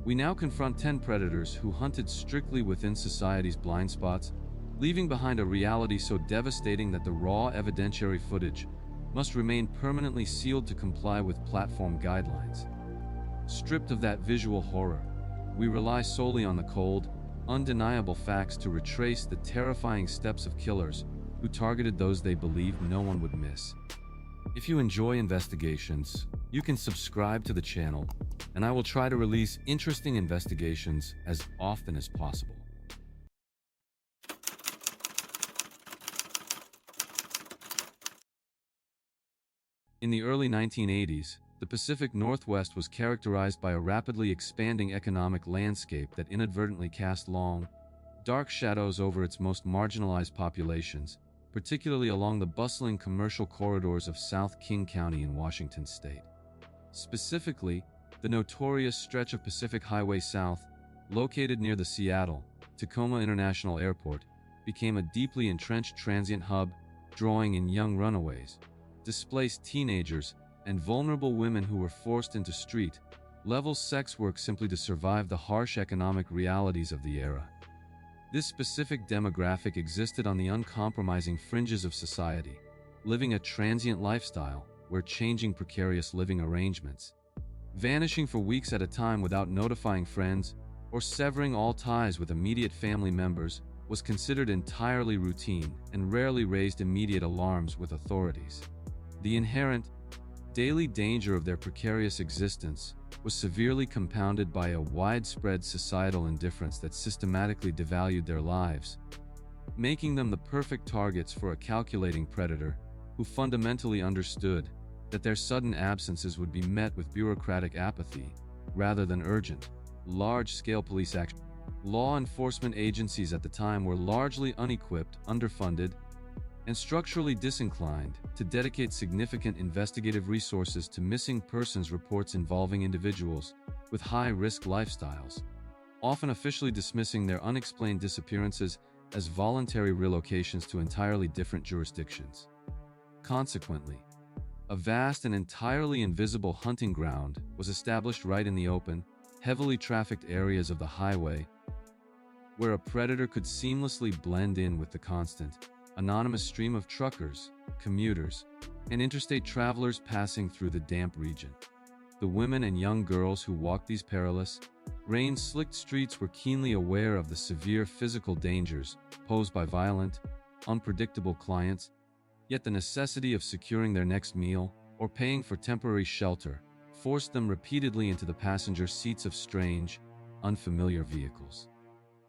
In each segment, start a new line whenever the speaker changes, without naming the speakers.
We now confront 10 predators who hunted strictly within society's blind spots, leaving behind a reality so devastating that the raw evidentiary footage must remain permanently sealed to comply with platform guidelines. Stripped of that visual horror, we rely solely on the cold, undeniable facts to retrace the terrifying steps of killers who targeted those they believed no one would miss. If you enjoy investigations, you can subscribe to the channel, and I will try to release interesting investigations as often as possible. In the early 1980s, the Pacific Northwest was characterized by a rapidly expanding economic landscape that inadvertently cast long, dark shadows over its most marginalized populations, particularly along the bustling commercial corridors of South King County in Washington state. Specifically, the notorious stretch of Pacific Highway South, located near the Seattle-Tacoma International Airport, became a deeply entrenched transient hub, drawing in young runaways, displaced teenagers, and vulnerable women who were forced into street-level sex work simply to survive the harsh economic realities of the era. This specific demographic existed on the uncompromising fringes of society, living a transient lifestyle where changing precarious living arrangements, vanishing for weeks at a time without notifying friends, or severing all ties with immediate family members, was considered entirely routine and rarely raised immediate alarms with authorities. The inherent, daily danger of their precarious existence was severely compounded by a widespread societal indifference that systematically devalued their lives, making them the perfect targets for a calculating predator who fundamentally understood that their sudden absences would be met with bureaucratic apathy rather than urgent, large-scale police action. Law enforcement agencies at the time were largely unequipped, underfunded, and structurally disinclined to dedicate significant investigative resources to missing persons reports involving individuals with high-risk lifestyles, often officially dismissing their unexplained disappearances as voluntary relocations to entirely different jurisdictions. Consequently, a vast and entirely invisible hunting ground was established right in the open, heavily trafficked areas of the highway, where a predator could seamlessly blend in with the constant, anonymous stream of truckers, commuters, and interstate travelers passing through the damp region. The women and young girls who walked these perilous, rain-slicked streets were keenly aware of the severe physical dangers posed by violent, unpredictable clients, yet the necessity of securing their next meal or paying for temporary shelter forced them repeatedly into the passenger seats of strange, unfamiliar vehicles.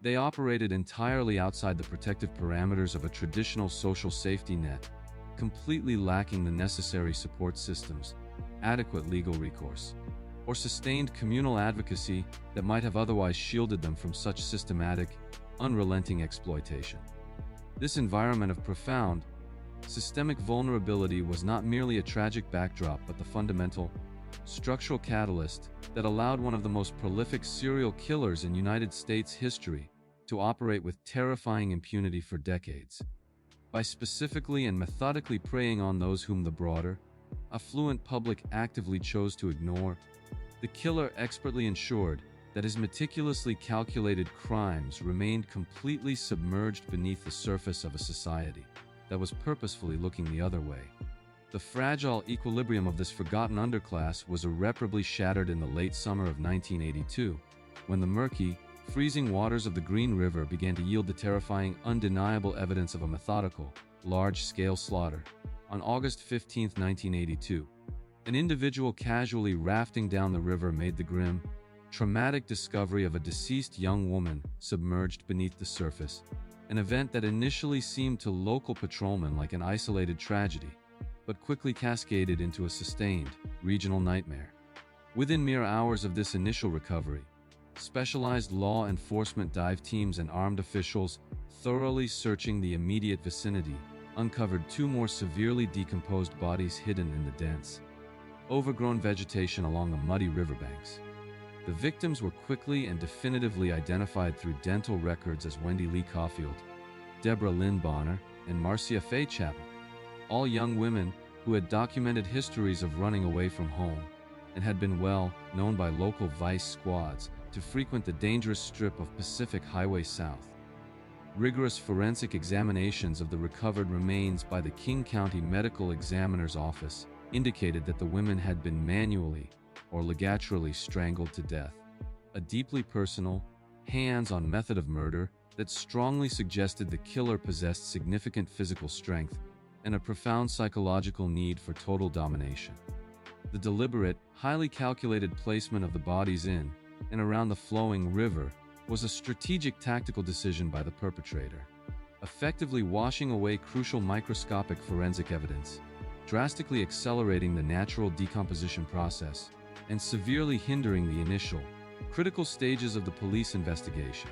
They operated entirely outside the protective parameters of a traditional social safety net, completely lacking the necessary support systems, adequate legal recourse, or sustained communal advocacy that might have otherwise shielded them from such systematic, unrelenting exploitation. This environment of profound, systemic vulnerability was not merely a tragic backdrop but the fundamental, structural catalyst that allowed one of the most prolific serial killers in United States history to operate with terrifying impunity for decades. By specifically and methodically preying on those whom the broader, affluent public actively chose to ignore, the killer expertly ensured that his meticulously calculated crimes remained completely submerged beneath the surface of a society that was purposefully looking the other way. The fragile equilibrium of this forgotten underclass was irreparably shattered in the late summer of 1982, when the murky, freezing waters of the Green River began to yield the terrifying, undeniable evidence of a methodical, large-scale slaughter. On August 15, 1982, an individual casually rafting down the river made the grim, traumatic discovery of a deceased young woman submerged beneath the surface, an event that initially seemed to local patrolmen like an isolated tragedy, but quickly cascaded into a sustained, regional nightmare. Within mere hours of this initial recovery, specialized law enforcement dive teams and armed officials thoroughly searching the immediate vicinity uncovered two more severely decomposed bodies hidden in the dense, overgrown vegetation along the muddy riverbanks. The victims were quickly and definitively identified through dental records as Wendy Lee Caulfield, Deborah Lynn Bonner, and Marcia Faye Chapman, all young women who had documented histories of running away from home and had been well known by local vice squads to frequent the dangerous strip of Pacific Highway South. Rigorous forensic examinations of the recovered remains by the King County Medical Examiner's Office indicated that the women had been manually or ligaturally strangled to death. A deeply personal, hands-on method of murder that strongly suggested the killer possessed significant physical strength and a profound psychological need for total domination. The deliberate, highly calculated placement of the bodies in and around the flowing river was a strategic tactical decision by the perpetrator, effectively washing away crucial microscopic forensic evidence, drastically accelerating the natural decomposition process, and severely hindering the initial, critical stages of the police investigation.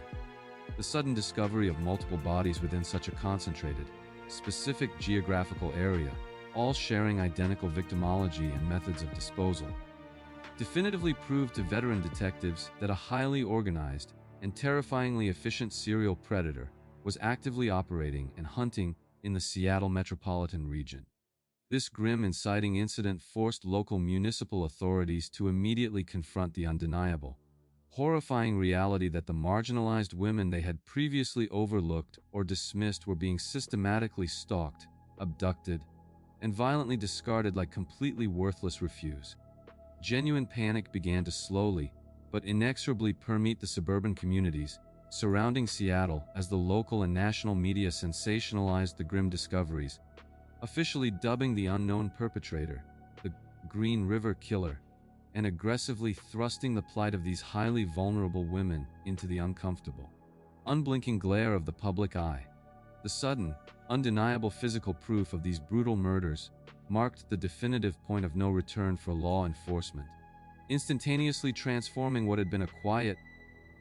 The sudden discovery of multiple bodies within such a concentrated, specific geographical area, all sharing identical victimology and methods of disposal, definitively proved to veteran detectives that a highly organized and terrifyingly efficient serial predator was actively operating and hunting in the Seattle metropolitan region. This grim inciting incident forced local municipal authorities to immediately confront the undeniable, horrifying reality that the marginalized women they had previously overlooked or dismissed were being systematically stalked, abducted, and violently discarded like completely worthless refuse. Genuine panic began to slowly, but inexorably permeate the suburban communities surrounding Seattle as the local and national media sensationalized the grim discoveries, officially dubbing the unknown perpetrator the Green River Killer, and aggressively thrusting the plight of these highly vulnerable women into the uncomfortable, unblinking glare of the public eye. The sudden, undeniable physical proof of these brutal murders marked the definitive point of no return for law enforcement, instantaneously transforming what had been a quiet,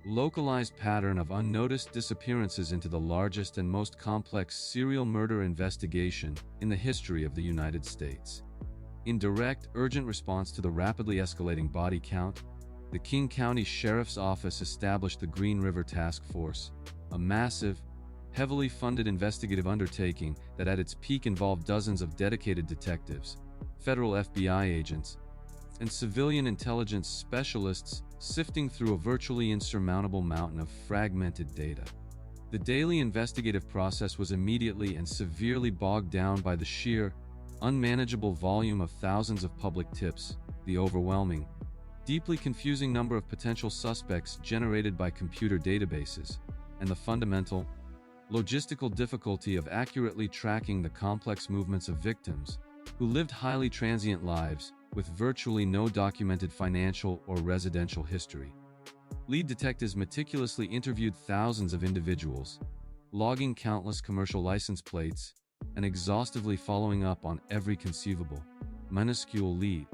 localized pattern of unnoticed disappearances into the largest and most complex serial murder investigation in the history of the United States. In direct, urgent response to the rapidly escalating body count, the King County Sheriff's Office established the Green River Task Force, a massive, heavily funded investigative undertaking that at its peak involved dozens of dedicated detectives, federal FBI agents, and civilian intelligence specialists sifting through a virtually insurmountable mountain of fragmented data. The daily investigative process was immediately and severely bogged down by the sheer, unmanageable volume of thousands of public tips, the overwhelming, deeply confusing number of potential suspects generated by computer databases, and the fundamental, logistical difficulty of accurately tracking the complex movements of victims who lived highly transient lives with virtually no documented financial or residential history. Lead detectives meticulously interviewed thousands of individuals, logging countless commercial license plates, and exhaustively following up on every conceivable, minuscule lead.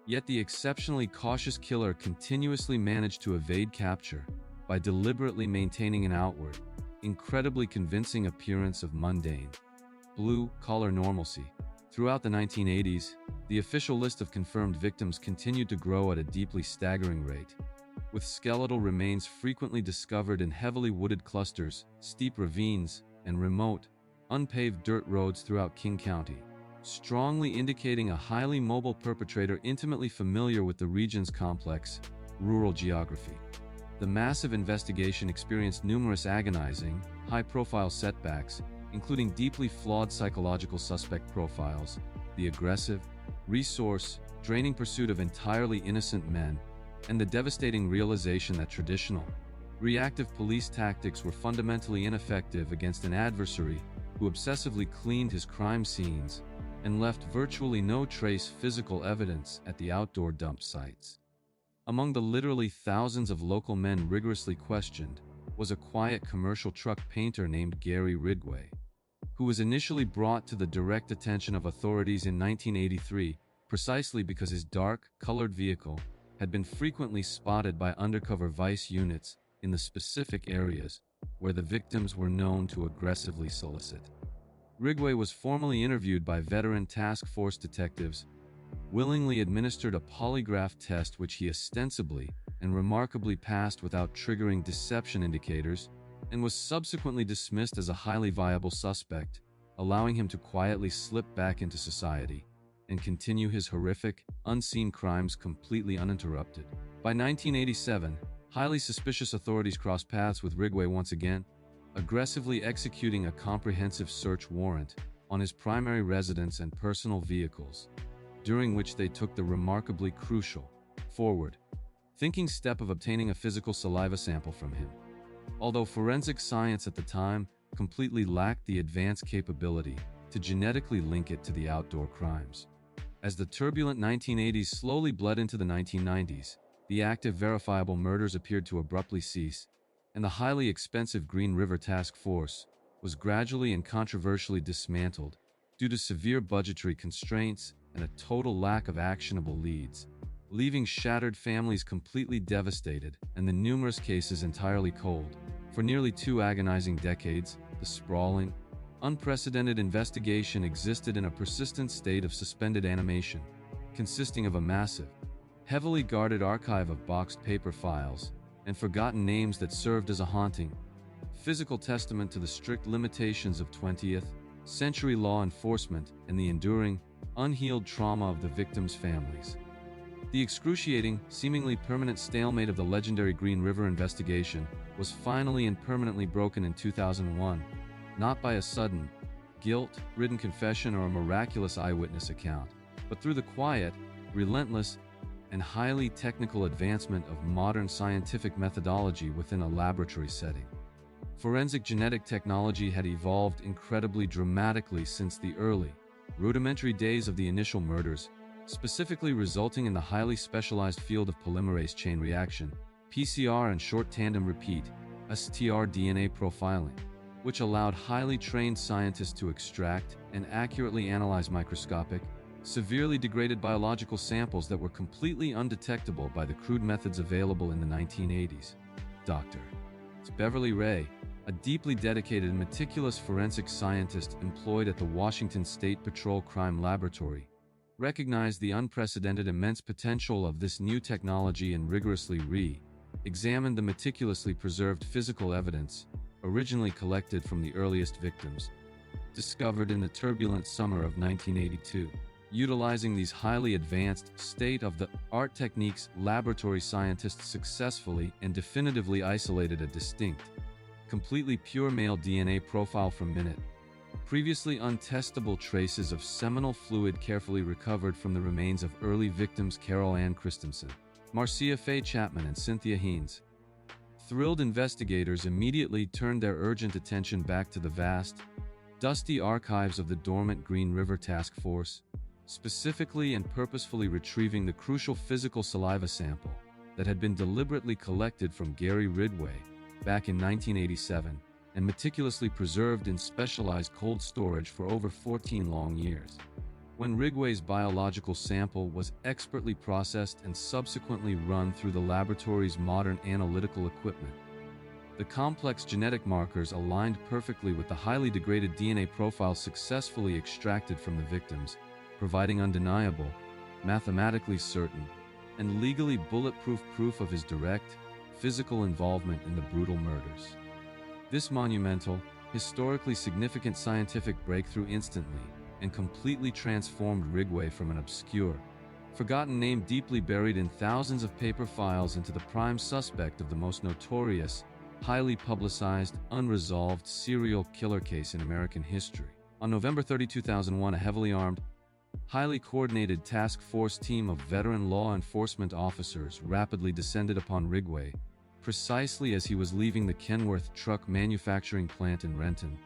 Yet the exceptionally cautious killer continuously managed to evade capture by deliberately maintaining an outward, incredibly convincing appearance of mundane, blue-collar normalcy. Throughout the 1980s, the official list of confirmed victims continued to grow at a deeply staggering rate, with skeletal remains frequently discovered in heavily wooded clusters, steep ravines, and remote, unpaved dirt roads throughout King County, strongly indicating a highly mobile perpetrator intimately familiar with the region's complex, rural geography. The massive investigation experienced numerous agonizing, high-profile setbacks, including deeply flawed psychological suspect profiles, the aggressive, resource-draining pursuit of entirely innocent men, and the devastating realization that traditional, reactive police tactics were fundamentally ineffective against an adversary who obsessively cleaned his crime scenes and left virtually no trace physical evidence at the outdoor dump sites. Among the literally thousands of local men rigorously questioned was a quiet commercial truck painter named Gary Ridgway, who was initially brought to the direct attention of authorities in 1983 precisely because his dark, colored vehicle had been frequently spotted by undercover vice units in the specific areas where the victims were known to aggressively solicit. Ridgway was formally interviewed by veteran task force detectives, willingly administered a polygraph test which he ostensibly and remarkably passed without triggering deception indicators, and was subsequently dismissed as a highly viable suspect, allowing him to quietly slip back into society and continue his horrific, unseen crimes completely uninterrupted. By 1987, Highly suspicious authorities crossed paths with Rigway once again, aggressively executing a comprehensive search warrant on his primary residence and personal vehicles, during which they took the remarkably crucial, forward-thinking step of obtaining a physical saliva sample from him. Although forensic science at the time completely lacked the advanced capability to genetically link it to the outdoor crimes. As the turbulent 1980s slowly bled into the 1990s, the active verifiable murders appeared to abruptly cease, and the highly expensive Green River Task Force was gradually and controversially dismantled due to severe budgetary constraints and a total lack of actionable leads, leaving shattered families completely devastated and the numerous cases entirely cold. For nearly 2 agonizing decades, the sprawling, unprecedented investigation existed in a persistent state of suspended animation, consisting of a massive, heavily guarded archive of boxed paper files and forgotten names that served as a haunting, physical testament to the strict limitations of 20th century law enforcement and the enduring, unhealed trauma of the victims' families. The excruciating, seemingly permanent stalemate of the legendary Green River investigation was finally and permanently broken in 2001, not by a sudden, guilt-ridden confession or a miraculous eyewitness account, but through the quiet, relentless, and highly technical advancement of modern scientific methodology within a laboratory setting. Forensic genetic technology had evolved incredibly dramatically since the early, rudimentary days of the initial murders, specifically resulting in the highly specialized field of polymerase chain reaction, PCR and short tandem repeat, (STR) profiling, which allowed highly trained scientists to extract and accurately analyze microscopic, severely degraded biological samples that were completely undetectable by the crude methods available in the 1980s. Dr. Beverly Ray, a deeply dedicated and meticulous forensic scientist employed at the Washington State Patrol Crime Laboratory, recognized the unprecedented immense potential of this new technology and rigorously examined the meticulously preserved physical evidence originally collected from the earliest victims, discovered in the turbulent summer of 1982. Utilizing these highly advanced, state-of-the-art techniques, laboratory scientists successfully and definitively isolated a distinct, completely pure male DNA profile from previously untestable traces of seminal fluid carefully recovered from the remains of early victims Carol Ann Christensen, Marcia Faye Chapman, and Cynthia Haynes. Thrilled investigators immediately turned their urgent attention back to the vast, dusty archives of the dormant Green River Task Force, specifically and purposefully retrieving the crucial physical saliva sample that had been deliberately collected from Gary Ridway back in 1987 and meticulously preserved in specialized cold storage for over 14 long years. When Ridway's biological sample was expertly processed and subsequently run through the laboratory's modern analytical equipment, the complex genetic markers aligned perfectly with the highly degraded DNA profile successfully extracted from the victims, providing undeniable, mathematically certain, and legally bulletproof proof of his direct, physical involvement in the brutal murders. This monumental, historically significant scientific breakthrough instantly and completely transformed Ridway from an obscure, forgotten name deeply buried in thousands of paper files into the prime suspect of the most notorious, highly publicized, unresolved serial killer case in American history. On November 30, 2001, a heavily armed, highly coordinated task force team of veteran law enforcement officers rapidly descended upon Ridway, precisely as he was leaving the Kenworth truck manufacturing plant in Renton,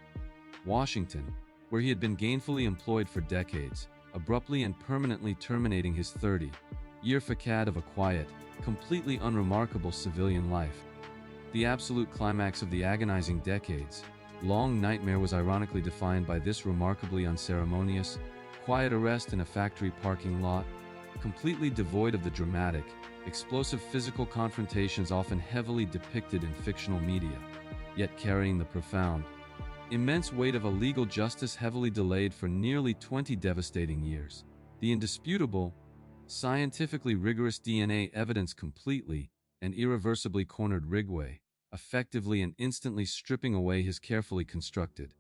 Washington, where he had been gainfully employed for decades, abruptly and permanently terminating his 30-year facade of a quiet, completely unremarkable civilian life. The absolute climax of the agonizing decades-long nightmare was ironically defined by this remarkably unceremonious, quiet arrest in a factory parking lot, completely devoid of the dramatic, explosive physical confrontations often heavily depicted in fictional media, yet carrying the profound, immense weight of a legal justice heavily delayed for nearly 20 devastating years. The indisputable, scientifically rigorous DNA evidence completely and irreversibly cornered Ridway, effectively and instantly stripping away his carefully constructed,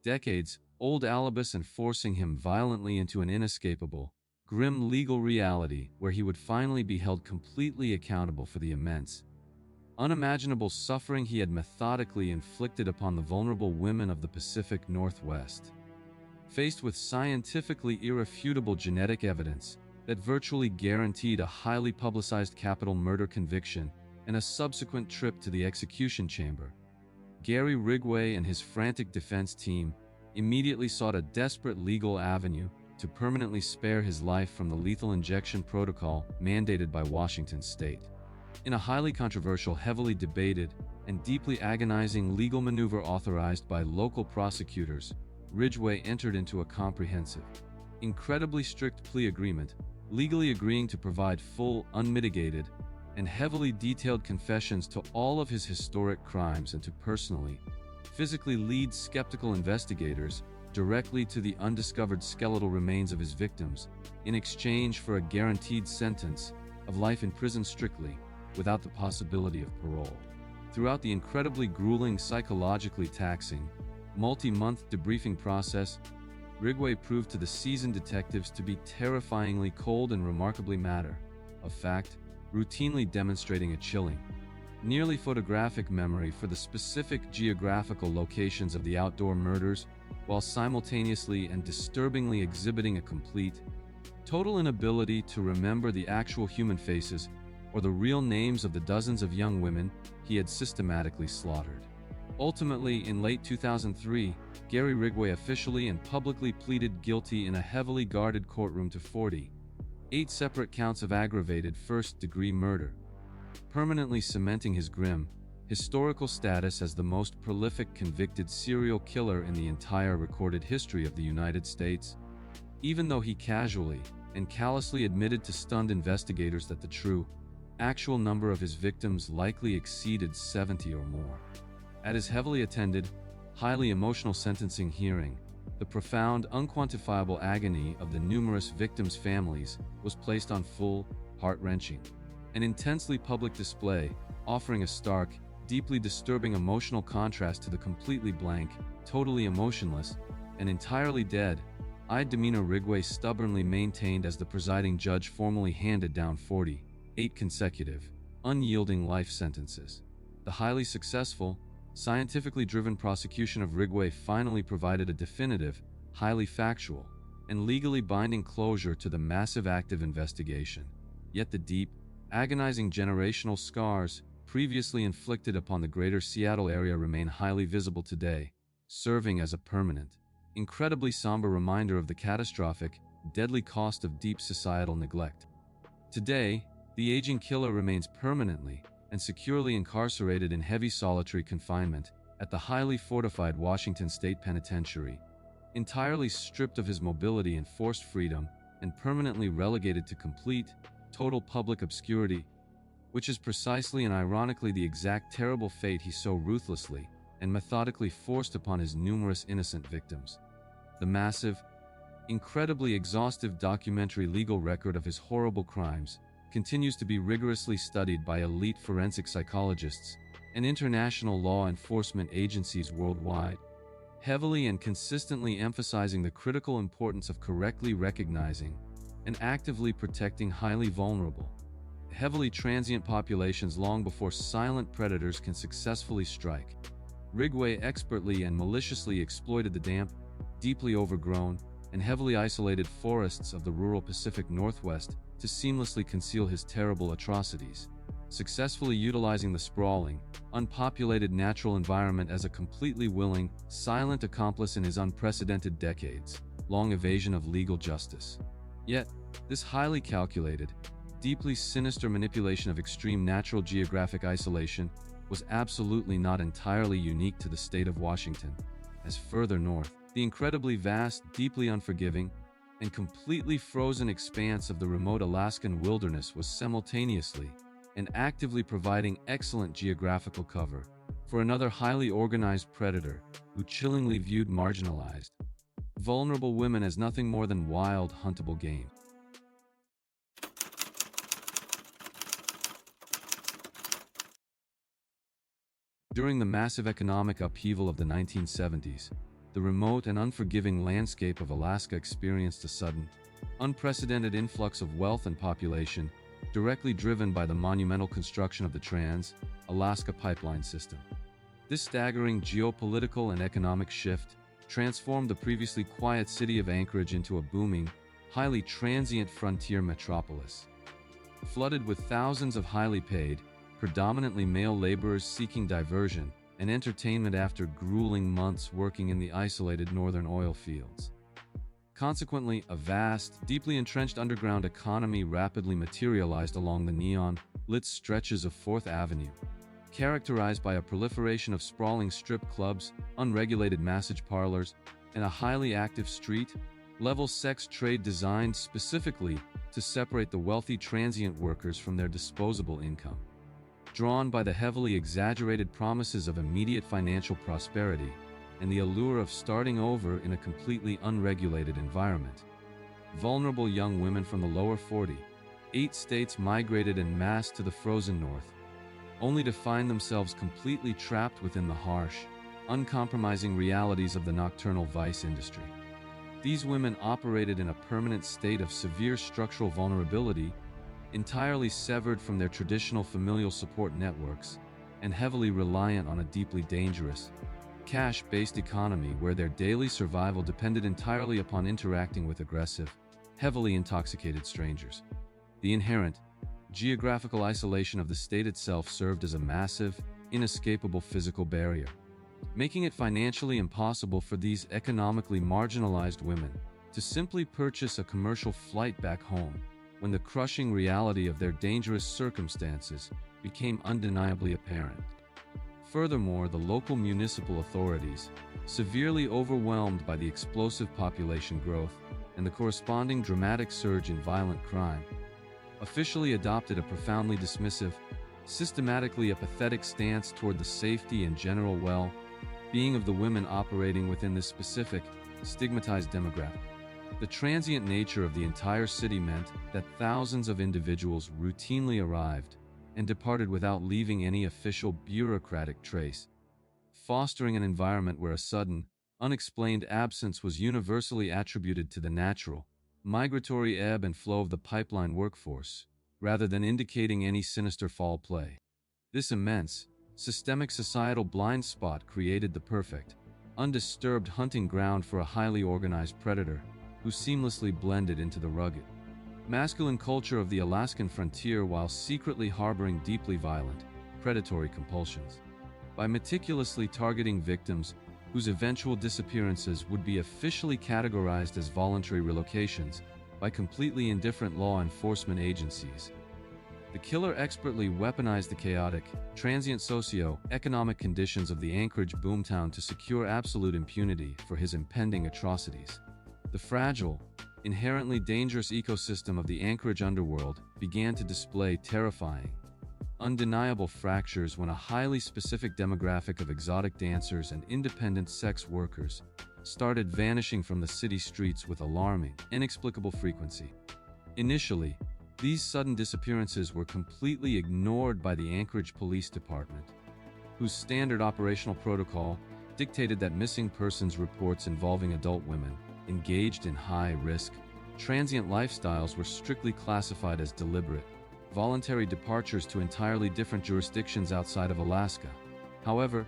decades-old alibis and forcing him violently into an inescapable, grim legal reality where he would finally be held completely accountable for the immense, unimaginable suffering he had methodically inflicted upon the vulnerable women of the Pacific Northwest. Faced with scientifically irrefutable genetic evidence that virtually guaranteed a highly publicized capital murder conviction and a subsequent trip to the execution chamber, Gary Ridgway and his frantic defense team immediately sought a desperate legal avenue to permanently spare his life from the lethal injection protocol mandated by Washington state. In a highly controversial, heavily debated, and deeply agonizing legal maneuver authorized by local prosecutors, Ridgway entered into a comprehensive, incredibly strict plea agreement, legally agreeing to provide full, unmitigated, and heavily detailed confessions to all of his historic crimes and to personally, physically lead skeptical investigators directly to the undiscovered skeletal remains of his victims, in exchange for a guaranteed sentence of life in prison strictly, without the possibility of parole. Throughout the incredibly grueling, psychologically taxing, multi-month debriefing process, Ridgway proved to the seasoned detectives to be terrifyingly cold and remarkably matter of fact, routinely demonstrating a chilling, nearly photographic memory for the specific geographical locations of the outdoor murders, while simultaneously and disturbingly exhibiting a complete, total inability to remember the actual human faces or the real names of the dozens of young women he had systematically slaughtered. Ultimately, in late 2003, Gary Ridgway officially and publicly pleaded guilty in a heavily guarded courtroom to 48 separate counts of aggravated first-degree murder, permanently cementing his grim, historical status as the most prolific convicted serial killer in the entire recorded history of the United States, even though he casually and callously admitted to stunned investigators that the true, actual number of his victims likely exceeded 70 or more. At his heavily attended, highly emotional sentencing hearing, the profound, unquantifiable agony of the numerous victims' families was placed on full, heart-wrenching, and intensely public display, offering a stark, deeply disturbing emotional contrast to the completely blank, totally emotionless, and entirely dead-eyed demeanor Ridgway stubbornly maintained as the presiding judge formally handed down 48 consecutive, unyielding life sentences. The highly successful, scientifically driven prosecution of Ridgway finally provided a definitive, highly factual, and legally binding closure to the massive active investigation. Yet the deep, agonizing generational scars previously inflicted upon the greater Seattle area remain highly visible today, serving as a permanent, incredibly somber reminder of the catastrophic, deadly cost of deep societal neglect. Today, the aging killer remains permanently and securely incarcerated in heavy solitary confinement at the highly fortified Washington State Penitentiary, entirely stripped of his mobility and forced freedom, and permanently relegated to complete, total public obscurity, which is precisely and ironically the exact terrible fate he so ruthlessly and methodically forced upon his numerous innocent victims. The massive, incredibly exhaustive documentary legal record of his horrible crimes continues to be rigorously studied by elite forensic psychologists and international law enforcement agencies worldwide, heavily and consistently emphasizing the critical importance of correctly recognizing and actively protecting highly vulnerable, heavily transient populations long before silent predators can successfully strike. Ridgway expertly and maliciously exploited the damp, deeply overgrown, and heavily isolated forests of the rural Pacific Northwest to seamlessly conceal his terrible atrocities, successfully utilizing the sprawling, unpopulated natural environment as a completely willing, silent accomplice in his unprecedented decades-long evasion of legal justice. Yet, this highly calculated, deeply sinister manipulation of extreme natural geographic isolation was absolutely not entirely unique to the state of Washington, as further north, the incredibly vast, deeply unforgiving, and completely frozen expanse of the remote Alaskan wilderness was simultaneously and actively providing excellent geographical cover for another highly organized predator who chillingly viewed marginalized, vulnerable women as nothing more than wild, huntable game. During the massive economic upheaval of the 1970s, the remote and unforgiving landscape of Alaska experienced a sudden, unprecedented influx of wealth and population, directly driven by the monumental construction of the Trans-Alaska Pipeline System. This staggering geopolitical and economic shift transformed the previously quiet city of Anchorage into a booming, highly transient frontier metropolis. Flooded with thousands of highly paid, predominantly male laborers seeking diversion and entertainment after grueling months working in the isolated northern oil fields. Consequently, a vast, deeply entrenched underground economy rapidly materialized along the neon-lit stretches of 4th Avenue, characterized by a proliferation of sprawling strip clubs, unregulated massage parlors, and a highly active street-level sex trade designed specifically to separate the wealthy transient workers from their disposable income. Drawn by the heavily exaggerated promises of immediate financial prosperity and the allure of starting over in a completely unregulated environment, vulnerable young women from the lower 48 states migrated en masse to the frozen north, only to find themselves completely trapped within the harsh, uncompromising realities of the nocturnal vice industry. These women operated in a permanent state of severe structural vulnerability, entirely severed from their traditional familial support networks, and heavily reliant on a deeply dangerous, cash-based economy where their daily survival depended entirely upon interacting with aggressive, heavily intoxicated strangers. The inherent, geographical isolation of the state itself served as a massive, inescapable physical barrier, making it financially impossible for these economically marginalized women to simply purchase a commercial flight back home when the crushing reality of their dangerous circumstances became undeniably apparent. Furthermore, the local municipal authorities, severely overwhelmed by the explosive population growth and the corresponding dramatic surge in violent crime, officially adopted a profoundly dismissive, systematically apathetic stance toward the safety and general well-being of the women operating within this specific, stigmatized demographic. The transient nature of the entire city meant that thousands of individuals routinely arrived and departed without leaving any official bureaucratic trace, fostering an environment where a sudden, unexplained absence was universally attributed to the natural, migratory ebb and flow of the pipeline workforce, rather than indicating any sinister foul play. This immense, systemic societal blind spot created the perfect, undisturbed hunting ground for a highly organized predator who seamlessly blended into the rugged, masculine culture of the Alaskan frontier while secretly harboring deeply violent, predatory compulsions. By meticulously targeting victims whose eventual disappearances would be officially categorized as voluntary relocations by completely indifferent law enforcement agencies, the killer expertly weaponized the chaotic, transient socio-economic conditions of the Anchorage boomtown to secure absolute impunity for his impending atrocities. The fragile, inherently dangerous ecosystem of the Anchorage underworld began to display terrifying, undeniable fractures when a highly specific demographic of exotic dancers and independent sex workers started vanishing from the city streets with alarming, inexplicable frequency. Initially, these sudden disappearances were completely ignored by the Anchorage Police Department, whose standard operational protocol dictated that missing persons reports involving adult women engaged in high-risk, transient lifestyles were strictly classified as deliberate, voluntary departures to entirely different jurisdictions outside of Alaska. However,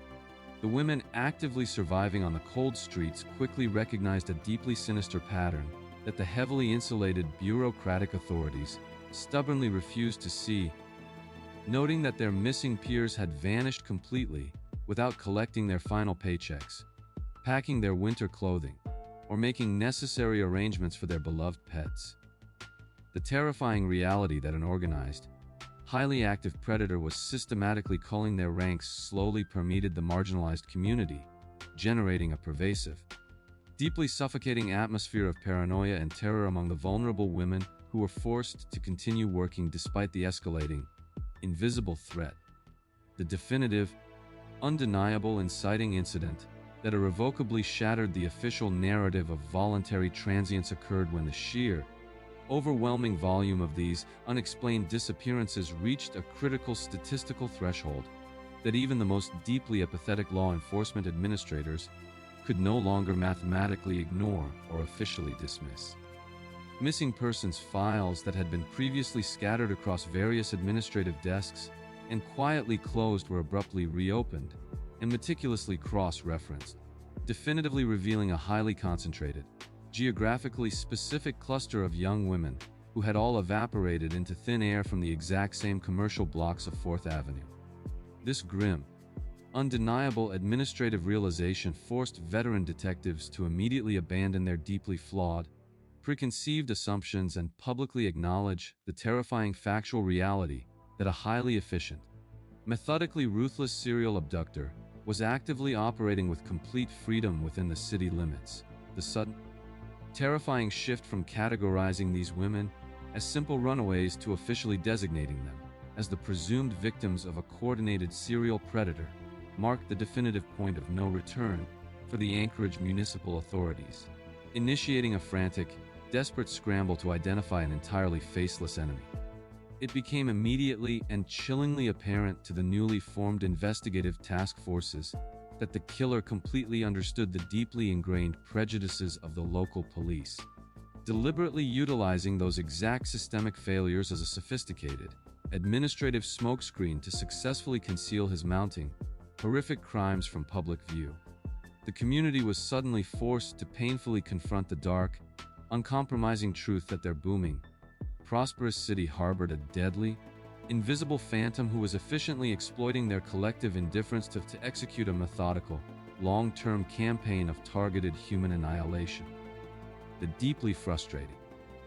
the women actively surviving on the cold streets quickly recognized a deeply sinister pattern that the heavily insulated bureaucratic authorities stubbornly refused to see, noting that their missing peers had vanished completely without collecting their final paychecks, packing their winter clothing, or making necessary arrangements for their beloved pets. The terrifying reality that an organized, highly active predator was systematically culling their ranks slowly permeated the marginalized community, generating a pervasive, deeply suffocating atmosphere of paranoia and terror among the vulnerable women who were forced to continue working despite the escalating, invisible threat. The definitive, undeniable inciting incident that irrevocably shattered the official narrative of voluntary transience occurred when the sheer, overwhelming volume of these unexplained disappearances reached a critical statistical threshold that even the most deeply apathetic law enforcement administrators could no longer mathematically ignore or officially dismiss. missing persons files that had been previously scattered across various administrative desks and quietly closed were abruptly reopened and meticulously cross-referenced, definitively revealing a highly concentrated, geographically specific cluster of young women who had all evaporated into thin air from the exact same commercial blocks of 4th Avenue. This grim, undeniable administrative realization forced veteran detectives to immediately abandon their deeply flawed, preconceived assumptions and publicly acknowledge the terrifying factual reality that a highly efficient, methodically ruthless serial abductor was actively operating with complete freedom within the city limits. The sudden, terrifying shift from categorizing these women as simple runaways to officially designating them as the presumed victims of a coordinated serial predator marked the definitive point of no return for the Anchorage municipal authorities, initiating a frantic, desperate scramble to identify an entirely faceless enemy. It became immediately and chillingly apparent to the newly formed investigative task forces that the killer completely understood the deeply ingrained prejudices of the local police, deliberately utilizing those exact systemic failures as a sophisticated, administrative smokescreen to successfully conceal his mounting, horrific crimes from public view. The community was suddenly forced to painfully confront the dark, uncompromising truth that their booming, prosperous city harbored a deadly, invisible phantom who was efficiently exploiting their collective indifference to execute a methodical, long-term campaign of targeted human annihilation. The deeply frustrating,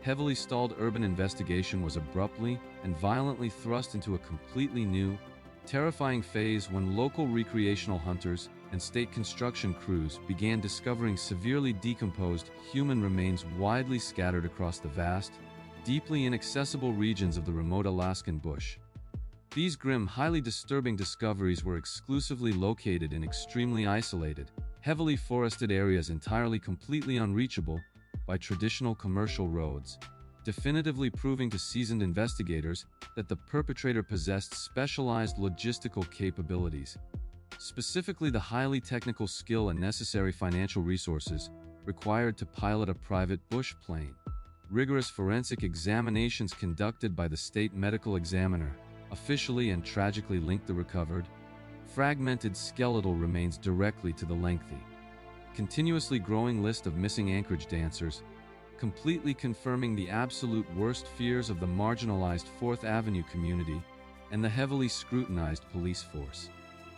heavily stalled urban investigation was abruptly and violently thrust into a completely new, terrifying phase when local recreational hunters and state construction crews began discovering severely decomposed human remains widely scattered across the vast, deeply inaccessible regions of the remote Alaskan bush. These grim, highly disturbing discoveries were exclusively located in extremely isolated, heavily forested areas entirely completely unreachable by traditional commercial roads, definitively proving to seasoned investigators that the perpetrator possessed specialized logistical capabilities, specifically the highly technical skill and necessary financial resources required to pilot a private bush plane. Rigorous forensic examinations conducted by the state medical examiner officially and tragically linked the recovered, fragmented skeletal remains directly to the lengthy, continuously growing list of missing Anchorage dancers, completely confirming the absolute worst fears of the marginalized 4th Avenue community and the heavily scrutinized police force.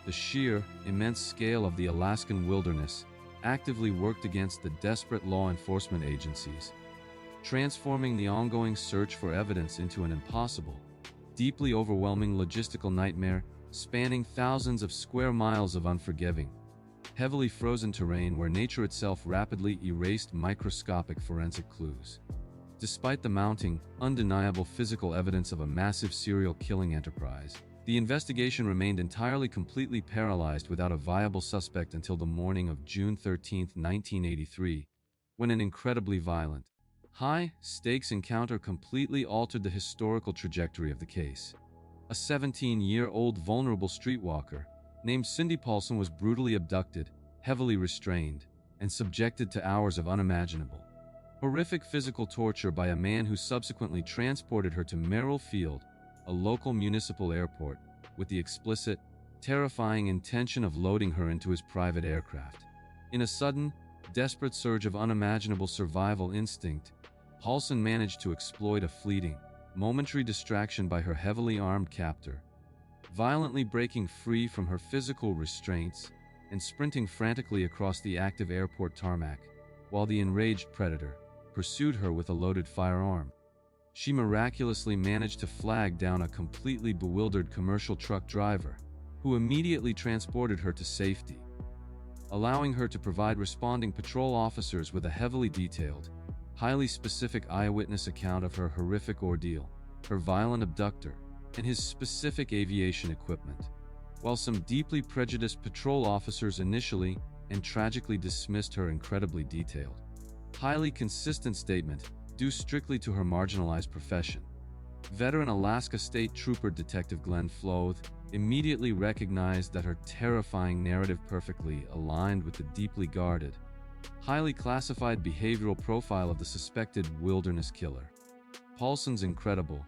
The sheer, immense scale of the Alaskan wilderness actively worked against the desperate law enforcement agencies, transforming the ongoing search for evidence into an impossible, deeply overwhelming logistical nightmare spanning thousands of square miles of unforgiving, heavily frozen terrain where nature itself rapidly erased microscopic forensic clues. Despite the mounting, undeniable physical evidence of a massive serial killing enterprise, the investigation remained entirely completely paralyzed without a viable suspect until the morning of June 13, 1983, when an incredibly violent, high-stakes encounter completely altered the historical trajectory of the case. A 17-year-old vulnerable streetwalker named Cindy Paulson was brutally abducted, heavily restrained, and subjected to hours of unimaginable, horrific physical torture by a man who subsequently transported her to Merrill Field, a local municipal airport, with the explicit, terrifying intention of loading her into his private aircraft. In a sudden, desperate surge of unimaginable survival instinct, Paulson managed to exploit a fleeting, momentary distraction by her heavily armed captor, violently breaking free from her physical restraints and sprinting frantically across the active airport tarmac, while the enraged predator pursued her with a loaded firearm. She miraculously managed to flag down a completely bewildered commercial truck driver, who immediately transported her to safety, allowing her to provide responding patrol officers with a heavily detailed, highly specific eyewitness account of her horrific ordeal, her violent abductor, and his specific aviation equipment. While some deeply prejudiced patrol officers initially and tragically dismissed her incredibly detailed, highly consistent statement due strictly to her marginalized profession, veteran Alaska State Trooper Detective Glenn Floth immediately recognized that her terrifying narrative perfectly aligned with the deeply guarded, Highly classified behavioral profile of the suspected wilderness killer. Paulson's incredible,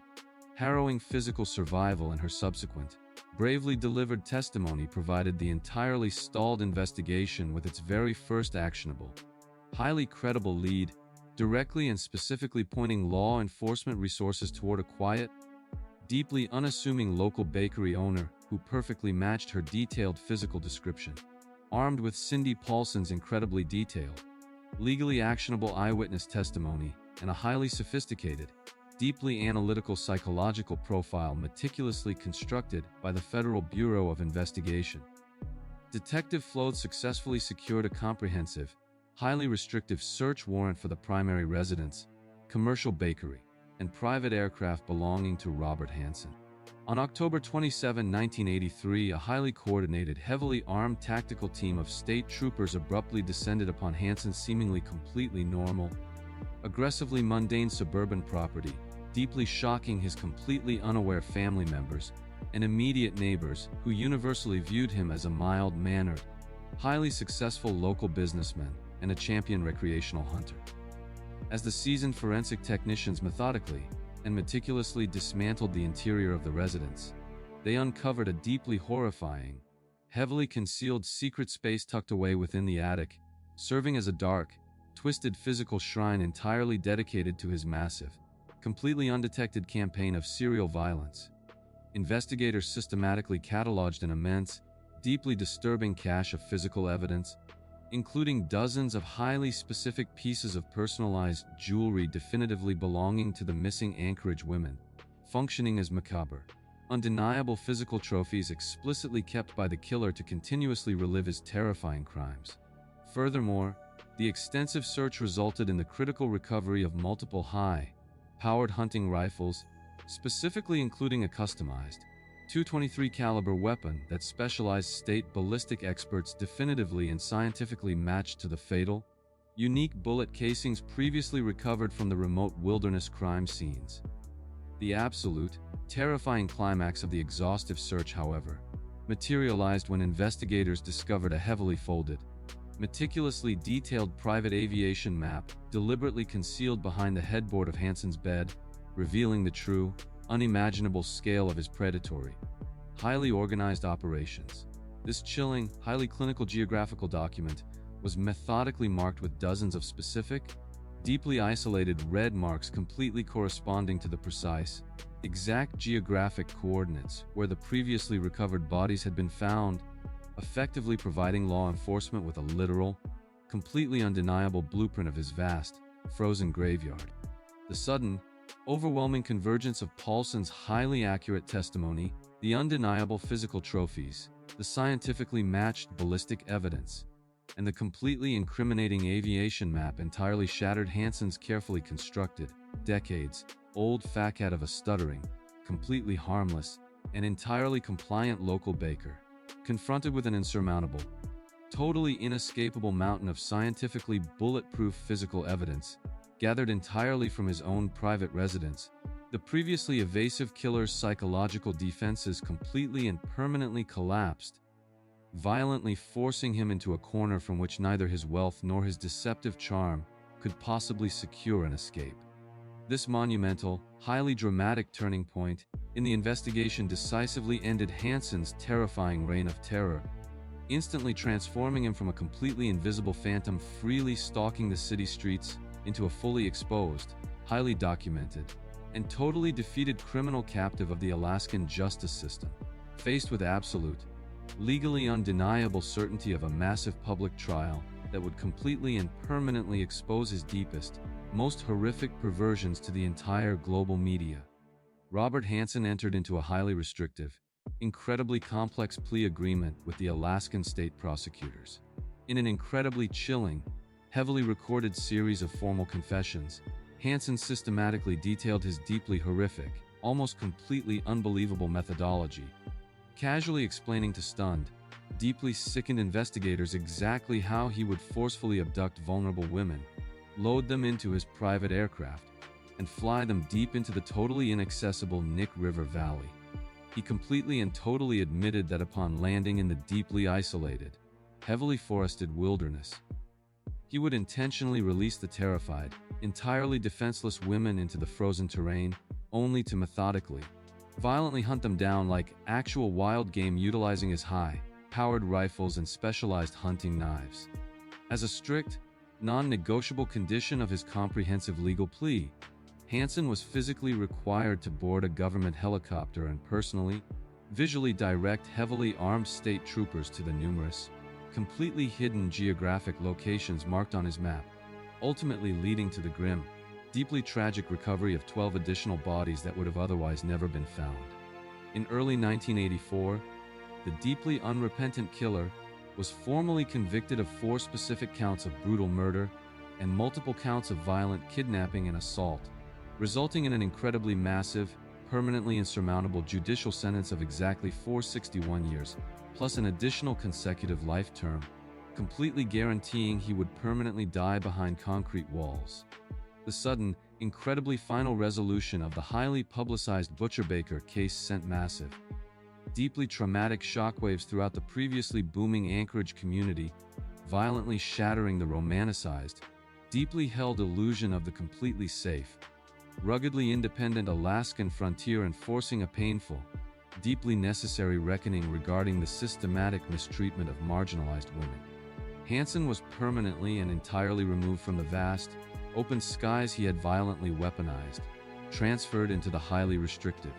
harrowing physical survival and her subsequent, bravely delivered testimony provided the entirely stalled investigation with its very first actionable, highly credible lead, directly and specifically pointing law enforcement resources toward a quiet, deeply unassuming local bakery owner who perfectly matched her detailed physical description. Armed with Cindy Paulson's incredibly detailed, legally actionable eyewitness testimony and a highly sophisticated, deeply analytical psychological profile meticulously constructed by the Federal Bureau of Investigation, Detective Floyd successfully secured a comprehensive, highly restrictive search warrant for the primary residence, commercial bakery, and private aircraft belonging to Robert Hansen. On October 27, 1983, a highly coordinated, heavily armed tactical team of state troopers abruptly descended upon Hansen's seemingly completely normal, aggressively mundane suburban property, deeply shocking his completely unaware family members and immediate neighbors who universally viewed him as a mild-mannered, highly successful local businessman and a champion recreational hunter. As the seasoned forensic technicians methodically and meticulously dismantled the interior of the residence, they uncovered a deeply horrifying, heavily concealed secret space tucked away within the attic, serving as a dark, twisted physical shrine entirely dedicated to his massive, completely undetected campaign of serial violence. Investigators systematically cataloged an immense, deeply disturbing cache of physical evidence, including dozens of highly specific pieces of personalized jewelry definitively belonging to the missing Anchorage women, functioning as macabre, undeniable physical trophies explicitly kept by the killer to continuously relive his terrifying crimes. Furthermore, the extensive search resulted in the critical recovery of multiple high-powered hunting rifles, specifically including a customized .223 caliber weapon that specialized state ballistic experts definitively and scientifically matched to the fatal, unique bullet casings previously recovered from the remote wilderness crime scenes. The absolute, terrifying climax of the exhaustive search, however, materialized when investigators discovered a heavily folded, meticulously detailed private aviation map deliberately concealed behind the headboard of Hansen's bed, revealing the true, unimaginable scale of his predatory, highly organized operations. This chilling, highly clinical geographical document was methodically marked with dozens of specific, deeply isolated red marks completely corresponding to the precise, exact geographic coordinates where the previously recovered bodies had been found, effectively providing law enforcement with a literal, completely undeniable blueprint of his vast, frozen graveyard. The sudden, overwhelming convergence of Paulson's highly accurate testimony, the undeniable physical trophies, the scientifically matched ballistic evidence, and the completely incriminating aviation map entirely shattered Hansen's carefully constructed, decades-old facade of a stuttering, completely harmless, and entirely compliant local baker. Confronted with an insurmountable, totally inescapable mountain of scientifically bulletproof physical evidence, gathered entirely from his own private residence, the previously evasive killer's psychological defenses completely and permanently collapsed, violently forcing him into a corner from which neither his wealth nor his deceptive charm could possibly secure an escape. This monumental, highly dramatic turning point in the investigation decisively ended Hansen's terrifying reign of terror, instantly transforming him from a completely invisible phantom freely stalking the city streets into a fully exposed, highly documented, and totally defeated criminal captive of the Alaskan justice system, faced with absolute, legally undeniable certainty of a massive public trial that would completely and permanently expose his deepest, most horrific perversions to the entire global media. Robert Hansen entered into a highly restrictive, incredibly complex plea agreement with the Alaskan state prosecutors. In an incredibly chilling, heavily recorded series of formal confessions, Hansen systematically detailed his deeply horrific, almost completely unbelievable methodology, casually explaining to stunned, deeply sickened investigators exactly how he would forcefully abduct vulnerable women, load them into his private aircraft, and fly them deep into the totally inaccessible Nick River Valley. He completely and totally admitted that upon landing in the deeply isolated, heavily forested wilderness, He would intentionally release the terrified, entirely defenseless women into the frozen terrain, only to methodically, violently hunt them down like actual wild game, utilizing his high-powered rifles and specialized hunting knives. As a strict, non-negotiable condition of his comprehensive legal plea, Hansen was physically required to board a government helicopter and personally, visually direct heavily armed state troopers to the numerous, completely hidden geographic locations marked on his map, ultimately leading to the grim, deeply tragic recovery of 12 additional bodies that would have otherwise never been found. In early 1984, the deeply unrepentant killer was formally convicted of 4 specific counts of brutal murder and multiple counts of violent kidnapping and assault, resulting in an incredibly massive, permanently insurmountable judicial sentence of exactly 461 years, plus an additional consecutive life term, completely guaranteeing he would permanently die behind concrete walls. The sudden, incredibly final resolution of the highly publicized Butcher Baker case sent massive, deeply traumatic shockwaves throughout the previously booming Anchorage community, violently shattering the romanticized, deeply held illusion of the completely safe, ruggedly independent Alaskan frontier and forcing a painful, deeply necessary reckoning regarding the systematic mistreatment of marginalized women. Hansen was permanently and entirely removed from the vast, open skies he had violently weaponized, transferred into the highly restricted,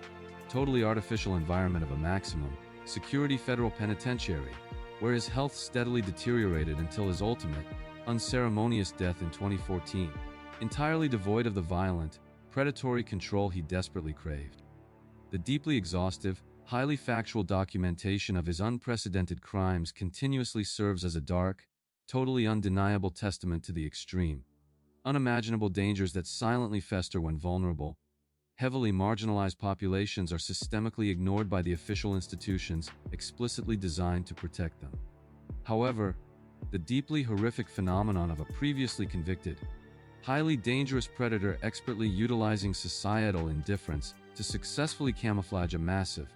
totally artificial environment of a maximum security federal penitentiary, where his health steadily deteriorated until his ultimate, unceremonious death in 2014, entirely devoid of the violent, predatory control he desperately craved. The deeply exhaustive, highly factual documentation of his unprecedented crimes continuously serves as a dark, totally undeniable testament to the extreme, unimaginable dangers that silently fester when vulnerable, heavily marginalized populations are systemically ignored by the official institutions explicitly designed to protect them. However, the deeply horrific phenomenon of a previously convicted, highly dangerous predator expertly utilizing societal indifference to successfully camouflage a massive,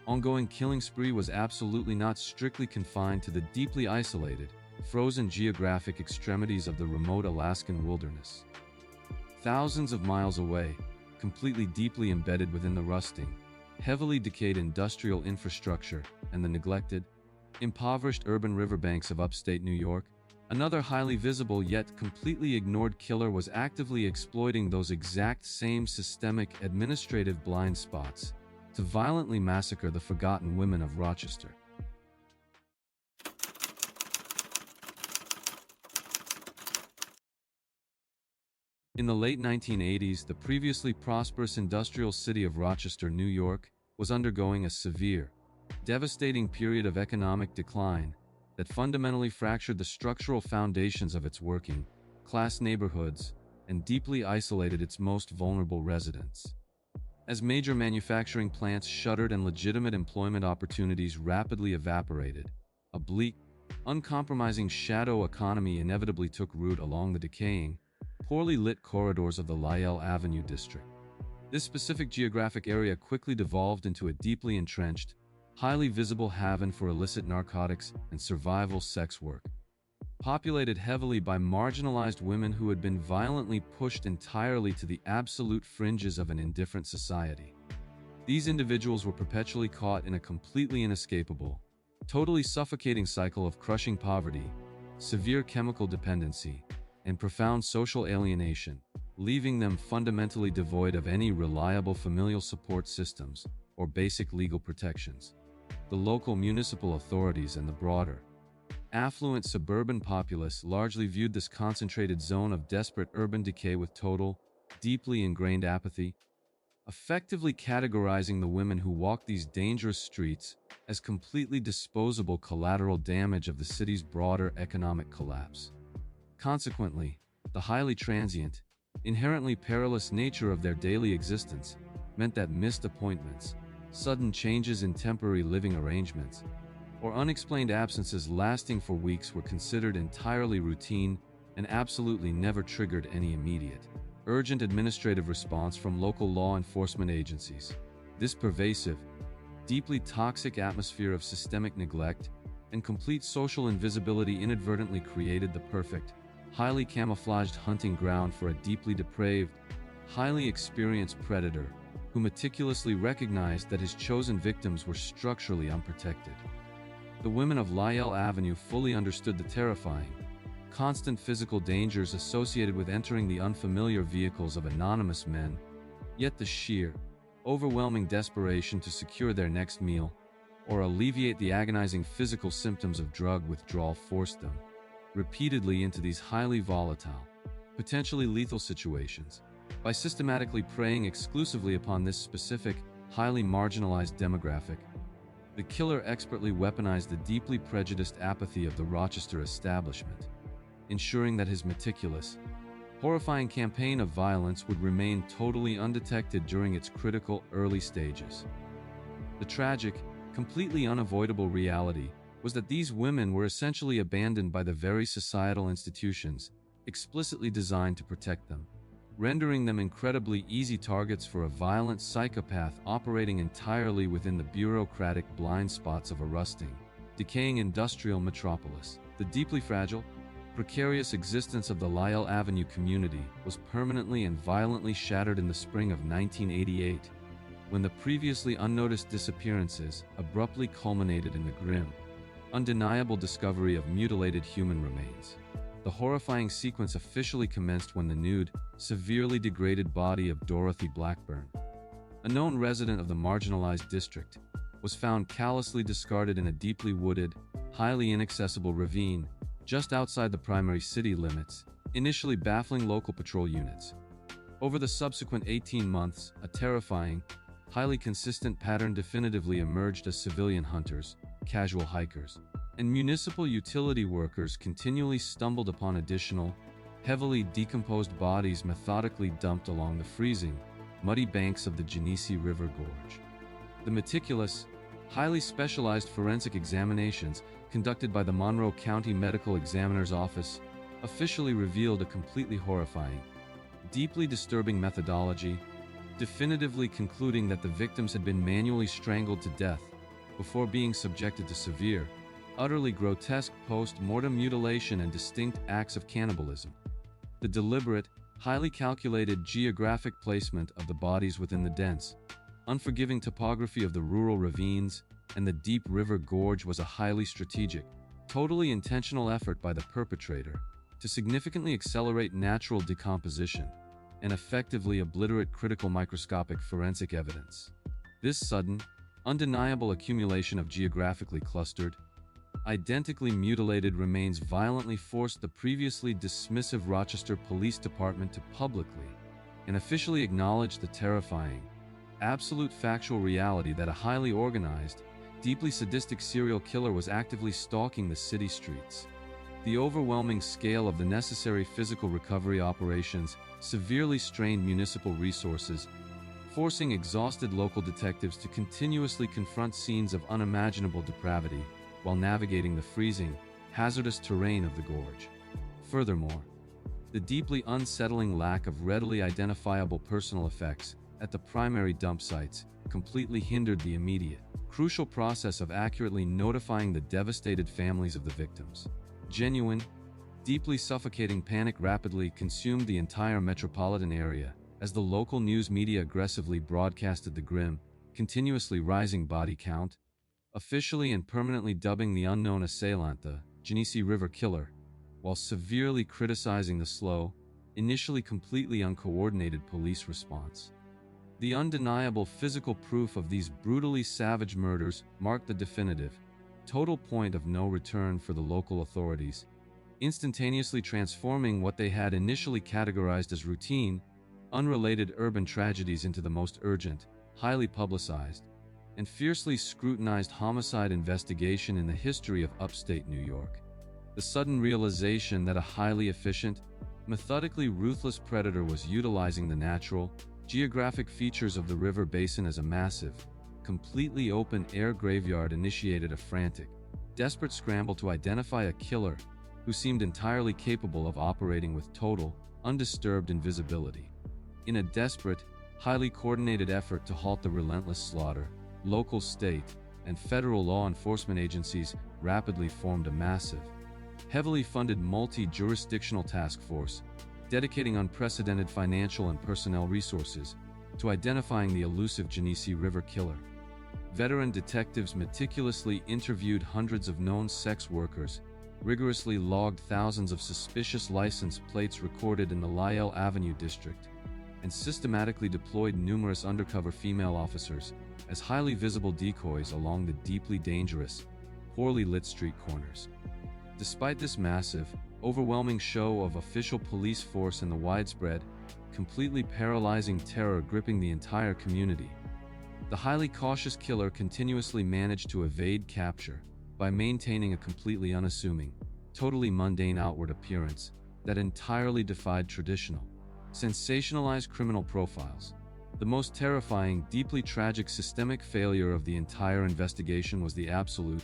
ongoing killing spree was absolutely not strictly confined to the deeply isolated, frozen geographic extremities of the remote Alaskan wilderness. Thousands of miles away, completely deeply embedded within the rusting, heavily decayed industrial infrastructure and the neglected, impoverished urban riverbanks of upstate New York, another highly visible yet completely ignored killer was actively exploiting those exact same systemic administrative blind spots to violently massacre the forgotten women of Rochester. In the late 1980s, the previously prosperous industrial city of Rochester, New York, was undergoing a severe, devastating period of economic decline that fundamentally fractured the structural foundations of its working class neighborhoods and deeply isolated its most vulnerable residents. As major manufacturing plants shuttered and legitimate employment opportunities rapidly evaporated, a bleak, uncompromising shadow economy inevitably took root along the decaying, poorly lit corridors of the Lyell Avenue district. This specific geographic area quickly devolved into a deeply entrenched, highly visible haven for illicit narcotics and survival sex work, populated heavily by marginalized women who had been violently pushed entirely to the absolute fringes of an indifferent society. These individuals were perpetually caught in a completely inescapable, totally suffocating cycle of crushing poverty, severe chemical dependency, and profound social alienation, leaving them fundamentally devoid of any reliable familial support systems or basic legal protections. The local municipal authorities and the broader, affluent suburban populace largely viewed this concentrated zone of desperate urban decay with total, deeply ingrained apathy, effectively categorizing the women who walked these dangerous streets as completely disposable collateral damage of the city's broader economic collapse. Consequently, the highly transient, inherently perilous nature of their daily existence meant that missed appointments, sudden changes in temporary living arrangements, or unexplained absences lasting for weeks were considered entirely routine and absolutely never triggered any immediate, urgent administrative response from local law enforcement agencies. This pervasive, deeply toxic atmosphere of systemic neglect and complete social invisibility inadvertently created the perfect, highly camouflaged hunting ground for a deeply depraved, highly experienced predator who meticulously recognized that his chosen victims were structurally unprotected. The women of Lyell Avenue fully understood the terrifying, constant physical dangers associated with entering the unfamiliar vehicles of anonymous men, yet the sheer, overwhelming desperation to secure their next meal or alleviate the agonizing physical symptoms of drug withdrawal forced them repeatedly into these highly volatile, potentially lethal situations. By systematically preying exclusively upon this specific, highly marginalized demographic, the killer expertly weaponized the deeply prejudiced apathy of the Rochester establishment, ensuring that his meticulous, horrifying campaign of violence would remain totally undetected during its critical early stages. The tragic, completely unavoidable reality was that these women were essentially abandoned by the very societal institutions explicitly designed to protect them, rendering them incredibly easy targets for a violent psychopath operating entirely within the bureaucratic blind spots of a rusting, decaying industrial metropolis. The deeply fragile, precarious existence of the Lyell Avenue community was permanently and violently shattered in the spring of 1988, when the previously unnoticed disappearances abruptly culminated in the grim, undeniable discovery of mutilated human remains. The horrifying sequence officially commenced when the nude, severely degraded body of Dorothy Blackburn, a known resident of the marginalized district, was found callously discarded in a deeply wooded, highly inaccessible ravine just outside the primary city limits, initially baffling local patrol units. Over the subsequent 18 months, a terrifying, highly consistent pattern definitively emerged as civilian hunters, casual hikers, and municipal utility workers continually stumbled upon additional, heavily decomposed bodies methodically dumped along the freezing, muddy banks of the Genesee River Gorge. The meticulous, highly specialized forensic examinations conducted by the Monroe County Medical Examiner's Office officially revealed a completely horrifying, deeply disturbing methodology, definitively concluding that the victims had been manually strangled to death before being subjected to severe, utterly grotesque post-mortem mutilation and distinct acts of cannibalism. The deliberate, highly calculated geographic placement of the bodies within the dense, unforgiving topography of the rural ravines and the deep river gorge was a highly strategic, totally intentional effort by the perpetrator to significantly accelerate natural decomposition and effectively obliterate critical microscopic forensic evidence. This sudden, undeniable accumulation of geographically clustered, identically mutilated remains violently forced the previously dismissive Rochester Police Department to publicly and officially acknowledge the terrifying, absolute factual reality that a highly organized, deeply sadistic serial killer was actively stalking the city streets. The overwhelming scale of the necessary physical recovery operations severely strained municipal resources, forcing exhausted local detectives to continuously confront scenes of unimaginable depravity while navigating the freezing, hazardous terrain of the gorge. Furthermore, the deeply unsettling lack of readily identifiable personal effects at the primary dump sites completely hindered the immediate, crucial process of accurately notifying the devastated families of the victims. Genuine, deeply suffocating panic rapidly consumed the entire metropolitan area as the local news media aggressively broadcasted the grim, continuously rising body count, officially and permanently dubbing the unknown assailant the Genesee River Killer, while severely criticizing the slow, initially completely uncoordinated police response. The undeniable physical proof of these brutally savage murders marked the definitive, total point of no return for the local authorities, instantaneously transforming what they had initially categorized as routine, unrelated urban tragedies into the most urgent, highly publicized, and fiercely scrutinized homicide investigation in the history of upstate New York. The sudden realization that a highly efficient, methodically ruthless predator was utilizing the natural, geographic features of the river basin as a massive, completely open-air graveyard initiated a frantic, desperate scramble to identify a killer who seemed entirely capable of operating with total, undisturbed invisibility. In a desperate, highly coordinated effort to halt the relentless slaughter, local, state, and federal law enforcement agencies rapidly formed a massive, heavily funded multi-jurisdictional task force, dedicating unprecedented financial and personnel resources to identifying the elusive Genesee River killer. Veteran detectives meticulously interviewed hundreds of known sex workers, rigorously logged thousands of suspicious license plates recorded in the Lyell Avenue district, and systematically deployed numerous undercover female officers as highly visible decoys along the deeply dangerous, poorly lit street corners. Despite this massive, overwhelming show of official police force and the widespread, completely paralyzing terror gripping the entire community, the highly cautious killer continuously managed to evade capture by maintaining a completely unassuming, totally mundane outward appearance that entirely defied traditional, sensationalized criminal profiles. The most terrifying, deeply tragic systemic failure of the entire investigation was the absolute,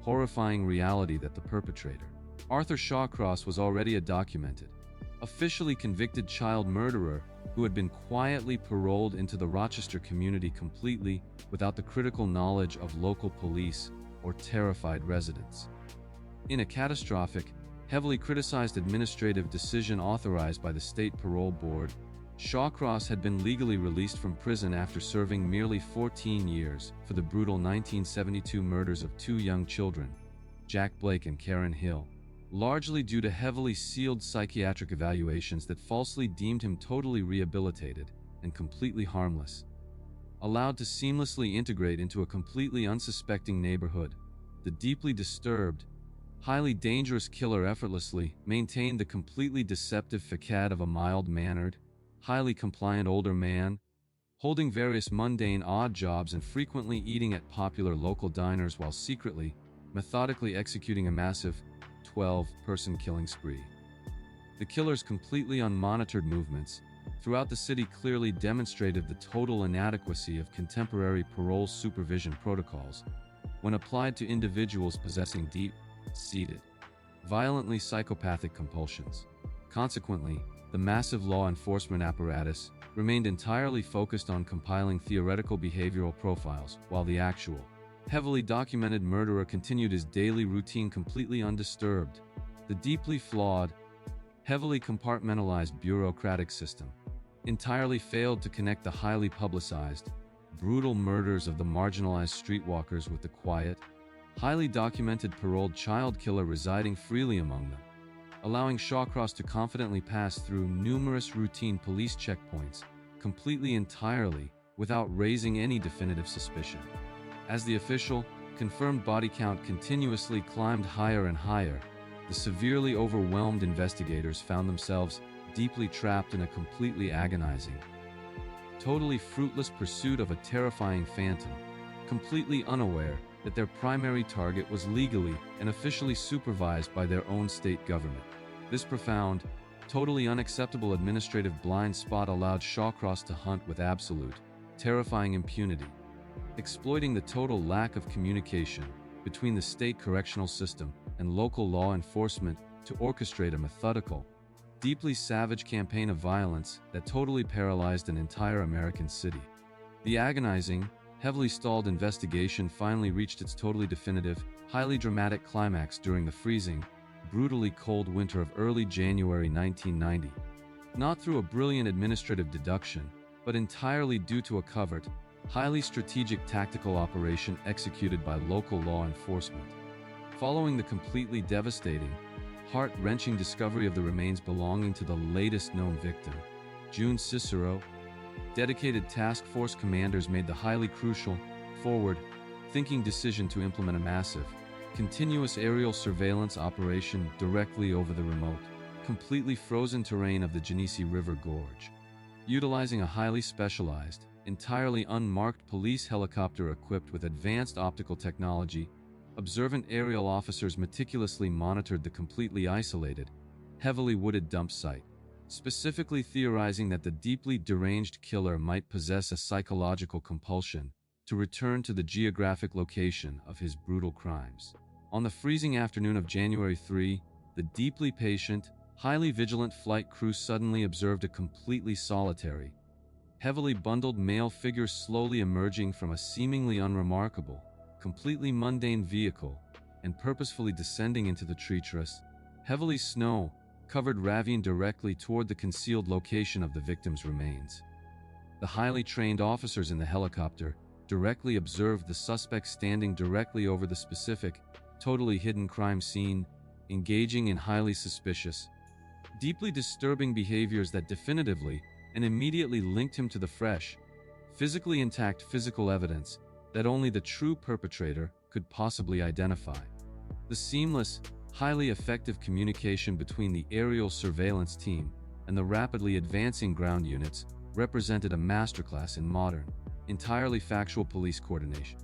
horrifying reality that the perpetrator, Arthur Shawcross, was already a documented, officially convicted child murderer who had been quietly paroled into the Rochester community completely without the critical knowledge of local police or terrified residents. In a catastrophic, heavily criticized administrative decision authorized by the State Parole Board, Shawcross had been legally released from prison after serving merely 14 years for the brutal 1972 murders of two young children, Jack Blake and Karen Hill, largely due to heavily sealed psychiatric evaluations that falsely deemed him totally rehabilitated and completely harmless. Allowed to seamlessly integrate into a completely unsuspecting neighborhood, the deeply disturbed, highly dangerous killer effortlessly maintained the completely deceptive facade of a mild-mannered, highly compliant older man, holding various mundane odd jobs and frequently eating at popular local diners while secretly, methodically executing a massive, 12-person killing spree. The killer's completely unmonitored movements throughout the city clearly demonstrated the total inadequacy of contemporary parole supervision protocols when applied to individuals possessing deep-seated, violently psychopathic compulsions. Consequently, the massive law enforcement apparatus remained entirely focused on compiling theoretical behavioral profiles, while the actual, heavily documented murderer continued his daily routine completely undisturbed. The deeply flawed, heavily compartmentalized bureaucratic system entirely failed to connect the highly publicized, brutal murders of the marginalized streetwalkers with the quiet, highly documented paroled child killer residing freely among them, allowing Shawcross to confidently pass through numerous routine police checkpoints completely entirely without raising any definitive suspicion. As the official, confirmed body count continuously climbed higher and higher, the severely overwhelmed investigators found themselves deeply trapped in a completely agonizing, totally fruitless pursuit of a terrifying phantom, completely unaware that their primary target was legally and officially supervised by their own state government. This profound, totally unacceptable administrative blind spot allowed Shawcross to hunt with absolute, terrifying impunity, exploiting the total lack of communication between the state correctional system and local law enforcement to orchestrate a methodical, deeply savage campaign of violence that totally paralyzed an entire American city. The agonizing, heavily stalled investigation finally reached its totally definitive, highly dramatic climax during the freezing, brutally cold winter of early January 1990. Not through a brilliant administrative deduction, but entirely due to a covert, highly strategic tactical operation executed by local law enforcement. Following the completely devastating, heart-wrenching discovery of the remains belonging to the latest known victim, June Cicero, dedicated task force commanders made the highly crucial, forward-thinking decision to implement a massive, continuous aerial surveillance operation directly over the remote, completely frozen terrain of the Genesee River Gorge. Utilizing a highly specialized, entirely unmarked police helicopter equipped with advanced optical technology, observant aerial officers meticulously monitored the completely isolated, heavily wooded dump site, specifically theorizing that the deeply deranged killer might possess a psychological compulsion to return to the geographic location of his brutal crimes. On the freezing afternoon of January 3, the deeply patient, highly vigilant flight crew suddenly observed a completely solitary, heavily bundled male figure slowly emerging from a seemingly unremarkable, completely mundane vehicle and purposefully descending into the treacherous, Heavily snow-covered ravine directly toward the concealed location of the victim's remains. The highly trained officers in the helicopter directly observed the suspect standing directly over the specific, totally hidden crime scene, engaging in highly suspicious, deeply disturbing behaviors that definitively and immediately linked him to the fresh, physically intact physical evidence that only the true perpetrator could possibly identify. The seamless, highly effective communication between the aerial surveillance team and the rapidly advancing ground units represented a masterclass in modern, entirely factual police coordination.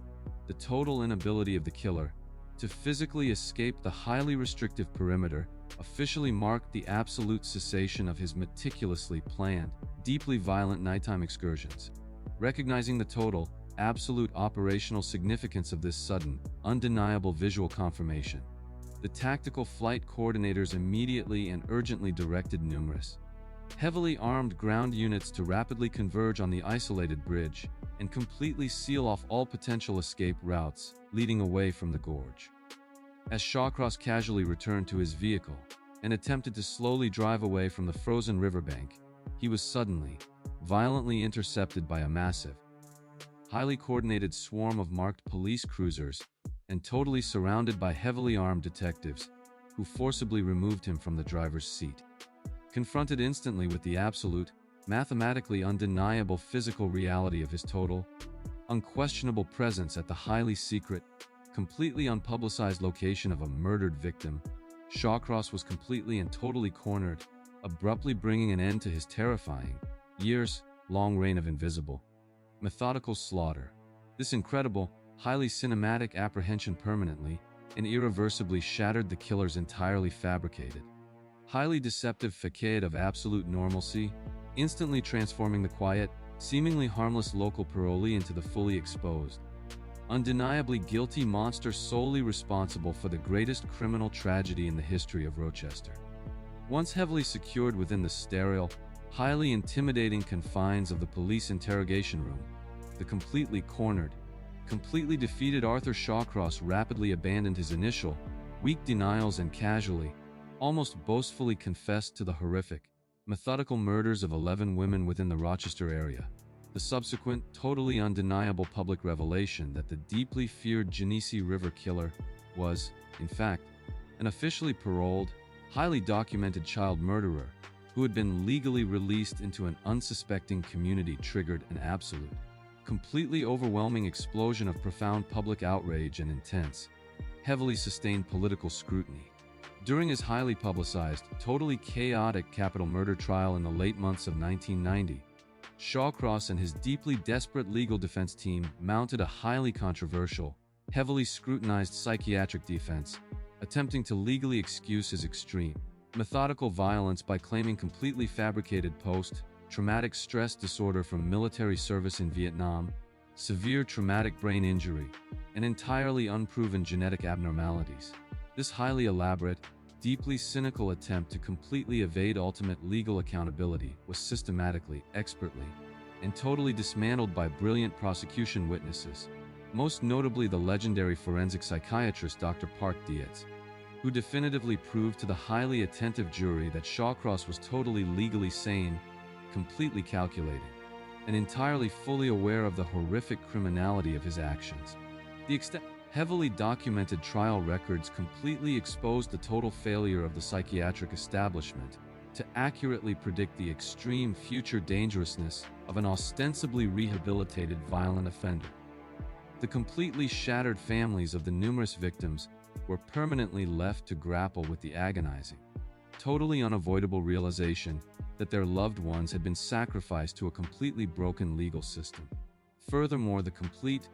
The total inability of the killer to physically escape the highly restrictive perimeter officially marked the absolute cessation of his meticulously planned, deeply violent nighttime excursions. Recognizing the total, absolute operational significance of this sudden, undeniable visual confirmation, the tactical flight coordinators immediately and urgently directed numerous, heavily armed ground units to rapidly converge on the isolated bridge and completely seal off all potential escape routes leading away from the gorge. As Shawcross casually returned to his vehicle and attempted to slowly drive away from the frozen riverbank, he was suddenly, violently intercepted by a massive, highly coordinated swarm of marked police cruisers and totally surrounded by heavily armed detectives who forcibly removed him from the driver's seat. Confronted instantly with the absolute, mathematically undeniable physical reality of his total, unquestionable presence at the highly secret, completely unpublicized location of a murdered victim, Shawcross was completely and totally cornered, abruptly bringing an end to his terrifying, years-long reign of invisible, methodical slaughter. This incredible, highly cinematic apprehension permanently and irreversibly shattered the killer's entirely fabricated, highly deceptive facade of absolute normalcy, instantly transforming the quiet, seemingly harmless local parolee into the fully exposed, undeniably guilty monster solely responsible for the greatest criminal tragedy in the history of Rochester. Once heavily secured within the sterile, highly intimidating confines of the police interrogation room, the completely cornered, completely defeated Arthur Shawcross rapidly abandoned his initial, weak denials and casually, almost boastfully confessed to the horrific, methodical murders of 11 women within the Rochester area. The subsequent, totally undeniable public revelation that the deeply feared Genesee River killer was, in fact, an officially paroled, highly documented child murderer who had been legally released into an unsuspecting community triggered an absolute, completely overwhelming explosion of profound public outrage and intense, heavily sustained political scrutiny. During his highly publicized, totally chaotic capital murder trial in the late months of 1990, Shawcross and his deeply desperate legal defense team mounted a highly controversial, heavily scrutinized psychiatric defense, attempting to legally excuse his extreme, methodical violence by claiming completely fabricated post-traumatic stress disorder from military service in Vietnam, severe traumatic brain injury, and entirely unproven genetic abnormalities. This highly elaborate, deeply cynical attempt to completely evade ultimate legal accountability was systematically, expertly, and totally dismantled by brilliant prosecution witnesses, most notably the legendary forensic psychiatrist Dr. Park Dietz, who definitively proved to the highly attentive jury that Shawcross was totally legally sane, completely calculating, and entirely fully aware of the horrific criminality of his actions. The heavily documented trial records completely exposed the total failure of the psychiatric establishment to accurately predict the extreme future dangerousness of an ostensibly rehabilitated violent offender. The completely shattered families of the numerous victims were permanently left to grapple with the agonizing, totally unavoidable realization that their loved ones had been sacrificed to a completely broken legal system. Furthermore, the complete,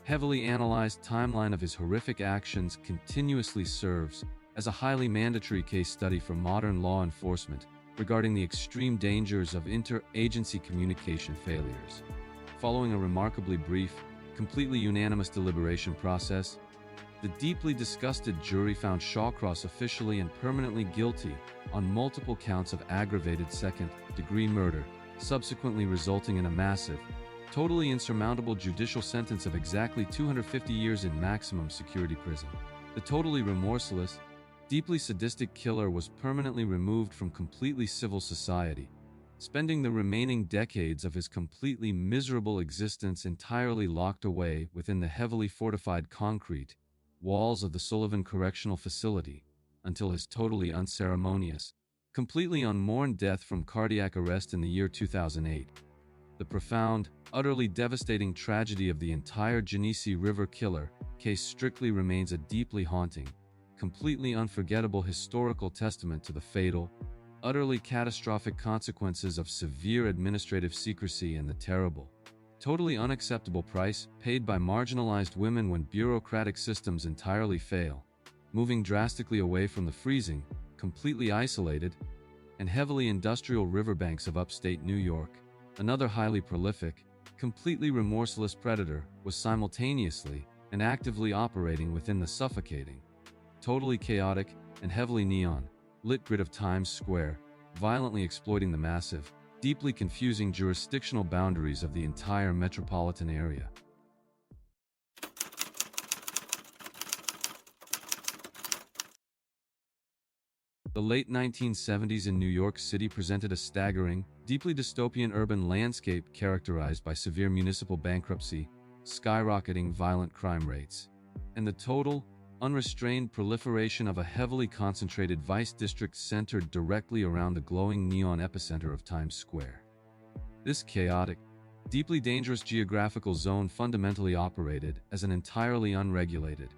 heavily analyzed timeline of his horrific actions continuously serves as a highly mandatory case study for modern law enforcement regarding the extreme dangers of inter-agency communication failures. Following a remarkably brief, completely unanimous deliberation process, the deeply disgusted jury found Shawcross officially and permanently guilty on multiple counts of aggravated second-degree murder, subsequently resulting in a massive, totally insurmountable judicial sentence of exactly 250 years in maximum security prison. The totally remorseless, deeply sadistic killer was permanently removed from completely civil society, spending the remaining decades of his completely miserable existence entirely locked away within the heavily fortified concrete walls of the Sullivan Correctional Facility until his totally unceremonious, completely unmourned death from cardiac arrest in the year 2008. The profound, utterly devastating tragedy of the entire Genesee River killer case strictly remains a deeply haunting, completely unforgettable historical testament to the fatal, utterly catastrophic consequences of severe administrative secrecy and the terrible, totally unacceptable price paid by marginalized women when bureaucratic systems entirely fail, moving drastically away from the freezing, completely isolated, and heavily industrial riverbanks of upstate New York. Another highly prolific, completely remorseless predator was simultaneously and actively operating within the suffocating, totally chaotic, and heavily neon-lit grid of Times Square, violently exploiting the massive, deeply confusing jurisdictional boundaries of the entire metropolitan area. The late 1970s in New York City presented a staggering, deeply dystopian urban landscape characterized by severe municipal bankruptcy, skyrocketing violent crime rates, and the total, unrestrained proliferation of a heavily concentrated vice district centered directly around the glowing neon epicenter of Times Square. This chaotic, deeply dangerous geographical zone fundamentally operated as an entirely unregulated,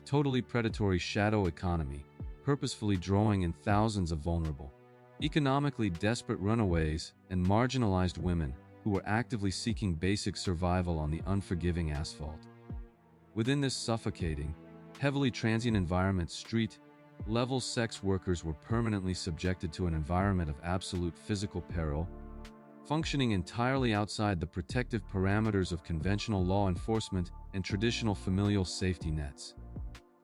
totally predatory shadow economy, purposefully drawing in thousands of vulnerable, economically desperate runaways and marginalized women who were actively seeking basic survival on the unforgiving asphalt. Within this suffocating, heavily transient environment, street-level sex workers were permanently subjected to an environment of absolute physical peril, functioning entirely outside the protective parameters of conventional law enforcement and traditional familial safety nets.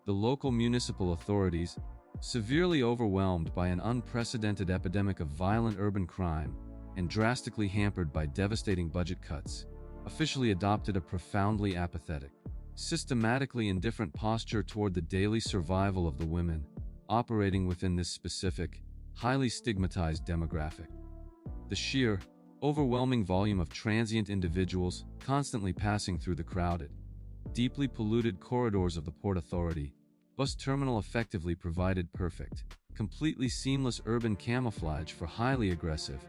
The local municipal authorities, severely overwhelmed by an unprecedented epidemic of violent urban crime and drastically hampered by devastating budget cuts, officially adopted a profoundly apathetic, systematically indifferent posture toward the daily survival of the women operating within this specific, highly stigmatized demographic. The sheer, overwhelming volume of transient individuals constantly passing through the crowded, deeply polluted corridors of the Port Authority bus terminal effectively provided perfect, completely seamless urban camouflage for highly aggressive,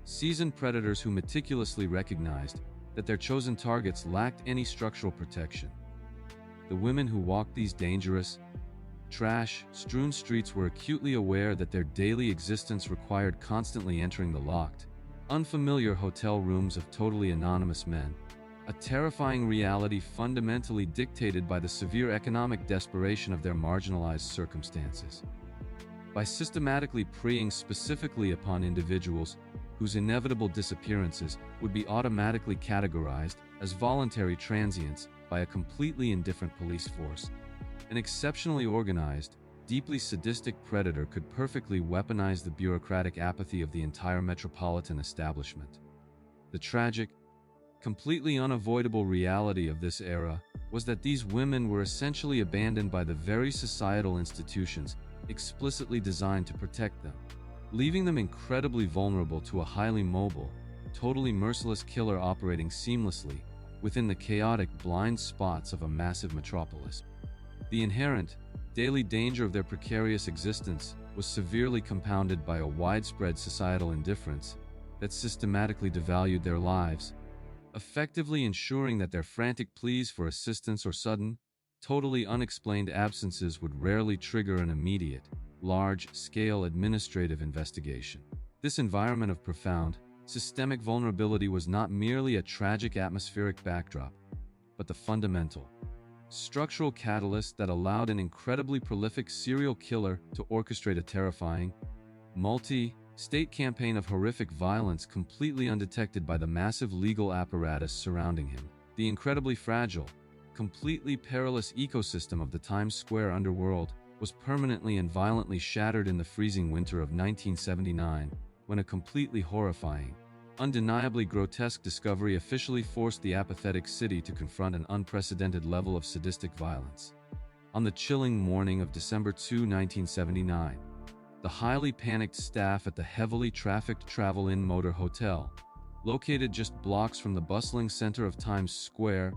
seasoned predators who meticulously recognized that their chosen targets lacked any structural protection. The women who walked these dangerous, trash-strewn streets were acutely aware that their daily existence required constantly entering the locked, unfamiliar hotel rooms of totally anonymous men, a terrifying reality fundamentally dictated by the severe economic desperation of their marginalized circumstances. By systematically preying specifically upon individuals whose inevitable disappearances would be automatically categorized as voluntary transients by a completely indifferent police force, an exceptionally organized, deeply sadistic predator could perfectly weaponize the bureaucratic apathy of the entire metropolitan establishment. The tragic, completely unavoidable reality of this era was that these women were essentially abandoned by the very societal institutions explicitly designed to protect them, leaving them incredibly vulnerable to a highly mobile, totally merciless killer operating seamlessly within the chaotic blind spots of a massive metropolis. The inherent, daily danger of their precarious existence was severely compounded by a widespread societal indifference that systematically devalued their lives, effectively ensuring that their frantic pleas for assistance or sudden, totally unexplained absences would rarely trigger an immediate, large-scale administrative investigation. This environment of profound, systemic vulnerability was not merely a tragic atmospheric backdrop, but the fundamental, structural catalyst that allowed an incredibly prolific serial killer to orchestrate a terrifying, multi-state campaign of horrific violence completely undetected by the massive legal apparatus surrounding him. The incredibly fragile, completely perilous ecosystem of the Times Square underworld was permanently and violently shattered in the freezing winter of 1979, when a completely horrifying, undeniably grotesque discovery officially forced the apathetic city to confront an unprecedented level of sadistic violence. On the chilling morning of December 2, 1979, the highly panicked staff at the heavily trafficked Travel Inn Motor Hotel, located just blocks from the bustling center of Times Square,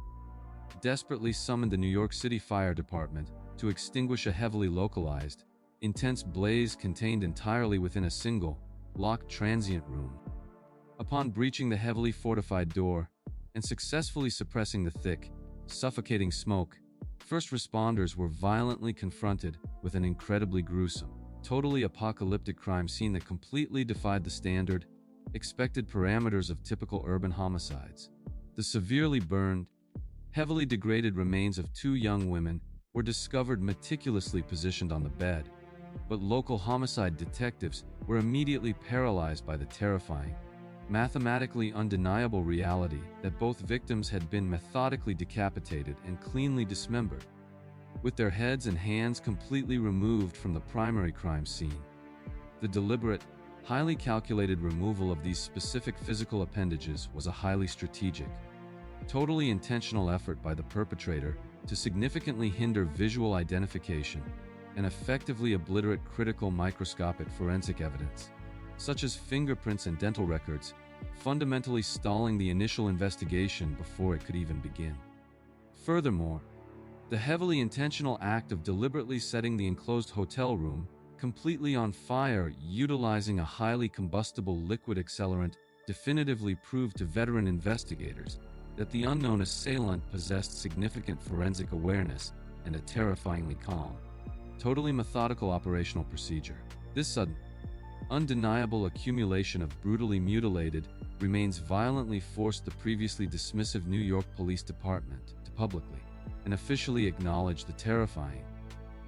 desperately summoned the New York City Fire Department to extinguish a heavily localized, intense blaze contained entirely within a single, locked transient room. Upon breaching the heavily fortified door and successfully suppressing the thick, suffocating smoke, first responders were violently confronted with an incredibly gruesome, totally apocalyptic crime scene that completely defied the standard, expected parameters of typical urban homicides. The severely burned, heavily degraded remains of two young women were discovered meticulously positioned on the bed, but local homicide detectives were immediately paralyzed by the terrifying, mathematically undeniable reality that both victims had been methodically decapitated and cleanly dismembered, with their heads and hands completely removed from the primary crime scene. The deliberate, highly calculated removal of these specific physical appendages was a highly strategic, totally intentional effort by the perpetrator to significantly hinder visual identification and effectively obliterate critical microscopic forensic evidence, such as fingerprints and dental records, fundamentally stalling the initial investigation before it could even begin. Furthermore, the heavily intentional act of deliberately setting the enclosed hotel room completely on fire utilizing a highly combustible liquid accelerant definitively proved to veteran investigators that the unknown assailant possessed significant forensic awareness and a terrifyingly calm, totally methodical operational procedure. This sudden, undeniable accumulation of brutally mutilated remains violently forced the previously dismissive New York Police Department to publicly and officially acknowledge the terrifying,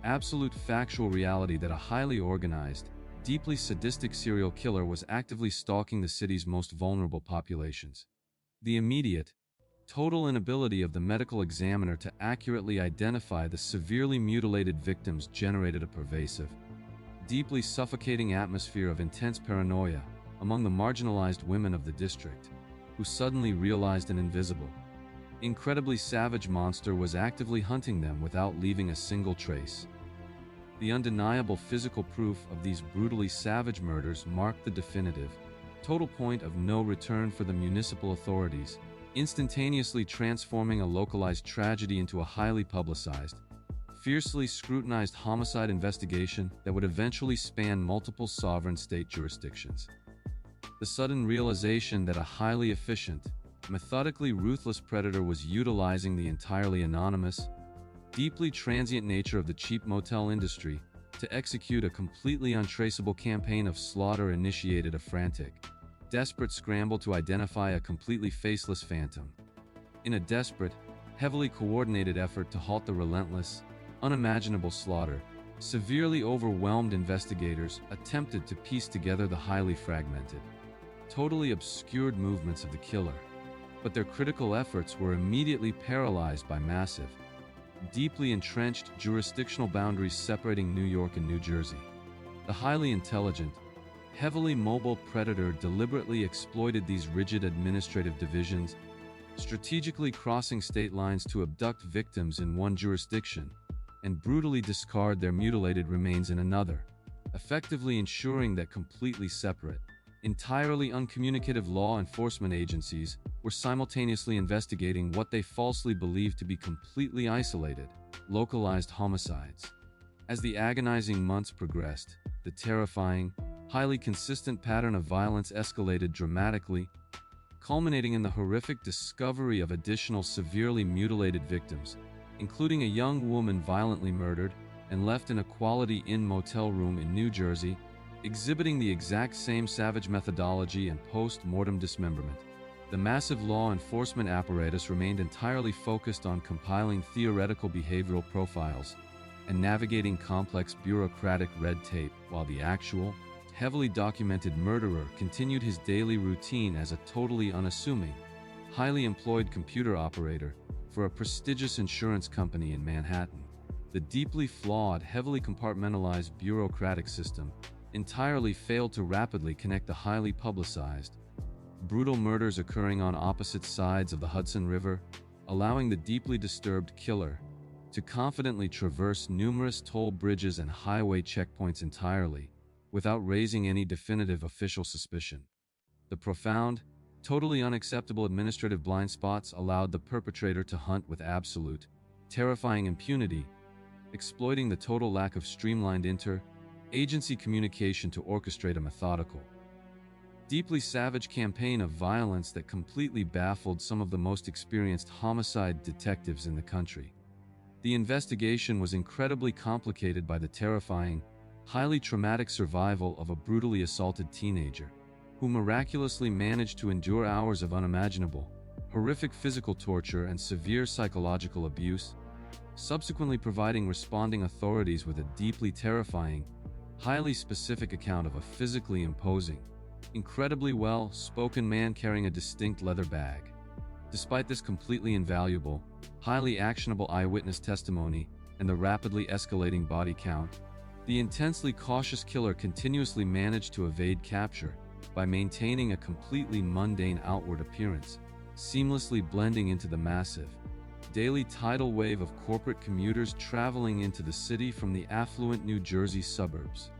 absolute factual reality that a highly organized, deeply sadistic serial killer was actively stalking the city's most vulnerable populations. The immediate, total inability of the medical examiner to accurately identify the severely mutilated victims generated a pervasive, deeply suffocating atmosphere of intense paranoia among the marginalized women of the district, who suddenly realized an invisible, incredibly savage monster was actively hunting them without leaving a single trace. The undeniable physical proof of these brutally savage murders marked the definitive, total point of no return for the municipal authorities, instantaneously transforming a localized tragedy into a highly publicized, fiercely scrutinized homicide investigation that would eventually span multiple sovereign state jurisdictions. The sudden realization that a highly efficient, methodically ruthless predator was utilizing the entirely anonymous, deeply transient nature of the cheap motel industry to execute a completely untraceable campaign of slaughter initiated a frantic, desperate scramble to identify a completely faceless phantom. In a desperate, heavily coordinated effort to halt the relentless, unimaginable slaughter, severely overwhelmed investigators attempted to piece together the highly fragmented, totally obscured movements of the killer, but their critical efforts were immediately paralyzed by massive, deeply entrenched jurisdictional boundaries separating New York and New Jersey. The highly intelligent, heavily mobile predator deliberately exploited these rigid administrative divisions, strategically crossing state lines to abduct victims in one jurisdiction and brutally discard their mutilated remains in another, effectively ensuring that completely separate, entirely uncommunicative law enforcement agencies were simultaneously investigating what they falsely believed to be completely isolated, localized homicides. As the agonizing months progressed, the terrifying, highly consistent pattern of violence escalated dramatically, culminating in the horrific discovery of additional severely mutilated victims, including a young woman violently murdered and left in a Quality Inn motel room in New Jersey, exhibiting the exact same savage methodology and post-mortem dismemberment. The massive law enforcement apparatus remained entirely focused on compiling theoretical behavioral profiles and navigating complex bureaucratic red tape, while the actual, heavily documented murderer continued his daily routine as a totally unassuming, highly employed computer operator for a prestigious insurance company in Manhattan. The deeply flawed, heavily compartmentalized bureaucratic system entirely failed to rapidly connect the highly publicized, brutal murders occurring on opposite sides of the Hudson River, allowing the deeply disturbed killer to confidently traverse numerous toll bridges and highway checkpoints entirely, without raising any definitive official suspicion. The profound, totally unacceptable administrative blind spots allowed the perpetrator to hunt with absolute, terrifying impunity, exploiting the total lack of streamlined inter-agency communication to orchestrate a methodical, deeply savage campaign of violence that completely baffled some of the most experienced homicide detectives in the country. The investigation was incredibly complicated by the terrifying, highly traumatic survival of a brutally assaulted teenager, who miraculously managed to endure hours of unimaginable, horrific physical torture and severe psychological abuse, subsequently providing responding authorities with a deeply terrifying, highly specific account of a physically imposing, incredibly well-spoken man carrying a distinct leather bag. Despite this completely invaluable, highly actionable eyewitness testimony and the rapidly escalating body count, the intensely cautious killer continuously managed to evade capture by maintaining a completely mundane outward appearance, seamlessly blending into the massive, daily tidal wave of corporate commuters traveling into the city from the affluent New Jersey suburbs.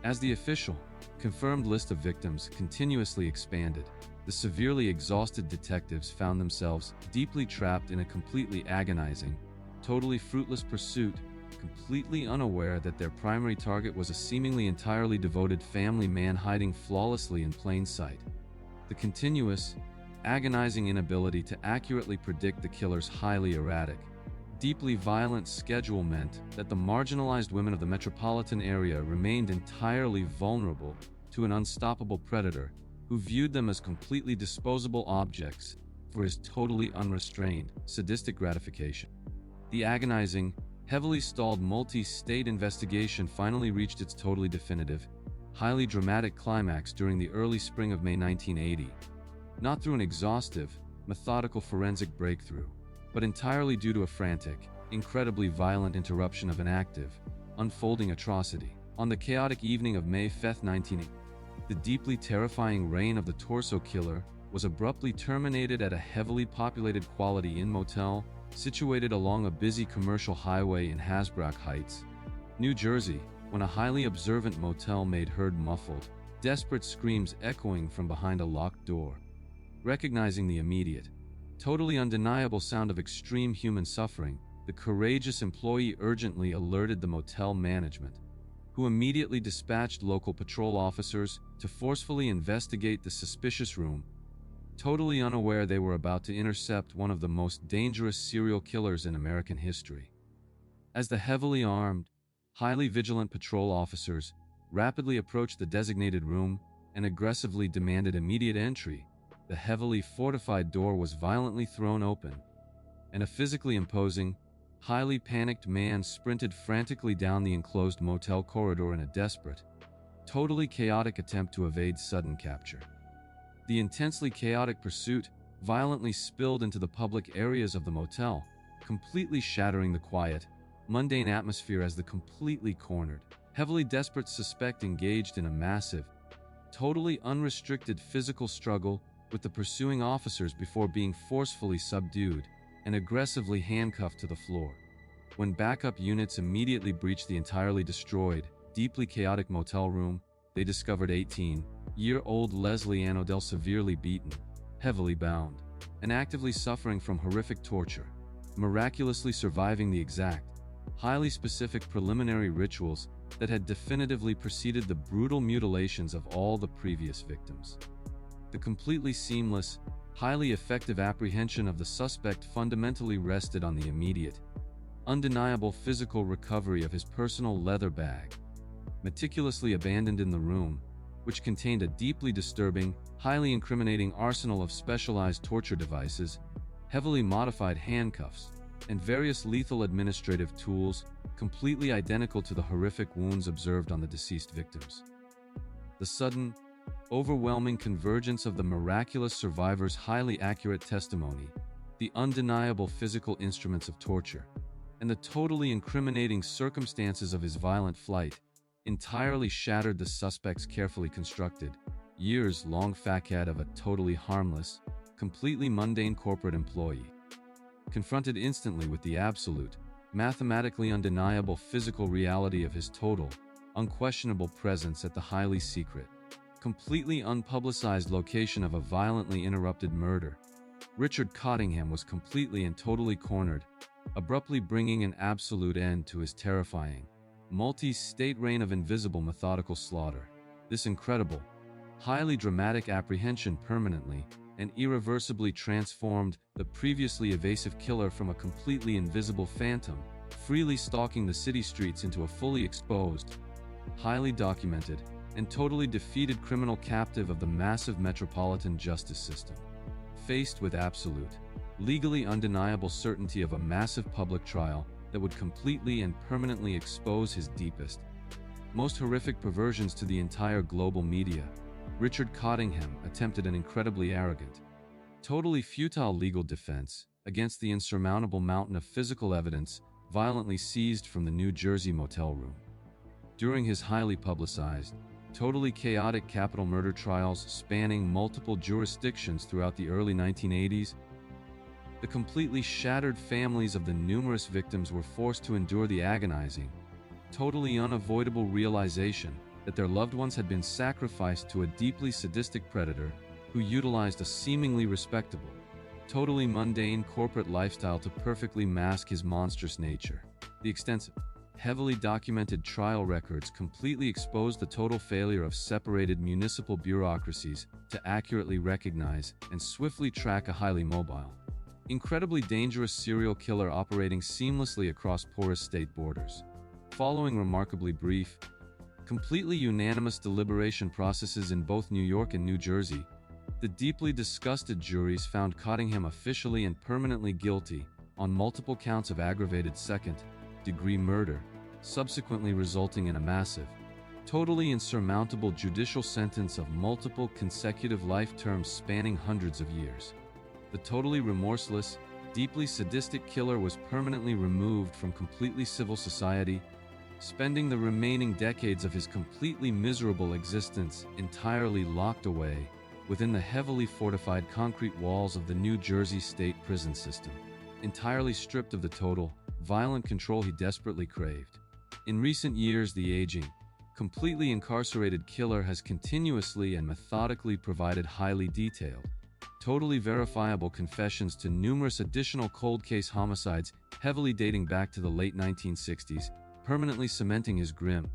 As the official, confirmed list of victims continuously expanded, the severely exhausted detectives found themselves deeply trapped in a completely agonizing, totally fruitless pursuit, completely unaware that their primary target was a seemingly entirely devoted family man hiding flawlessly in plain sight. The continuous, agonizing inability to accurately predict the killer's highly erratic, deeply violent schedule meant that the marginalized women of the metropolitan area remained entirely vulnerable to an unstoppable predator who viewed them as completely disposable objects for his totally unrestrained, sadistic gratification. The agonizing, heavily stalled multi-state investigation finally reached its totally definitive, highly dramatic climax during the early spring of May 1980, not through an exhaustive, methodical forensic breakthrough, but entirely due to a frantic, incredibly violent interruption of an active, unfolding atrocity. On the chaotic evening of May 5, 1980, the deeply terrifying reign of the torso killer was abruptly terminated at a heavily populated Quality Inn motel situated along a busy commercial highway in Hasbrouck Heights, New Jersey, when a highly observant motel maid heard muffled, desperate screams echoing from behind a locked door. Recognizing the immediate, totally undeniable sound of extreme human suffering, the courageous employee urgently alerted the motel management, who immediately dispatched local patrol officers to forcefully investigate the suspicious room, totally unaware they were about to intercept one of the most dangerous serial killers in American history. As the heavily armed, highly vigilant patrol officers rapidly approached the designated room and aggressively demanded immediate entry, the heavily fortified door was violently thrown open, and a physically imposing, highly panicked man sprinted frantically down the enclosed motel corridor in a desperate, totally chaotic attempt to evade sudden capture. The intensely chaotic pursuit violently spilled into the public areas of the motel, completely shattering the quiet, mundane atmosphere as the completely cornered, heavily desperate suspect engaged in a massive, totally unrestricted physical struggle with the pursuing officers before being forcefully subdued and aggressively handcuffed to the floor. When backup units immediately breached the entirely destroyed, deeply chaotic motel room, they discovered 18-year-old Leslie Ann Odell severely beaten, heavily bound, and actively suffering from horrific torture, miraculously surviving the exact, highly specific preliminary rituals that had definitively preceded the brutal mutilations of all the previous victims. The completely seamless, highly effective apprehension of the suspect fundamentally rested on the immediate, undeniable physical recovery of his personal leather bag, meticulously abandoned in the room, which contained a deeply disturbing, highly incriminating arsenal of specialized torture devices, heavily modified handcuffs, and various lethal administrative tools completely identical to the horrific wounds observed on the deceased victims. The sudden, overwhelming convergence of the miraculous survivor's highly accurate testimony, the undeniable physical instruments of torture, and the totally incriminating circumstances of his violent flight entirely shattered the suspect's carefully constructed, years-long facade of a totally harmless, completely mundane corporate employee. Confronted instantly with the absolute, mathematically undeniable physical reality of his total, unquestionable presence at the highly secret, completely unpublicized location of a violently interrupted murder. Richard Cottingham was completely and totally cornered, abruptly bringing an absolute end to his terrifying, multi-state reign of invisible methodical slaughter. This incredible, highly dramatic apprehension permanently and irreversibly transformed the previously evasive killer from a completely invisible phantom, freely stalking the city streets, into a fully exposed, highly documented, and totally defeated criminal captive of the massive metropolitan justice system. Faced with absolute, legally undeniable certainty of a massive public trial that would completely and permanently expose his deepest, most horrific perversions to the entire global media, Richard Cottingham attempted an incredibly arrogant, totally futile legal defense against the insurmountable mountain of physical evidence violently seized from the New Jersey motel room. During his highly publicized, totally chaotic capital murder trials spanning multiple jurisdictions throughout the early 1980s, the completely shattered families of the numerous victims were forced to endure the agonizing, totally unavoidable realization that their loved ones had been sacrificed to a deeply sadistic predator who utilized a seemingly respectable, totally mundane corporate lifestyle to perfectly mask his monstrous nature. The extensive, heavily documented trial records completely exposed the total failure of separated municipal bureaucracies to accurately recognize and swiftly track a highly mobile, incredibly dangerous serial killer operating seamlessly across porous state borders. Following remarkably brief, completely unanimous deliberation processes in both New York and New Jersey, the deeply disgusted juries found Cottingham officially and permanently guilty on multiple counts of aggravated second-degree murder, subsequently resulting in a massive, totally insurmountable judicial sentence of multiple consecutive life terms spanning hundreds of years. The totally remorseless, deeply sadistic killer was permanently removed from completely civil society, spending the remaining decades of his completely miserable existence entirely locked away within the heavily fortified concrete walls of the New Jersey state prison system, entirely stripped of the total, violent control he desperately craved. In recent years, the aging, completely incarcerated killer has continuously and methodically provided highly detailed, totally verifiable confessions to numerous additional cold case homicides heavily dating back to the late 1960s, permanently cementing his grim,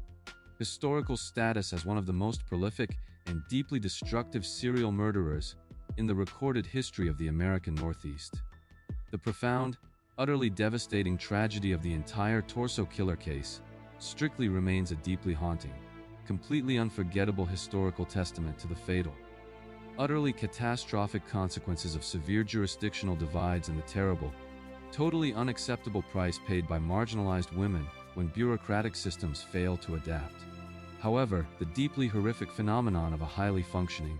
historical status as one of the most prolific and deeply destructive serial murderers in the recorded history of the American Northeast. The profound, utterly devastating tragedy of the entire torso killer case strictly remains a deeply haunting, completely unforgettable historical testament to the fatal, utterly catastrophic consequences of severe jurisdictional divides and the terrible, totally unacceptable price paid by marginalized women when bureaucratic systems fail to adapt. However, the deeply horrific phenomenon of a highly functioning,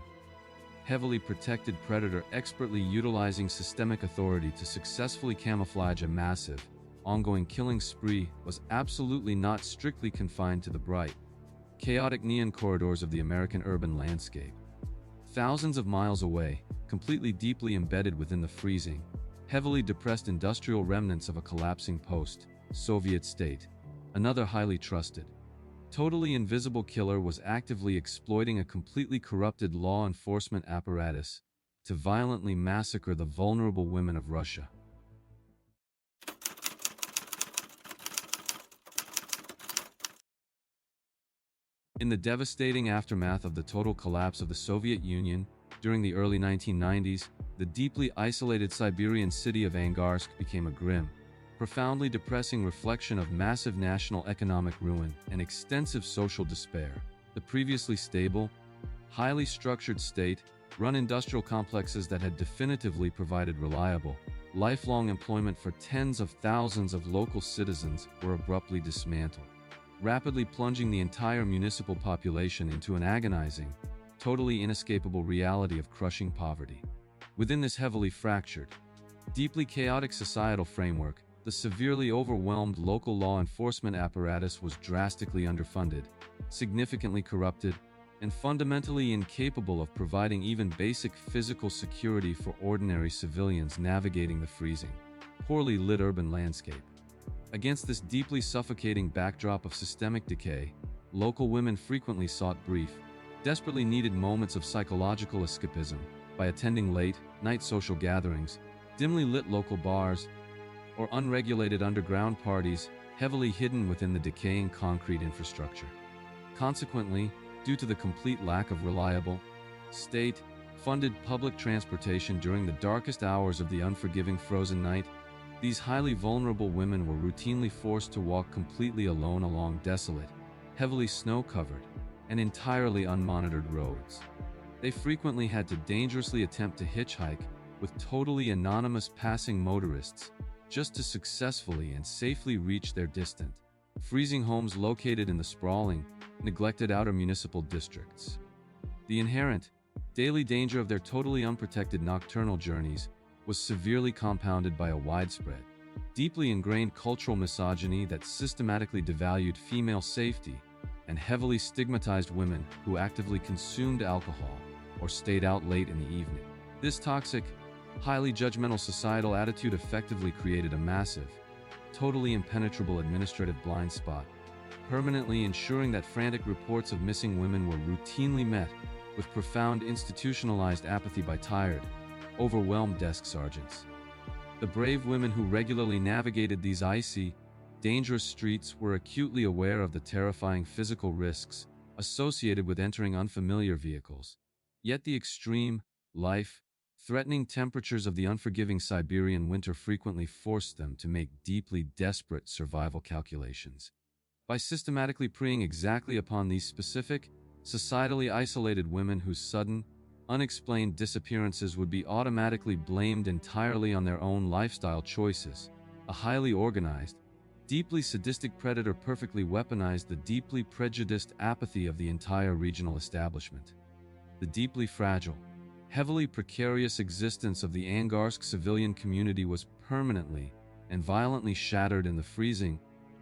heavily protected predator expertly utilizing systemic authority to successfully camouflage a massive, ongoing killing spree was absolutely not strictly confined to the bright, chaotic neon corridors of the American urban landscape. Thousands of miles away, completely deeply embedded within the freezing, heavily depressed industrial remnants of a collapsing post-Soviet state, another highly trusted, totally invisible killer was actively exploiting a completely corrupted law enforcement apparatus to violently massacre the vulnerable women of Russia. In the devastating aftermath of the total collapse of the Soviet Union during the early 1990s, the deeply isolated Siberian city of Angarsk became a grim, profoundly depressing reflection of massive national economic ruin and extensive social despair. The previously stable, highly structured state-run industrial complexes that had definitively provided reliable, lifelong employment for tens of thousands of local citizens were abruptly dismantled, rapidly plunging the entire municipal population into an agonizing, totally inescapable reality of crushing poverty. Within this heavily fractured, deeply chaotic societal framework, the severely overwhelmed local law enforcement apparatus was drastically underfunded, significantly corrupted, and fundamentally incapable of providing even basic physical security for ordinary civilians navigating the freezing, poorly lit urban landscape. Against this deeply suffocating backdrop of systemic decay, local women frequently sought brief, desperately needed moments of psychological escapism by attending late-night social gatherings, dimly lit local bars, or unregulated underground parties heavily hidden within the decaying concrete infrastructure. Consequently, due to the complete lack of reliable, state-funded public transportation during the darkest hours of the unforgiving frozen night, these highly vulnerable women were routinely forced to walk completely alone along desolate, heavily snow-covered, and entirely unmonitored roads. They frequently had to dangerously attempt to hitchhike with totally anonymous passing motorists just to successfully and safely reach their distant, freezing homes located in the sprawling, neglected outer municipal districts. The inherent, daily danger of their totally unprotected nocturnal journeys was severely compounded by a widespread, deeply ingrained cultural misogyny that systematically devalued female safety and heavily stigmatized women who actively consumed alcohol or stayed out late in the evening. This toxic, highly judgmental societal attitude effectively created a massive, totally impenetrable administrative blind spot, permanently ensuring that frantic reports of missing women were routinely met with profound institutionalized apathy by tired, overwhelmed desk sergeants. The brave women who regularly navigated these icy, dangerous streets were acutely aware of the terrifying physical risks associated with entering unfamiliar vehicles. Yet the extreme, life-threatening temperatures of the unforgiving Siberian winter frequently forced them to make deeply desperate survival calculations. By systematically preying exactly upon these specific, societally isolated women whose sudden, unexplained disappearances would be automatically blamed entirely on their own lifestyle choices, a highly organized, deeply sadistic predator perfectly weaponized the deeply prejudiced apathy of the entire regional establishment. The deeply fragile, heavily precarious existence of the Angarsk civilian community was permanently and violently shattered in the freezing,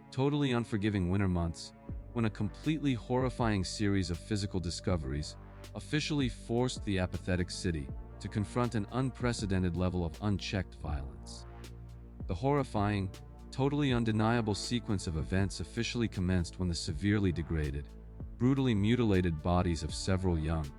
totally unforgiving winter months, when a completely horrifying series of physical discoveries officially forced the apathetic city to confront an unprecedented level of unchecked violence. The horrifying, totally undeniable sequence of events officially commenced when the severely degraded, brutally mutilated bodies of several young,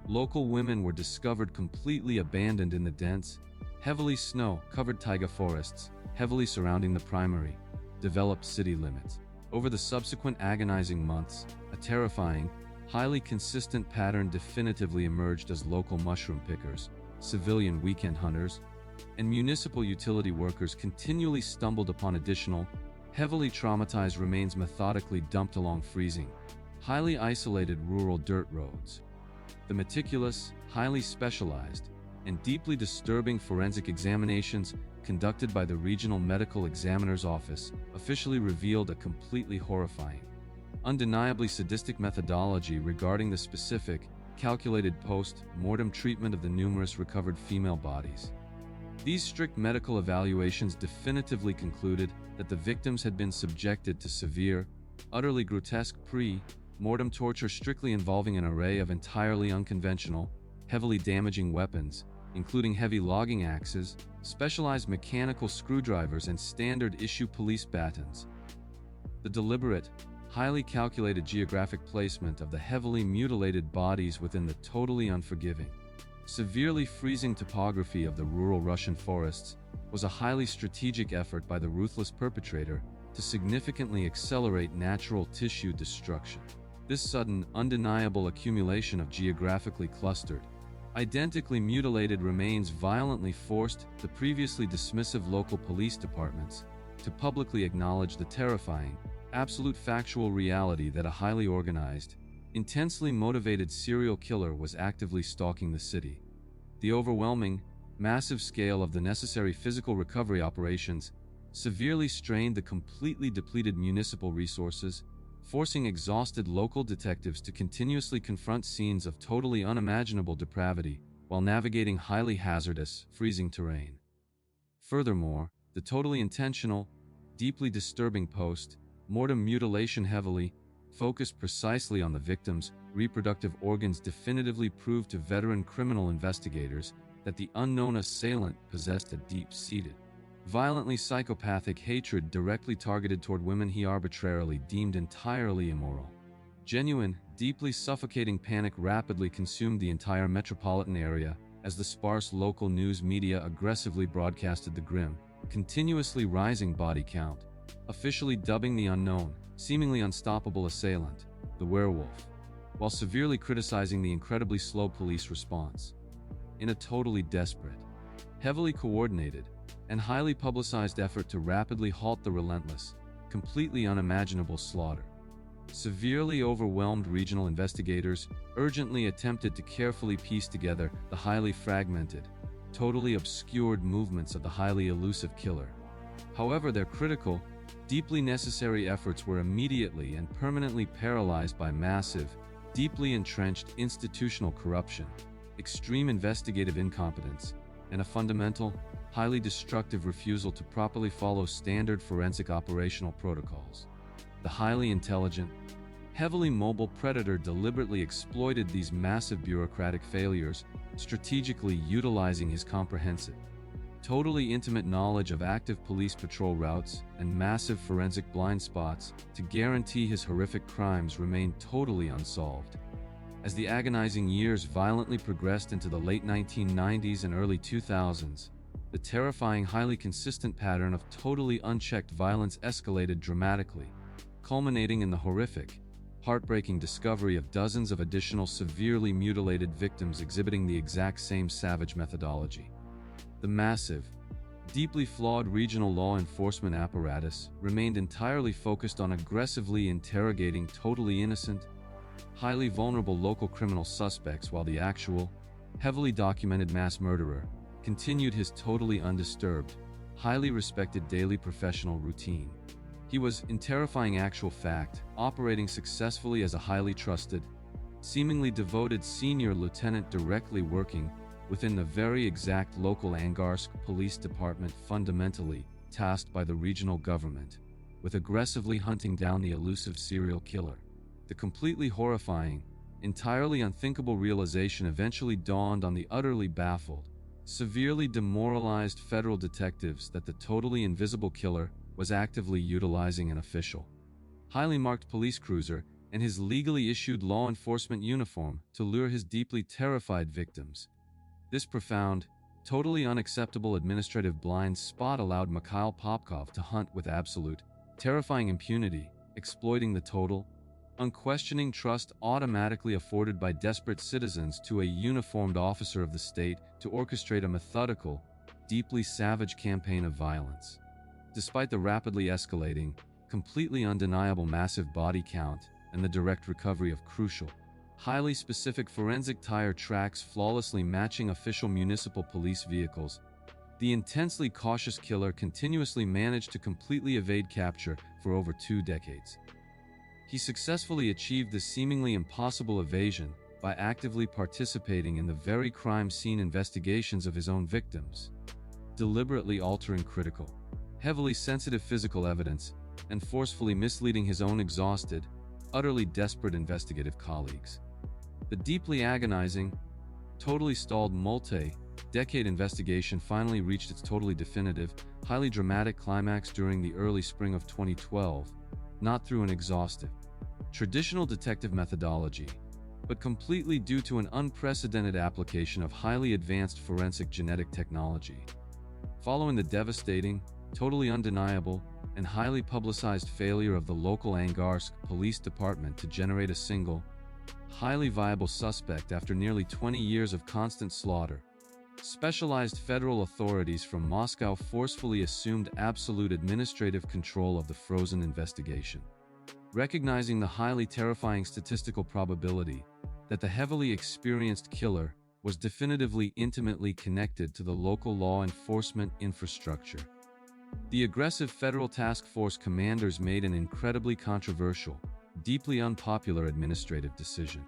local women were discovered completely abandoned in the dense, heavily snow-covered taiga forests, heavily surrounding the primary, developed city limits. Over the subsequent agonizing months, a terrifying, highly consistent pattern definitively emerged as local mushroom pickers, civilian weekend hunters, and municipal utility workers continually stumbled upon additional, heavily traumatized remains methodically dumped along freezing, highly isolated rural dirt roads. The meticulous, highly specialized, and deeply disturbing forensic examinations conducted by the Regional Medical Examiner's Office officially revealed a completely horrifying, undeniably sadistic methodology regarding the specific, calculated post-mortem treatment of the numerous recovered female bodies. These strict medical evaluations definitively concluded that the victims had been subjected to severe, utterly grotesque pre-mortem torture strictly involving an array of entirely unconventional, heavily damaging weapons, including heavy logging axes, specialized mechanical screwdrivers, and standard-issue police batons. The deliberate, highly calculated geographic placement of the heavily mutilated bodies within the totally unforgiving, severely freezing topography of the rural Russian forests was a highly strategic effort by the ruthless perpetrator to significantly accelerate natural tissue destruction. This sudden, undeniable accumulation of geographically clustered, identically mutilated remains violently forced the previously dismissive local police departments to publicly acknowledge the terrifying, absolute factual reality that a highly organized, intensely motivated serial killer was actively stalking the city. The overwhelming, massive scale of the necessary physical recovery operations severely strained the completely depleted municipal resources, forcing exhausted local detectives to continuously confront scenes of totally unimaginable depravity while navigating highly hazardous, freezing terrain. Furthermore, the totally intentional, deeply disturbing post-mortem mutilation heavily focused precisely on the victims' reproductive organs definitively proved to veteran criminal investigators that the unknown assailant possessed a deep-seated, violently psychopathic hatred directly targeted toward women he arbitrarily deemed entirely immoral. Genuine, deeply suffocating panic rapidly consumed the entire metropolitan area as the sparse local news media aggressively broadcasted the grim, continuously rising body count, officially dubbing the unknown, seemingly unstoppable assailant, the werewolf, while severely criticizing the incredibly slow police response. In a totally desperate, heavily coordinated, and highly publicized effort to rapidly halt the relentless, completely unimaginable slaughter, severely overwhelmed regional investigators urgently attempted to carefully piece together the highly fragmented, totally obscured movements of the highly elusive killer. However, their critical, deeply necessary efforts were immediately and permanently paralyzed by massive, deeply entrenched institutional corruption, extreme investigative incompetence, and a fundamental, highly destructive refusal to properly follow standard forensic operational protocols. The highly intelligent, heavily mobile predator deliberately exploited these massive bureaucratic failures, strategically utilizing his comprehensive, totally intimate knowledge of active police patrol routes and massive forensic blind spots to guarantee his horrific crimes remained totally unsolved. As the agonizing years violently progressed into the late 1990s and early 2000s, the terrifying, highly consistent pattern of totally unchecked violence escalated dramatically, culminating in the horrific, heartbreaking discovery of dozens of additional severely mutilated victims exhibiting the exact same savage methodology. The massive, deeply flawed regional law enforcement apparatus remained entirely focused on aggressively interrogating totally innocent, highly vulnerable local criminal suspects, while the actual, heavily documented mass murderer continued his totally undisturbed, highly respected daily professional routine. He was, in terrifying actual fact, operating successfully as a highly trusted, seemingly devoted senior lieutenant directly working within the very exact local Angarsk police department fundamentally tasked by the regional government with aggressively hunting down the elusive serial killer. The completely horrifying, entirely unthinkable realization eventually dawned on the utterly baffled, severely demoralized federal detectives that the totally invisible killer was actively utilizing an official, highly marked police cruiser and his legally issued law enforcement uniform to lure his deeply terrified victims. This profound, totally unacceptable administrative blind spot allowed Mikhail Popkov to hunt with absolute, terrifying impunity, exploiting the total, unquestioning trust automatically afforded by desperate citizens to a uniformed officer of the state to orchestrate a methodical, deeply savage campaign of violence. Despite the rapidly escalating, completely undeniable massive body count and the direct recovery of crucial, highly specific forensic tire tracks flawlessly matching official municipal police vehicles, the intensely cautious killer continuously managed to completely evade capture for over 2 decades. He successfully achieved this seemingly impossible evasion by actively participating in the very crime scene investigations of his own victims, deliberately altering critical, heavily sensitive physical evidence, and forcefully misleading his own exhausted, utterly desperate investigative colleagues. The deeply agonizing, totally stalled multi-decade investigation finally reached its totally definitive, highly dramatic climax during the early spring of 2012, not through an exhaustive, traditional detective methodology, but completely due to an unprecedented application of highly advanced forensic genetic technology. Following the devastating, totally undeniable, and highly publicized failure of the local Angarsk police department to generate a single, highly viable suspect after nearly 20 years of constant slaughter, specialized federal authorities from Moscow forcefully assumed absolute administrative control of the frozen investigation. Recognizing the highly terrifying statistical probability that the heavily experienced killer was definitively intimately connected to the local law enforcement infrastructure, the aggressive federal task force commanders made an incredibly controversial, deeply unpopular administrative decision.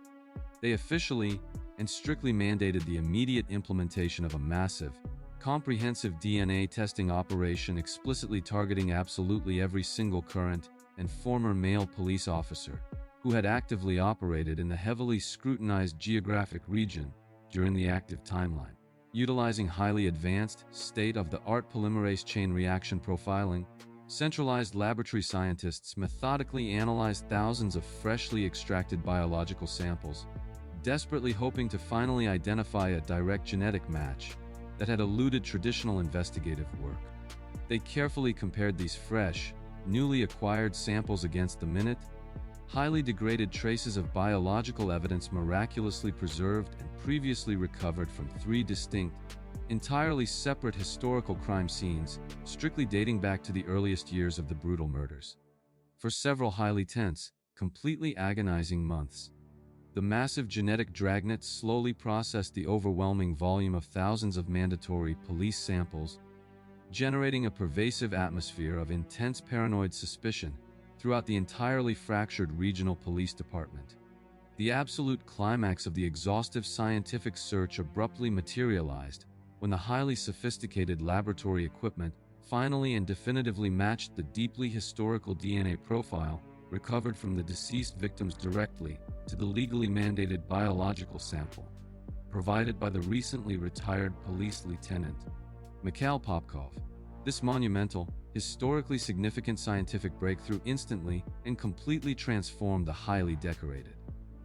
They officially and strictly mandated the immediate implementation of a massive, comprehensive DNA testing operation explicitly targeting absolutely every single current and former male police officer who had actively operated in the heavily scrutinized geographic region during the active timeline. Utilizing highly advanced, state-of-the-art polymerase chain reaction profiling, centralized laboratory scientists methodically analyzed thousands of freshly extracted biological samples, desperately hoping to finally identify a direct genetic match that had eluded traditional investigative work. They carefully compared these fresh, newly acquired samples against the minute, highly degraded traces of biological evidence miraculously preserved and previously recovered from 3 distinct, entirely separate historical crime scenes, strictly dating back to the earliest years of the brutal murders. For several highly tense, completely agonizing months, the massive genetic dragnet slowly processed the overwhelming volume of thousands of mandatory police samples, generating a pervasive atmosphere of intense paranoid suspicion throughout the entirely fractured regional police department. The absolute climax of the exhaustive scientific search abruptly materialized when the highly sophisticated laboratory equipment finally and definitively matched the deeply historical DNA profile recovered from the deceased victims directly to the legally mandated biological sample provided by the recently retired police lieutenant, Mikhail Popkov. This monumental, historically significant scientific breakthrough instantly and completely transformed the highly decorated,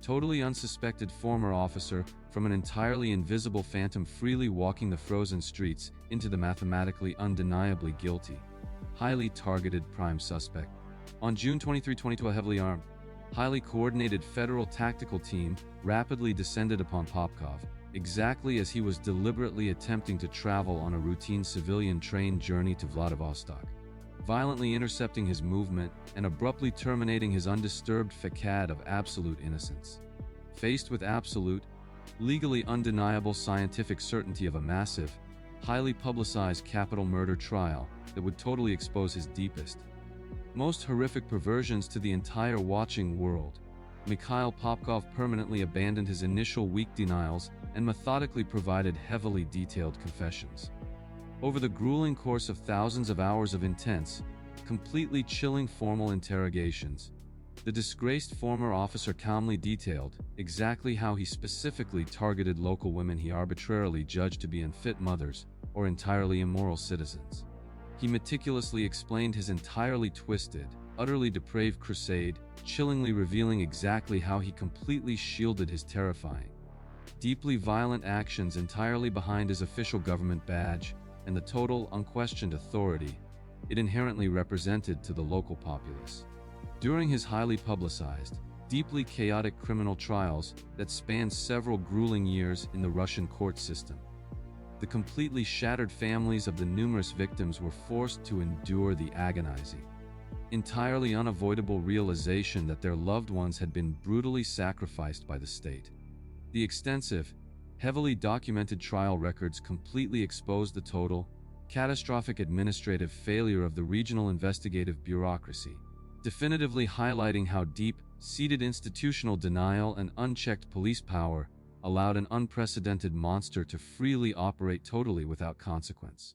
totally unsuspected former officer from an entirely invisible phantom freely walking the frozen streets into the mathematically undeniably guilty, highly targeted prime suspect. On June 23, 2022, a heavily armed, highly coordinated federal tactical team rapidly descended upon Popkov, exactly as he was deliberately attempting to travel on a routine civilian train journey to Vladivostok, violently intercepting his movement and abruptly terminating his undisturbed facade of absolute innocence. Faced with absolute, legally undeniable scientific certainty of a massive, highly publicized capital murder trial that would totally expose his deepest, most horrific perversions to the entire watching world, Mikhail Popkov permanently abandoned his initial weak denials and methodically provided heavily detailed confessions. Over the grueling course of thousands of hours of intense, completely chilling formal interrogations, the disgraced former officer calmly detailed exactly how he specifically targeted local women he arbitrarily judged to be unfit mothers or entirely immoral citizens. He meticulously explained his entirely twisted, utterly depraved crusade, chillingly revealing exactly how he completely shielded his terrifying, deeply violent actions entirely behind his official government badge and the total, unquestioned authority it inherently represented to the local populace. During his highly publicized, deeply chaotic criminal trials that spanned several grueling years in the Russian court system, the completely shattered families of the numerous victims were forced to endure the agonizing, entirely unavoidable realization that their loved ones had been brutally sacrificed by the state. The extensive, heavily documented trial records completely exposed the total, catastrophic administrative failure of the regional investigative bureaucracy, definitively highlighting how deep-seated institutional denial and unchecked police power allowed an unprecedented monster to freely operate totally without consequence.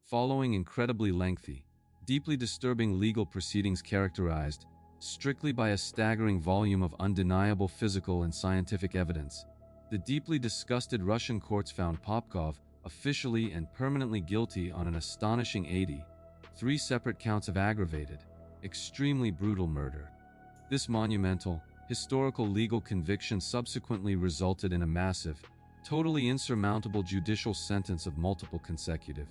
Following incredibly lengthy, deeply disturbing legal proceedings characterized strictly by a staggering volume of undeniable physical and scientific evidence, the deeply disgusted Russian courts found Popkov officially and permanently guilty on an astonishing 83 separate counts of aggravated, extremely brutal murder. This monumental, historical legal conviction subsequently resulted in a massive, totally insurmountable judicial sentence of multiple consecutive,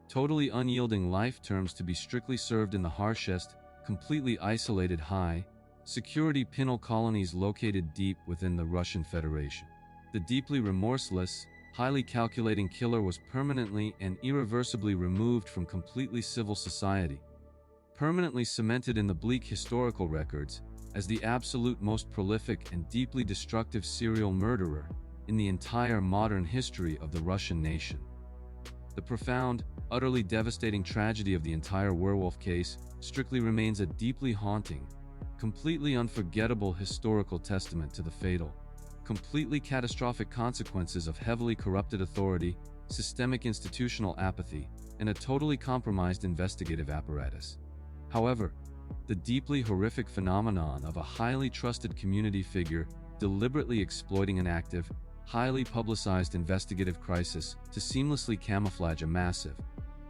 totally unyielding life terms to be strictly served in the harshest, completely isolated high-security penal colonies located deep within the Russian Federation. The deeply remorseless, highly calculating killer was permanently and irreversibly removed from completely civil society, permanently cemented in the bleak historical records as the absolute most prolific and deeply destructive serial murderer in the entire modern history of the Russian nation. The profound, utterly devastating tragedy of the entire werewolf case strictly remains a deeply haunting, completely unforgettable historical testament to the fatal, completely catastrophic consequences of heavily corrupted authority, systemic institutional apathy, and a totally compromised investigative apparatus. However, the deeply horrific phenomenon of a highly trusted community figure deliberately exploiting an active, highly publicized investigative crisis to seamlessly camouflage a massive,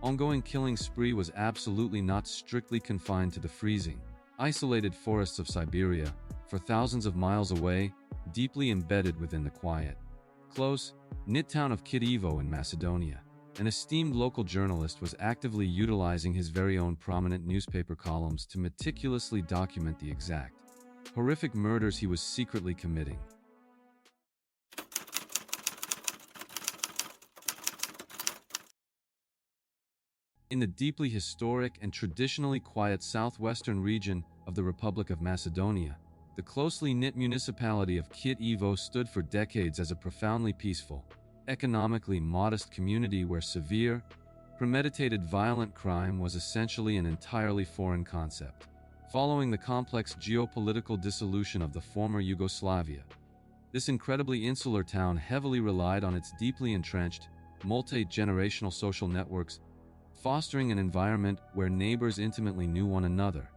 ongoing killing spree was absolutely not strictly confined to the freezing, isolated forests of Siberia, for thousands of miles away, deeply embedded within the quiet, close-knit town of Kyiv in Macedonia. An esteemed local journalist was actively utilizing his very own prominent newspaper columns to meticulously document the exact, horrific murders he was secretly committing. In the deeply historic and traditionally quiet southwestern region of the Republic of Macedonia, the closely knit municipality of Kyiv stood for decades as a profoundly peaceful, economically modest community where severe, premeditated violent crime was essentially an entirely foreign concept. Following the complex geopolitical dissolution of the former Yugoslavia, this incredibly insular town heavily relied on its deeply entrenched, multi-generational social networks, fostering an environment where neighbors intimately knew one another,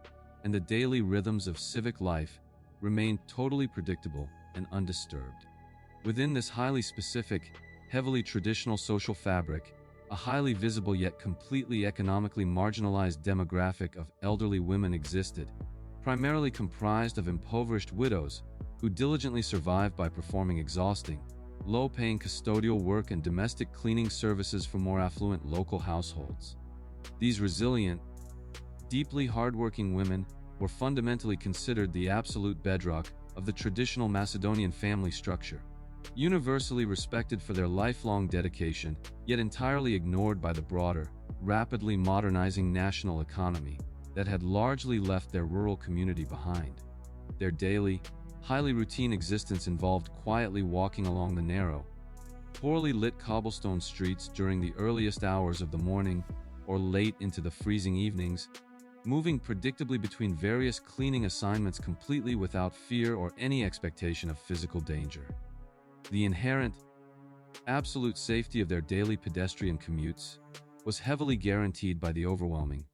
and the daily rhythms of civic life remained totally predictable and undisturbed. Within this highly specific, heavily traditional social fabric, a highly visible yet completely economically marginalized demographic of elderly women existed, primarily comprised of impoverished widows who diligently survived by performing exhausting, low-paying custodial work and domestic cleaning services for more affluent local households. These resilient, deeply hardworking women were fundamentally considered the absolute bedrock of the traditional Macedonian family structure, universally respected for their lifelong dedication, yet entirely ignored by the broader, rapidly modernizing national economy that had largely left their rural community behind. Their daily, highly routine existence involved quietly walking along the narrow, poorly lit cobblestone streets during the earliest hours of the morning or late into the freezing evenings, moving predictably between various cleaning assignments completely without fear or any expectation of physical danger. The inherent, absolute safety of their daily pedestrian commutes was heavily guaranteed by the overwhelming,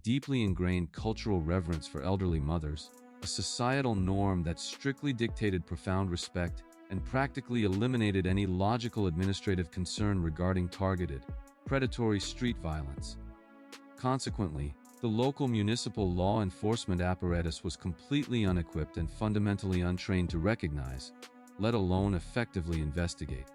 deeply ingrained cultural reverence for elderly mothers, a societal norm that strictly dictated profound respect and practically eliminated any logical administrative concern regarding targeted, predatory street violence. Consequently, the local municipal law enforcement apparatus was completely unequipped and fundamentally untrained to recognize, let alone effectively investigate,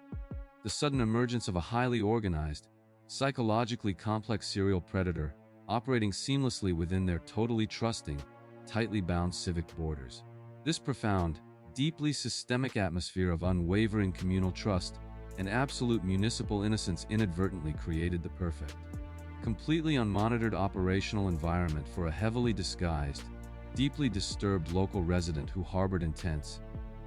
the sudden emergence of a highly organized, psychologically complex serial predator operating seamlessly within their totally trusting, tightly bound civic borders. This profound, deeply systemic atmosphere of unwavering communal trust and absolute municipal innocence inadvertently created the perfect, completely unmonitored operational environment for a heavily disguised, deeply disturbed local resident who harbored intense,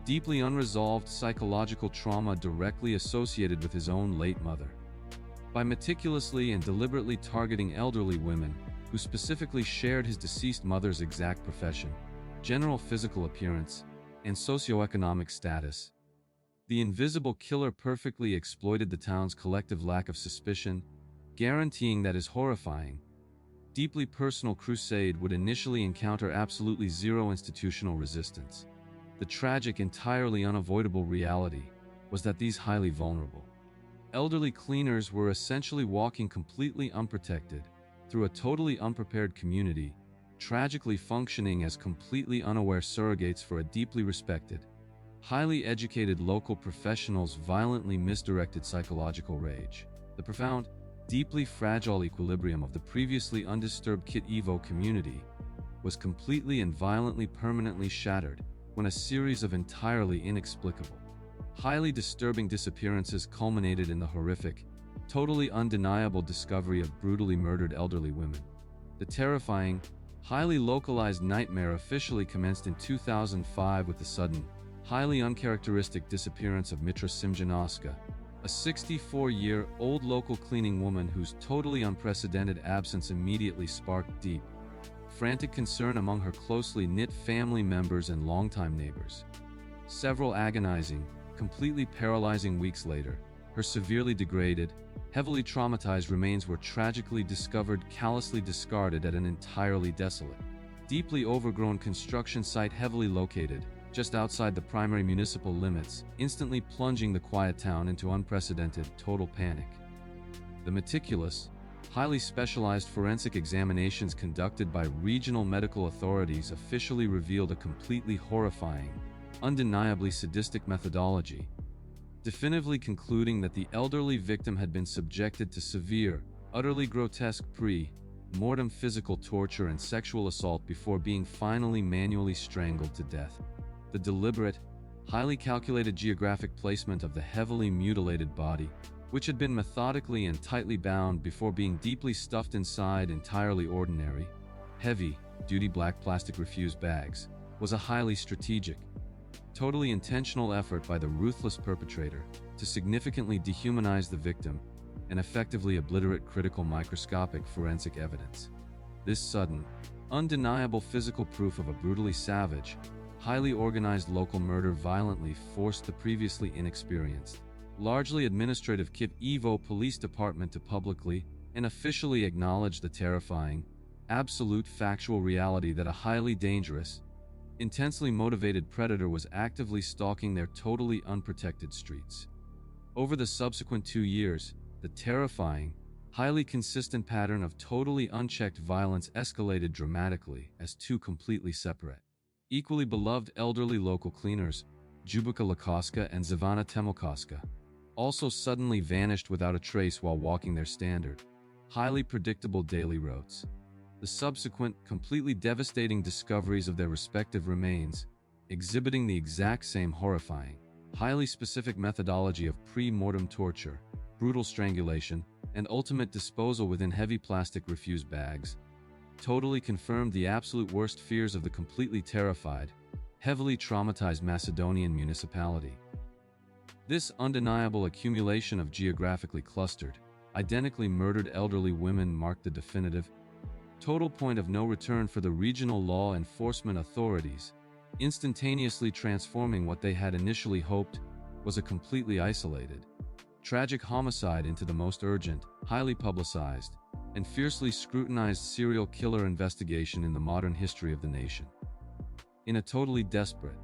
deeply unresolved psychological trauma directly associated with his own late mother. By meticulously and deliberately targeting elderly women who specifically shared his deceased mother's exact profession, general physical appearance, and socioeconomic status, the invisible killer perfectly exploited the town's collective lack of suspicion, guaranteeing that his horrifying, deeply personal crusade would initially encounter absolutely zero institutional resistance. The tragic, entirely unavoidable reality was that these highly vulnerable, elderly cleaners were essentially walking completely unprotected through a totally unprepared community, tragically functioning as completely unaware surrogates for a deeply respected, highly educated local professional's violently misdirected psychological rage. The profound, deeply fragile equilibrium of the previously undisturbed Kyiv community was completely and violently permanently shattered when a series of entirely inexplicable, highly disturbing disappearances culminated in the horrific, totally undeniable discovery of brutally murdered elderly women. The terrifying, highly localized nightmare officially commenced in 2005 with the sudden, highly uncharacteristic disappearance of Mitra Simjanoska, a 64-year-old local cleaning woman whose totally unprecedented absence immediately sparked deep, frantic concern among her closely knit family members and longtime neighbors. Several agonizing, completely paralyzing weeks later, her severely degraded, heavily traumatized remains were tragically discovered callously discarded at an entirely desolate, deeply overgrown construction site heavily located just outside the primary municipal limits, instantly plunging the quiet town into unprecedented, total panic. The meticulous, highly specialized forensic examinations conducted by regional medical authorities officially revealed a completely horrifying, undeniably sadistic methodology, definitively concluding that the elderly victim had been subjected to severe, utterly grotesque pre-mortem physical torture and sexual assault before being finally manually strangled to death. The deliberate, highly calculated geographic placement of the heavily mutilated body, which had been methodically and tightly bound before being deeply stuffed inside entirely ordinary, heavy-duty black plastic refuse bags, was a highly strategic, totally intentional effort by the ruthless perpetrator to significantly dehumanize the victim and effectively obliterate critical microscopic forensic evidence. This sudden, undeniable physical proof of a brutally savage, highly organized local murder violently forced the previously inexperienced, largely administrative Kiev Police Department to publicly and officially acknowledge the terrifying, absolute factual reality that a highly dangerous, intensely motivated predator was actively stalking their totally unprotected streets. Over the subsequent 2 years, the terrifying, highly consistent pattern of totally unchecked violence escalated dramatically as two completely separate, equally beloved elderly local cleaners, Jubika Lakoska and Zivana Temokoska, also suddenly vanished without a trace while walking their standard, highly predictable daily routes. The subsequent, completely devastating discoveries of their respective remains, exhibiting the exact same horrifying, highly specific methodology of pre-mortem torture, brutal strangulation, and ultimate disposal within heavy plastic refuse bags, totally confirmed the absolute worst fears of the completely terrified, heavily traumatized Macedonian municipality. This undeniable accumulation of geographically clustered, identically murdered elderly women marked the definitive, total point of no return for the regional law enforcement authorities, instantaneously transforming what they had initially hoped was a completely isolated, tragic homicide into the most urgent, highly publicized, and fiercely scrutinized serial killer investigation in the modern history of the nation. In a totally desperate,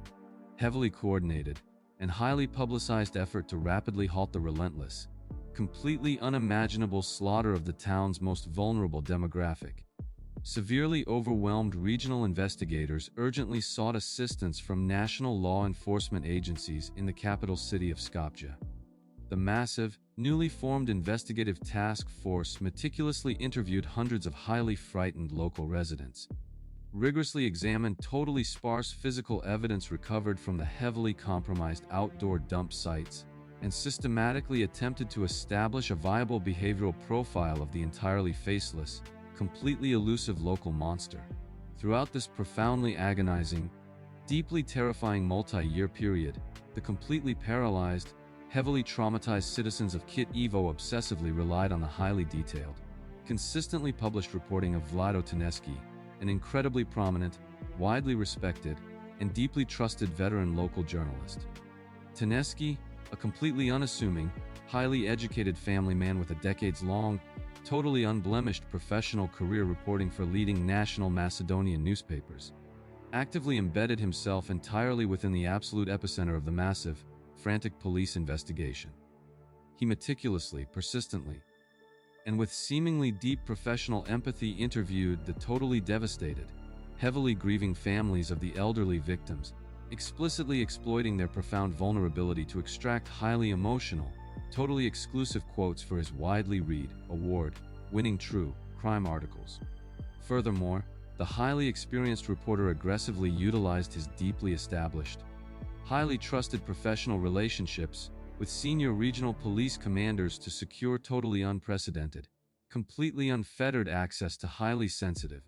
heavily coordinated, and highly publicized effort to rapidly halt the relentless, completely unimaginable slaughter of the town's most vulnerable demographic, severely overwhelmed regional investigators urgently sought assistance from national law enforcement agencies in the capital city of Skopje. The massive, newly formed investigative task force meticulously interviewed hundreds of highly frightened local residents, rigorously examined totally sparse physical evidence recovered from the heavily compromised outdoor dump sites, and systematically attempted to establish a viable behavioral profile of the entirely faceless, completely elusive local monster. Throughout this profoundly agonizing, deeply terrifying multi-year period, the completely paralyzed, heavily traumatized citizens of Kiev obsessively relied on the highly detailed, consistently published reporting of Vlado Teneski, an incredibly prominent, widely respected, and deeply trusted veteran local journalist. Teneski, a completely unassuming, highly educated family man with a decades-long, totally unblemished professional career reporting for leading national Macedonian newspapers, actively embedded himself entirely within the absolute epicenter of the massive, frantic police investigation. He meticulously, persistently, and with seemingly deep professional empathy interviewed the totally devastated, heavily grieving families of the elderly victims, explicitly exploiting their profound vulnerability to extract highly emotional, totally exclusive quotes for his widely read, award-winning true crime articles. Furthermore, the highly experienced reporter aggressively utilized his deeply established, highly trusted professional relationships with senior regional police commanders to secure totally unprecedented, completely unfettered access to highly sensitive,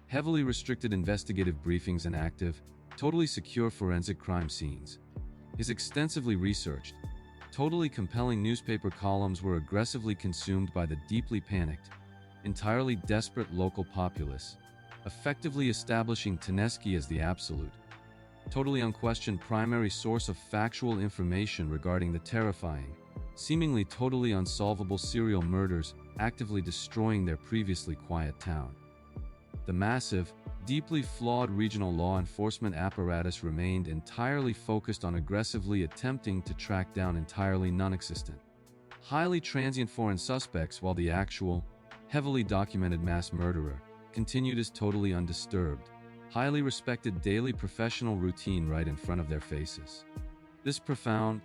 heavily restricted investigative briefings and active, totally secure forensic crime scenes. His extensively researched, totally compelling newspaper columns were aggressively consumed by the deeply panicked, entirely desperate local populace, effectively establishing Teneski as the absolute, totally unquestioned primary source of factual information regarding the terrifying, seemingly totally unsolvable serial murders actively destroying their previously quiet town. The massive, deeply flawed regional law enforcement apparatus remained entirely focused on aggressively attempting to track down entirely non-existent, highly transient foreign suspects, while the actual, heavily documented mass murderer continued his totally undisturbed, highly respected daily professional routine right in front of their faces. This profound,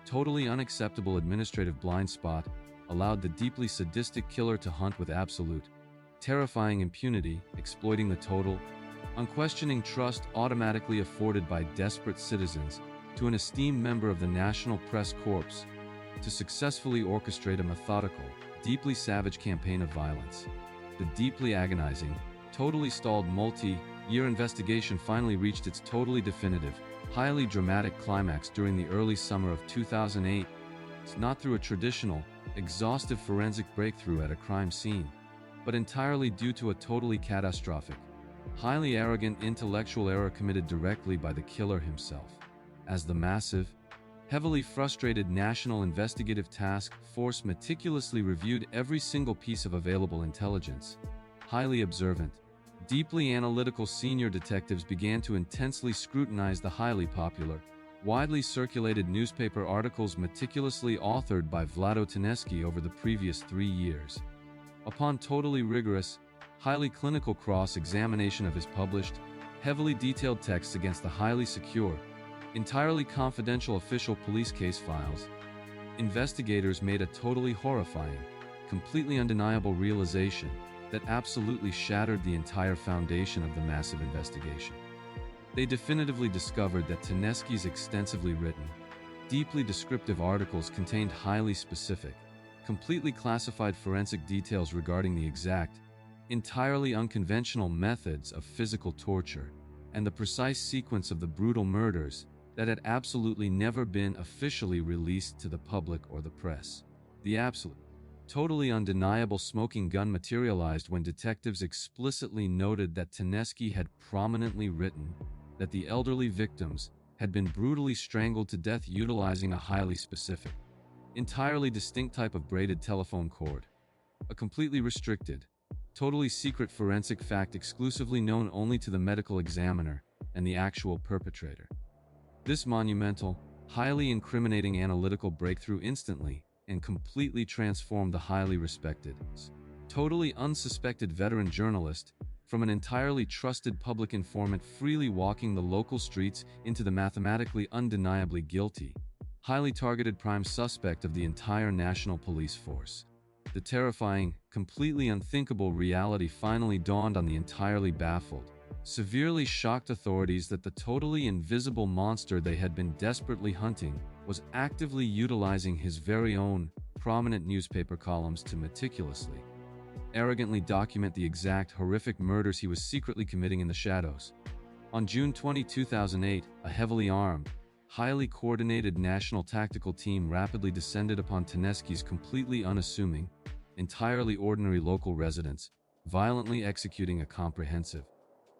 totally unacceptable administrative blind spot allowed the deeply sadistic killer to hunt with absolute, terrifying impunity, exploiting the total, unquestioning trust automatically afforded by desperate citizens to an esteemed member of the National Press Corps, to successfully orchestrate a methodical, deeply savage campaign of violence. The deeply agonizing, totally stalled multi-year investigation finally reached its totally definitive, highly dramatic climax during the early summer of 2008. It's not through a traditional, exhaustive forensic breakthrough at a crime scene, but entirely due to a totally catastrophic, highly arrogant intellectual error committed directly by the killer himself. As the massive, heavily frustrated National Investigative Task Force meticulously reviewed every single piece of available intelligence, highly observant, deeply analytical senior detectives began to intensely scrutinize the highly popular, widely circulated newspaper articles meticulously authored by Vlado Tedeschi over the previous 3 years. Upon totally rigorous, highly clinical cross-examination of his published, heavily detailed texts against the highly secure, entirely confidential official police case files, investigators made a totally horrifying, completely undeniable realization that absolutely shattered the entire foundation of the massive investigation. They definitively discovered that Tedeschi's extensively written, deeply descriptive articles contained highly specific, completely classified forensic details regarding the exact, entirely unconventional methods of physical torture and the precise sequence of the brutal murders that had absolutely never been officially released to the public or the press. The absolute, totally undeniable smoking gun materialized when detectives explicitly noted that Tedeschi had prominently written that the elderly victims had been brutally strangled to death utilizing a highly specific, entirely distinct type of braided telephone cord, a completely restricted, totally secret forensic fact exclusively known only to the medical examiner and the actual perpetrator. This monumental, highly incriminating analytical breakthrough instantly and completely transformed the highly respected, totally unsuspected veteran journalist from an entirely trusted public informant freely walking the local streets into the mathematically undeniably guilty, highly targeted prime suspect of the entire national police force. The terrifying, completely unthinkable reality finally dawned on the entirely baffled, severely shocked authorities that the totally invisible monster they had been desperately hunting was actively utilizing his very own, prominent newspaper columns to meticulously, arrogantly document the exact horrific murders he was secretly committing in the shadows. On June 20, 2008, a heavily armed, highly coordinated national tactical team rapidly descended upon Tedeschi's completely unassuming, entirely ordinary local residence, violently executing a comprehensive,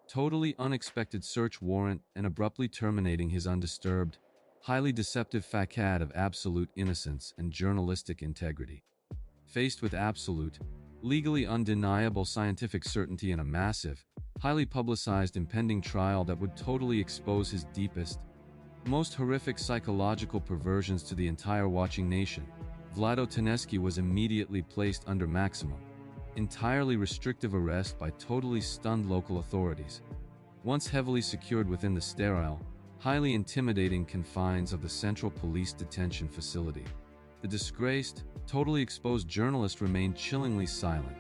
totally unexpected search warrant and abruptly terminating his undisturbed, highly deceptive facade of absolute innocence and journalistic integrity. Faced with absolute, legally undeniable scientific certainty and a massive, highly publicized impending trial that would totally expose his deepest, most horrific psychological perversions to the entire watching nation, Vlado Tedeschi was immediately placed under maximum, entirely restrictive arrest by totally stunned local authorities. Once heavily secured within the sterile, highly intimidating confines of the Central Police Detention Facility, the disgraced, totally exposed journalist remained chillingly silent,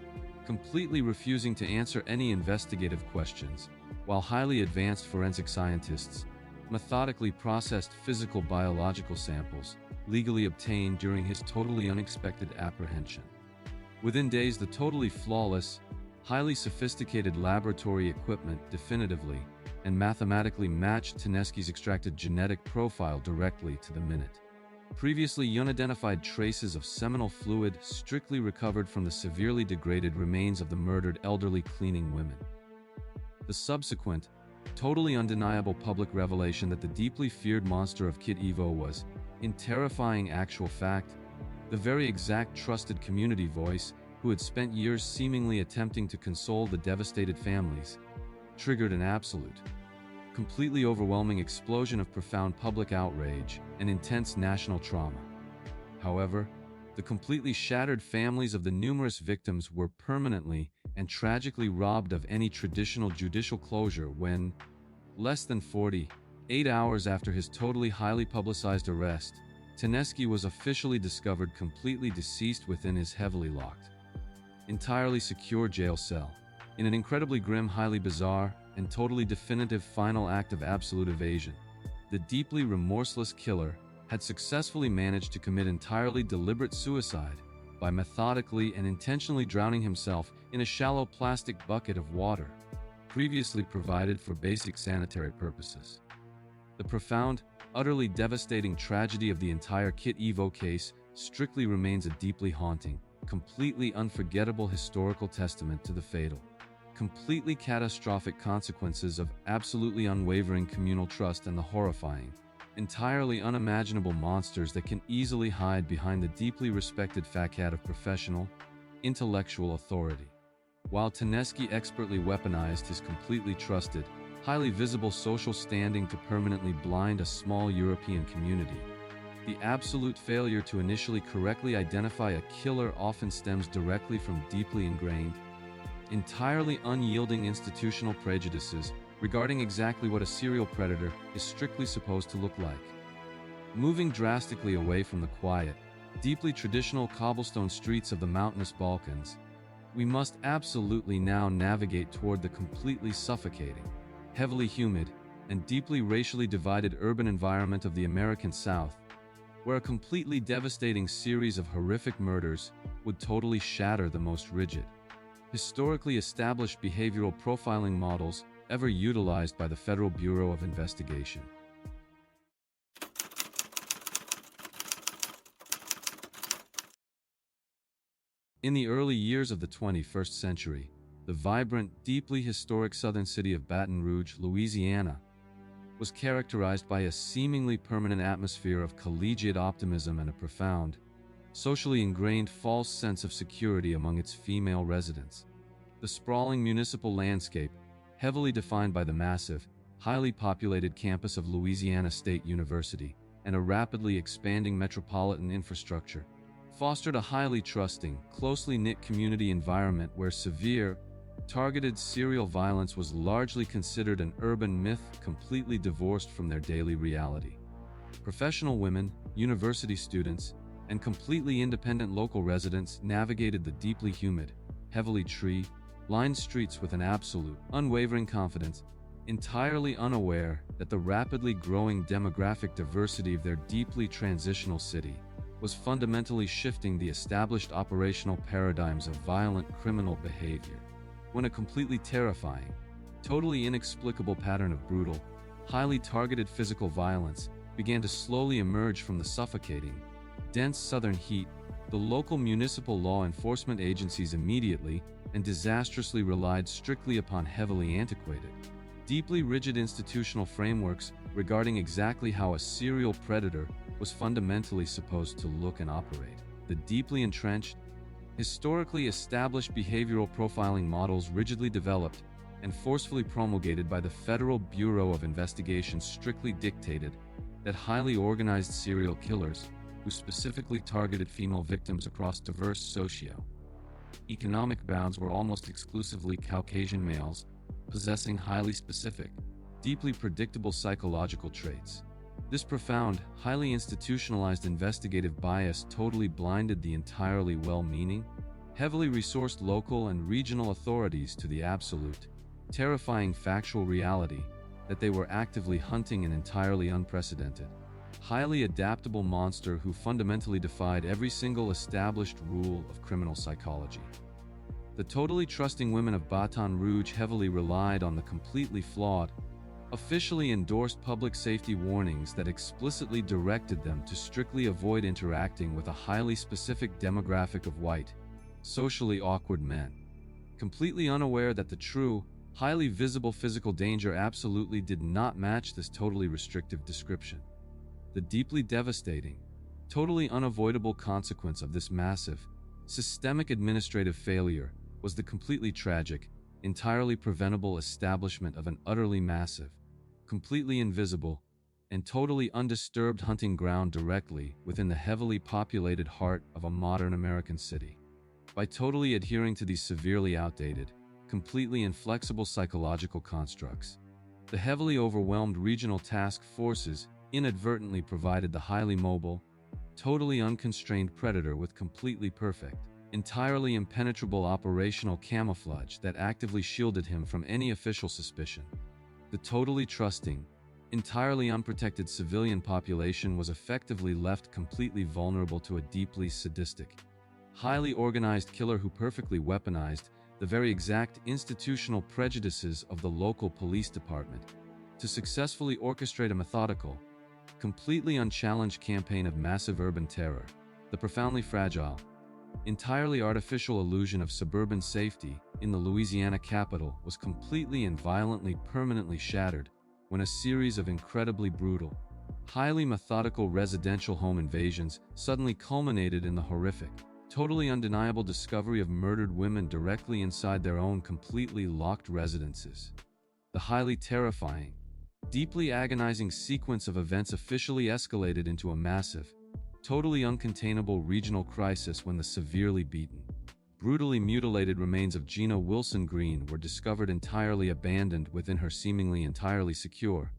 completely refusing to answer any investigative questions, while highly advanced forensic scientists methodically processed physical biological samples, legally obtained during his totally unexpected apprehension. Within days, the totally flawless, highly sophisticated laboratory equipment definitively and mathematically matched Tedeschi's extracted genetic profile directly to the minute. Previously unidentified traces of seminal fluid strictly recovered from the severely degraded remains of the murdered elderly cleaning women. The subsequent, totally undeniable public revelation that the deeply feared monster of Kit Evo was, in terrifying actual fact, the very exact trusted community voice who had spent years seemingly attempting to console the devastated families, triggered an absolute, completely overwhelming explosion of profound public outrage and intense national trauma. However, the completely shattered families of the numerous victims were permanently and tragically robbed of any traditional judicial closure when, less than 48 hours after his totally highly publicized arrest, Tennessee was officially discovered completely deceased within his heavily locked, entirely secure jail cell. In an incredibly grim, highly bizarre, and totally definitive final act of absolute evasion, the deeply remorseless killer had successfully managed to commit entirely deliberate suicide by methodically and intentionally drowning himself in a shallow plastic bucket of water, previously provided for basic sanitary purposes. The profound, utterly devastating tragedy of the entire Kit Evo case strictly remains a deeply haunting, completely unforgettable historical testament to the fatal, completely catastrophic consequences of absolutely unwavering communal trust and the horrifying, entirely unimaginable monsters that can easily hide behind the deeply respected facade of professional, intellectual authority. While Tennessee expertly weaponized his completely trusted, highly visible social standing to permanently blind a small European community, the absolute failure to initially correctly identify a killer often stems directly from deeply ingrained, entirely unyielding institutional prejudices regarding exactly what a serial predator is strictly supposed to look like. Moving drastically away from the quiet, deeply traditional cobblestone streets of the mountainous Balkans, we must absolutely now navigate toward the completely suffocating, heavily humid, and deeply racially divided urban environment of the American South, where a completely devastating series of horrific murders would totally shatter the most rigid, historically established behavioral profiling models ever utilized by the Federal Bureau of Investigation. In the early years of the 21st century, the vibrant, deeply historic southern city of Baton Rouge, Louisiana, was characterized by a seemingly permanent atmosphere of collegiate optimism and a profound, socially ingrained false sense of security among its female residents. The sprawling municipal landscape, heavily defined by the massive, highly populated campus of Louisiana State University and a rapidly expanding metropolitan infrastructure, fostered a highly trusting, closely knit community environment where severe, targeted serial violence was largely considered an urban myth completely divorced from their daily reality. Professional women, university students, and completely independent local residents navigated the deeply humid, heavily tree-lined streets with an absolute, unwavering confidence, entirely unaware that the rapidly growing demographic diversity of their deeply transitional city was fundamentally shifting the established operational paradigms of violent criminal behavior. When a completely terrifying, totally inexplicable pattern of brutal, highly targeted physical violence began to slowly emerge from the suffocating, dense southern heat, the local municipal law enforcement agencies immediately and disastrously relied strictly upon heavily antiquated, deeply rigid institutional frameworks regarding exactly how a serial predator was fundamentally supposed to look and operate. The deeply entrenched, historically established behavioral profiling models rigidly developed and forcefully promulgated by the Federal Bureau of Investigation strictly dictated that highly organized serial killers, who specifically targeted female victims across diverse socio-economic bounds, were almost exclusively Caucasian males, possessing highly specific, deeply predictable psychological traits. This profound, highly institutionalized investigative bias totally blinded the entirely well-meaning, heavily resourced local and regional authorities to the absolute, terrifying factual reality that they were actively hunting an entirely unprecedented, highly adaptable monster who fundamentally defied every single established rule of criminal psychology. The totally trusting women of Baton Rouge heavily relied on the completely flawed, officially endorsed public safety warnings that explicitly directed them to strictly avoid interacting with a highly specific demographic of white, socially awkward men. Completely unaware that the true, highly visible physical danger absolutely did not match this totally restrictive description. The deeply devastating, totally unavoidable consequence of this massive, systemic administrative failure was the completely tragic, entirely preventable establishment of an utterly massive, completely invisible, and totally undisturbed hunting ground directly within the heavily populated heart of a modern American city. By totally adhering to these severely outdated, completely inflexible psychological constructs, the heavily overwhelmed regional task forces inadvertently provided the highly mobile, totally unconstrained predator with completely perfect, entirely impenetrable operational camouflage that actively shielded him from any official suspicion. The totally trusting, entirely unprotected civilian population was effectively left completely vulnerable to a deeply sadistic, highly organized killer who perfectly weaponized the very exact institutional prejudices of the local police department to successfully orchestrate a methodical, completely unchallenged campaign of massive urban terror. The profoundly fragile, entirely artificial illusion of suburban safety in the Louisiana capital was completely and violently permanently shattered when a series of incredibly brutal, highly methodical residential home invasions suddenly culminated in the horrific, totally undeniable discovery of murdered women directly inside their own completely locked residences. The highly terrifying, deeply agonizing sequence of events officially escalated into a massive, totally uncontainable regional crisis when the severely beaten, brutally mutilated remains of Gina Wilson Green were discovered entirely abandoned within her seemingly entirely secure,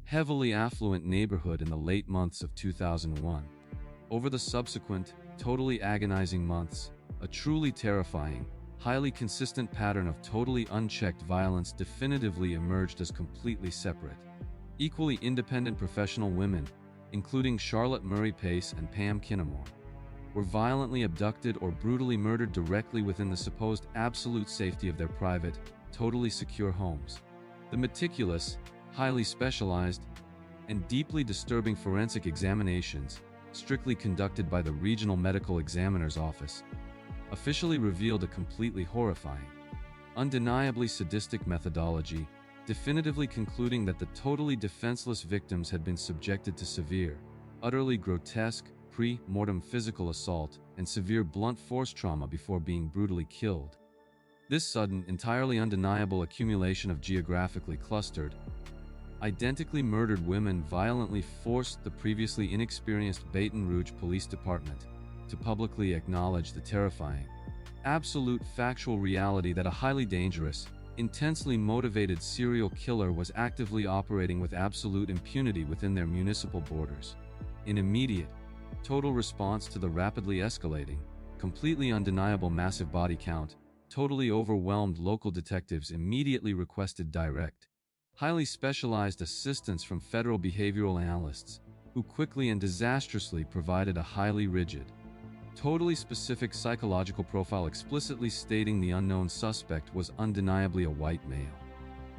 heavily affluent neighborhood in the late months of 2001. Over the subsequent, totally agonizing months, a truly terrifying, highly consistent pattern of totally unchecked violence definitively emerged as completely separate, equally independent professional women, including Charlotte Murray Pace and Pam Kinamore, were violently abducted or brutally murdered directly within the supposed absolute safety of their private, totally secure homes. The meticulous, highly specialized, and deeply disturbing forensic examinations, strictly conducted by the Regional Medical Examiner's Office, officially revealed a completely horrifying, undeniably sadistic methodology, definitively concluding that the totally defenseless victims had been subjected to severe, utterly grotesque, pre-mortem physical assault and severe blunt force trauma before being brutally killed. This sudden, entirely undeniable accumulation of geographically clustered, identically murdered women violently forced the previously inexperienced Baton Rouge Police Department to publicly acknowledge the terrifying, absolute factual reality that a highly dangerous, intensely motivated serial killer was actively operating with absolute impunity within their municipal borders. In immediate, total response to the rapidly escalating, completely undeniable massive body count, totally overwhelmed local detectives immediately requested direct, highly specialized assistance from federal behavioral analysts, who quickly and disastrously provided a highly rigid, totally specific psychological profile explicitly stating the unknown suspect was undeniably a white male.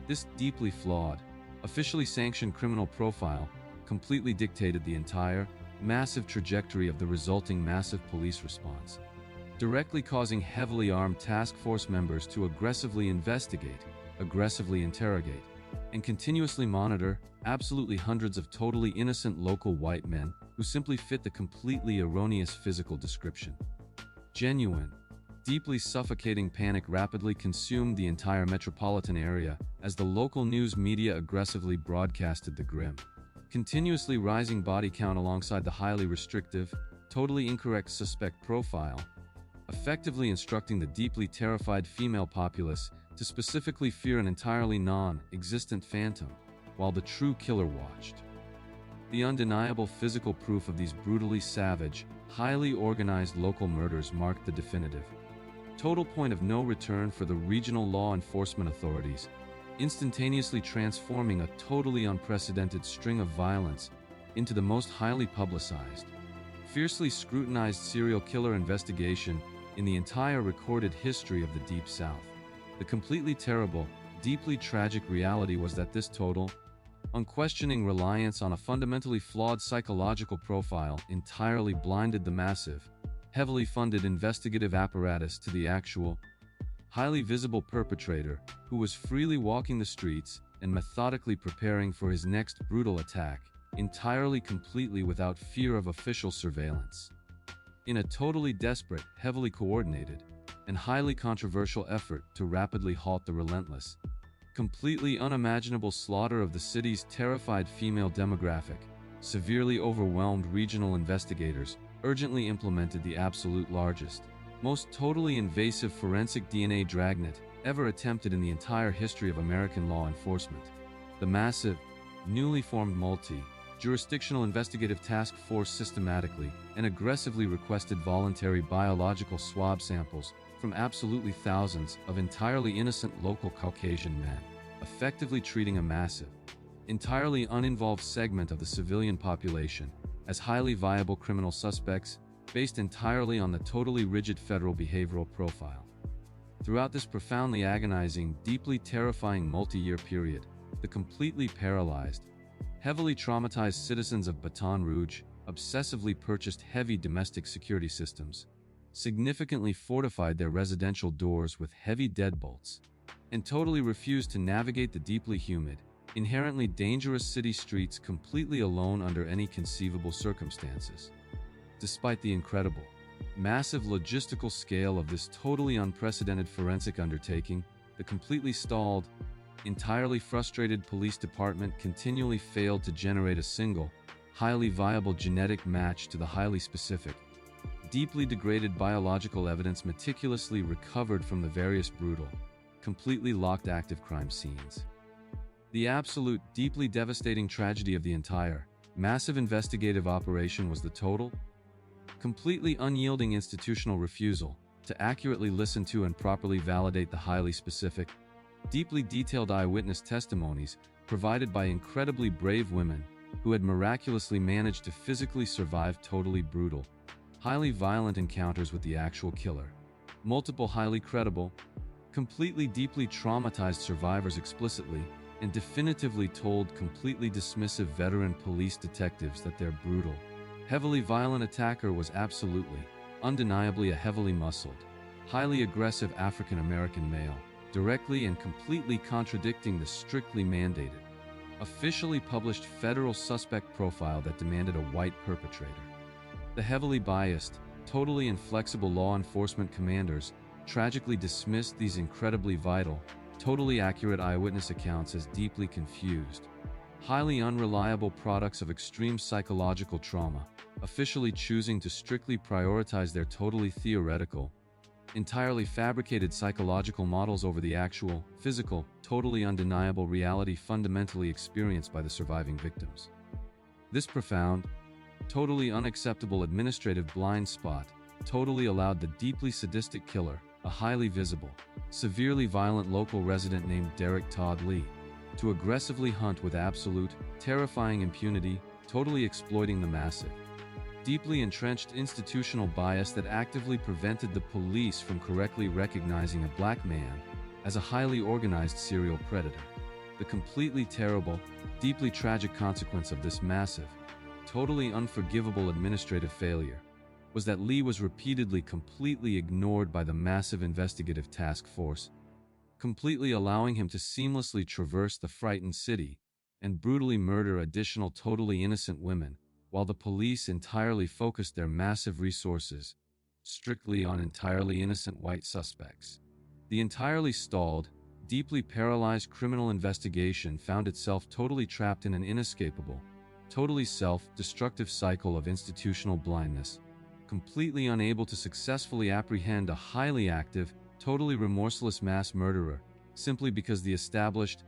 This deeply flawed, officially sanctioned criminal profile completely dictated the entire, massive trajectory of the resulting massive police response, directly causing heavily armed task force members to aggressively investigate, aggressively interrogate, and continuously monitor absolutely hundreds of totally innocent local white men who simply fit the completely erroneous physical description. Genuine, deeply suffocating panic rapidly consumed the entire metropolitan area as the local news media aggressively broadcasted the grim, continuously rising body count alongside the highly restrictive, totally incorrect suspect profile, effectively instructing the deeply terrified female populace to specifically fear an entirely non-existent phantom, while the true killer watched. The undeniable physical proof of these brutally savage, highly organized local murders marked the definitive, total point of no return for the regional law enforcement authorities, instantaneously transforming a totally unprecedented string of violence into the most highly publicized, fiercely scrutinized serial killer investigation in the entire recorded history of the Deep South. The completely terrible, deeply tragic reality was that this total, unquestioning reliance on a fundamentally flawed psychological profile entirely blinded the massive, heavily funded investigative apparatus to the actual, highly visible perpetrator who was freely walking the streets and methodically preparing for his next brutal attack, entirely completely without fear of official surveillance. In a totally desperate, heavily coordinated, and highly controversial effort to rapidly halt the relentless, completely unimaginable slaughter of the city's terrified female demographic, severely overwhelmed regional investigators urgently implemented the absolute largest, most totally invasive forensic DNA dragnet ever attempted in the entire history of American law enforcement. The massive, newly formed multi-jurisdictional investigative task force systematically and aggressively requested voluntary biological swab samples from absolutely thousands of entirely innocent local Caucasian men, effectively treating a massive, entirely uninvolved segment of the civilian population as highly viable criminal suspects based entirely on the totally rigid federal behavioral profile. Throughout this profoundly agonizing, deeply terrifying multi-year period, the completely paralyzed, heavily traumatized citizens of Baton Rouge obsessively purchased heavy domestic security systems, significantly fortified their residential doors with heavy deadbolts, and totally refused to navigate the deeply humid, inherently dangerous city streets completely alone under any conceivable circumstances. Despite the incredible, massive logistical scale of this totally unprecedented forensic undertaking, the completely stalled, entirely frustrated police department continually failed to generate a single, highly viable genetic match to the highly specific, deeply degraded biological evidence meticulously recovered from the various brutal, completely locked active crime scenes. The absolute, deeply devastating tragedy of the entire, massive investigative operation was the total, completely unyielding institutional refusal to accurately listen to and properly validate the highly specific, deeply detailed eyewitness testimonies provided by incredibly brave women who had miraculously managed to physically survive totally brutal, highly violent encounters with the actual killer. Multiple highly credible, completely deeply traumatized survivors explicitly and definitively told completely dismissive veteran police detectives that their brutal, heavily violent attacker was absolutely, undeniably a heavily muscled, highly aggressive African American male, directly and completely contradicting the strictly mandated, officially published federal suspect profile that demanded a white perpetrator. The heavily biased, totally inflexible law enforcement commanders tragically dismissed these incredibly vital, totally accurate eyewitness accounts as deeply confused, highly unreliable products of extreme psychological trauma, officially choosing to strictly prioritize their totally theoretical, entirely fabricated psychological models over the actual, physical, totally undeniable reality fundamentally experienced by the surviving victims. This profound, totally unacceptable administrative blind spot totally allowed the deeply sadistic killer, a highly visible, severely violent local resident named Derek Todd Lee, to aggressively hunt with absolute, terrifying impunity, totally exploiting the massive, deeply entrenched institutional bias that actively prevented the police from correctly recognizing a black man as a highly organized serial predator. The completely terrible, deeply tragic consequence of this massive, totally unforgivable administrative failure was that Lee was repeatedly completely ignored by the massive investigative task force, completely allowing him to seamlessly traverse the frightened city and brutally murder additional totally innocent women, while the police entirely focused their massive resources strictly on entirely innocent white suspects. The entirely stalled, deeply paralyzed criminal investigation found itself totally trapped in an inescapable, totally self-destructive cycle of institutional blindness, completely unable to successfully apprehend a highly active, totally remorseless mass murderer, simply because the established,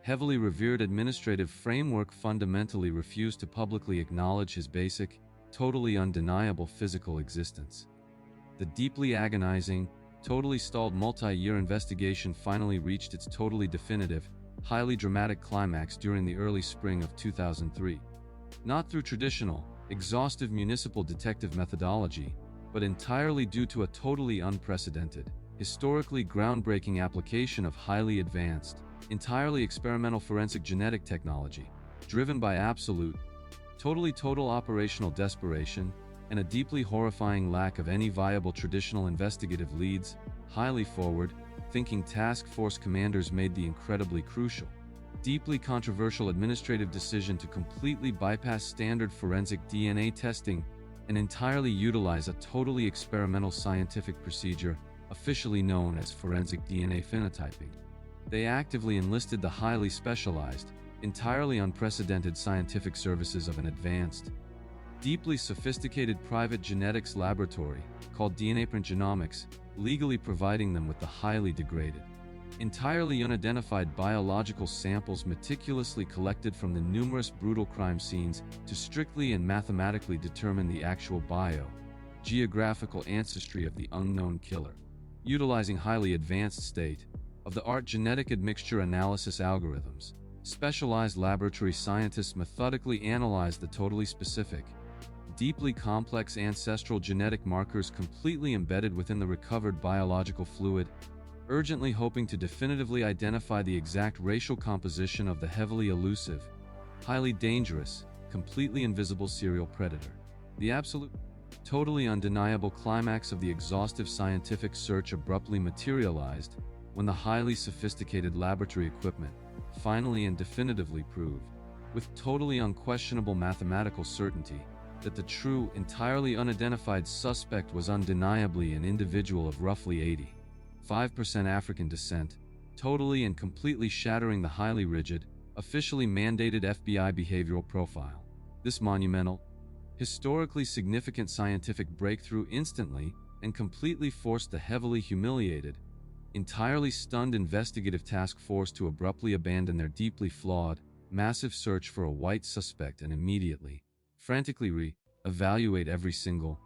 heavily revered administrative framework fundamentally refused to publicly acknowledge his basic, totally undeniable physical existence. The deeply agonizing, totally stalled multi-year investigation finally reached its totally definitive, highly dramatic climax during the early spring of 2003. Not through traditional, exhaustive municipal detective methodology, but entirely due to a totally unprecedented, historically groundbreaking application of highly advanced, entirely experimental forensic genetic technology, driven by absolute, total operational desperation, and a deeply horrifying lack of any viable traditional investigative leads. Highly forward-thinking task force commanders made the incredibly crucial, deeply controversial administrative decision to completely bypass standard forensic DNA testing and entirely utilize a totally experimental scientific procedure officially known as forensic DNA phenotyping. They actively enlisted the highly specialized, entirely unprecedented scientific services of an advanced, deeply sophisticated private genetics laboratory called DNA Print Genomics, legally providing them with the highly degraded, entirely unidentified biological samples meticulously collected from the numerous brutal crime scenes to strictly and mathematically determine the actual geographical ancestry of the unknown killer. Utilizing highly advanced state-of-the-art genetic admixture analysis algorithms, specialized laboratory scientists methodically analyze the totally specific, deeply complex ancestral genetic markers completely embedded within the recovered biological fluid, urgently hoping to definitively identify the exact racial composition of the heavily elusive, highly dangerous, completely invisible serial predator. The absolute, totally undeniable climax of the exhaustive scientific search abruptly materialized when the highly sophisticated laboratory equipment finally and definitively proved, with totally unquestionable mathematical certainty, that the true, entirely unidentified suspect was undeniably an individual of roughly 85% African descent, totally and completely shattering the highly rigid, officially mandated FBI behavioral profile. This monumental, historically significant scientific breakthrough instantly and completely forced the heavily humiliated, entirely stunned investigative task force to abruptly abandon their deeply flawed, massive search for a white suspect and immediately, frantically re-evaluate every single,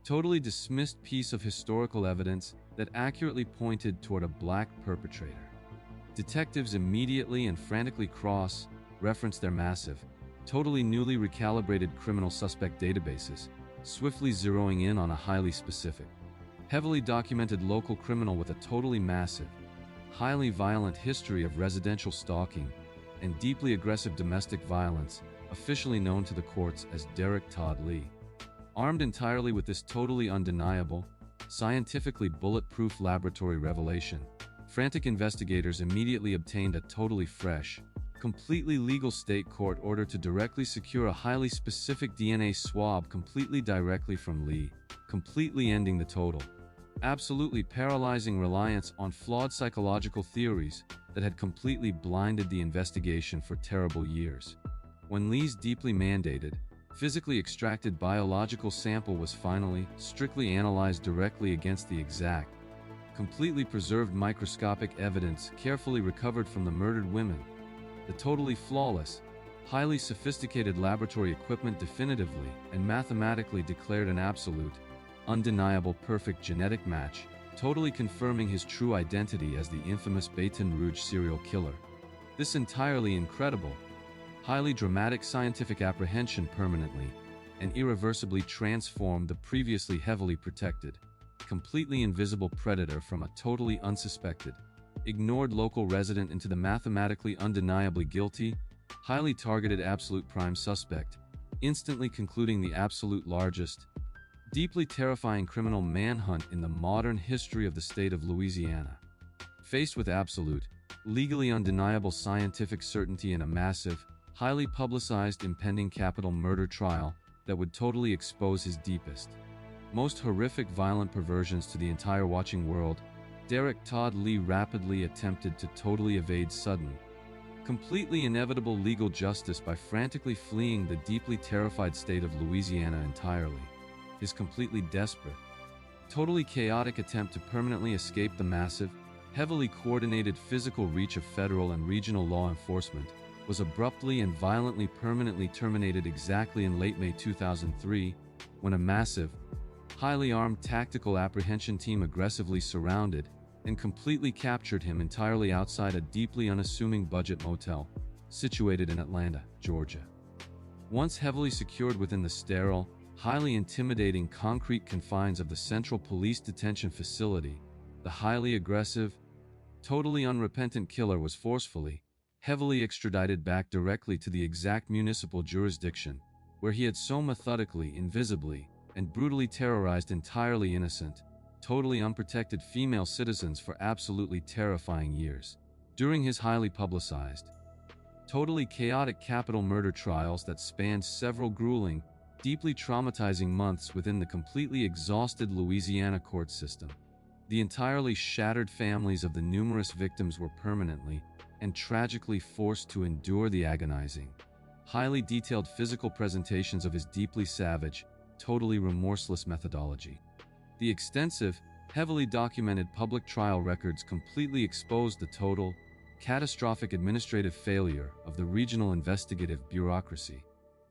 totally dismissed piece of historical evidence that accurately pointed toward a black perpetrator. Detectives immediately and frantically cross-reference their massive, totally newly recalibrated criminal suspect databases, swiftly zeroing in on a highly specific, heavily documented local criminal with a totally massive, highly violent history of residential stalking and deeply aggressive domestic violence, officially known to the courts as Derek Todd Lee. Armed entirely with this totally undeniable, scientifically bulletproof laboratory revelation, frantic investigators immediately obtained a totally fresh, completely legal state court order to directly secure a highly specific DNA swab completely directly from Lee, completely ending the total, absolutely paralyzing reliance on flawed psychological theories that had completely blinded the investigation for terrible years. When Lee's deeply mandated, physically extracted biological sample was finally, strictly analyzed directly against the exact, completely preserved microscopic evidence carefully recovered from the murdered women, the totally flawless, highly sophisticated laboratory equipment definitively and mathematically declared an absolute, undeniable perfect genetic match, totally confirming his true identity as the infamous Baton Rouge serial killer. This entirely incredible, highly dramatic scientific apprehension permanently and irreversibly transformed the previously heavily protected, completely invisible predator from a totally unsuspected, ignored local resident into the mathematically undeniably guilty, highly targeted absolute prime suspect, instantly concluding the absolute largest, deeply terrifying criminal manhunt in the modern history of the state of Louisiana. Faced with absolute, legally undeniable scientific certainty in a massive, highly publicized impending capital murder trial that would totally expose his deepest, most horrific violent perversions to the entire watching world, Derek Todd Lee rapidly attempted to totally evade sudden, completely inevitable legal justice by frantically fleeing the deeply terrified state of Louisiana entirely. His completely desperate, totally chaotic attempt to permanently escape the massive, heavily coordinated physical reach of federal and regional law enforcement was abruptly and violently permanently terminated exactly in late May 2003, when a massive, highly armed tactical apprehension team aggressively surrounded and completely captured him entirely outside a deeply unassuming budget motel situated in Atlanta, Georgia. Once heavily secured within the sterile, highly intimidating concrete confines of the Central Police Detention Facility, the highly aggressive, totally unrepentant killer was forcefully, heavily extradited back directly to the exact municipal jurisdiction where he had so methodically, invisibly, and brutally terrorized entirely innocent, totally unprotected female citizens for absolutely terrifying years. During his highly publicized, totally chaotic capital murder trials that spanned several grueling, deeply traumatizing months within the completely exhausted Louisiana court system, The entirely shattered families of the numerous victims were permanently and tragically forced to endure the agonizing, highly detailed physical presentations of his deeply savage, totally remorseless methodology. The extensive, heavily documented public trial records completely exposed the total, catastrophic administrative failure of the regional investigative bureaucracy,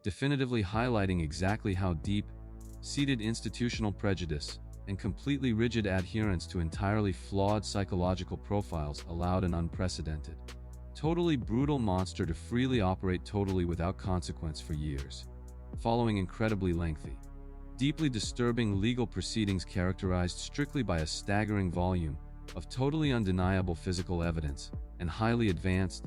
definitively highlighting exactly how deep-seated institutional prejudice and completely rigid adherence to entirely flawed psychological profiles allowed an unprecedented, totally brutal monster to freely operate totally without consequence for years, following incredibly lengthy, deeply disturbing legal proceedings characterized strictly by a staggering volume of totally undeniable physical evidence and highly advanced,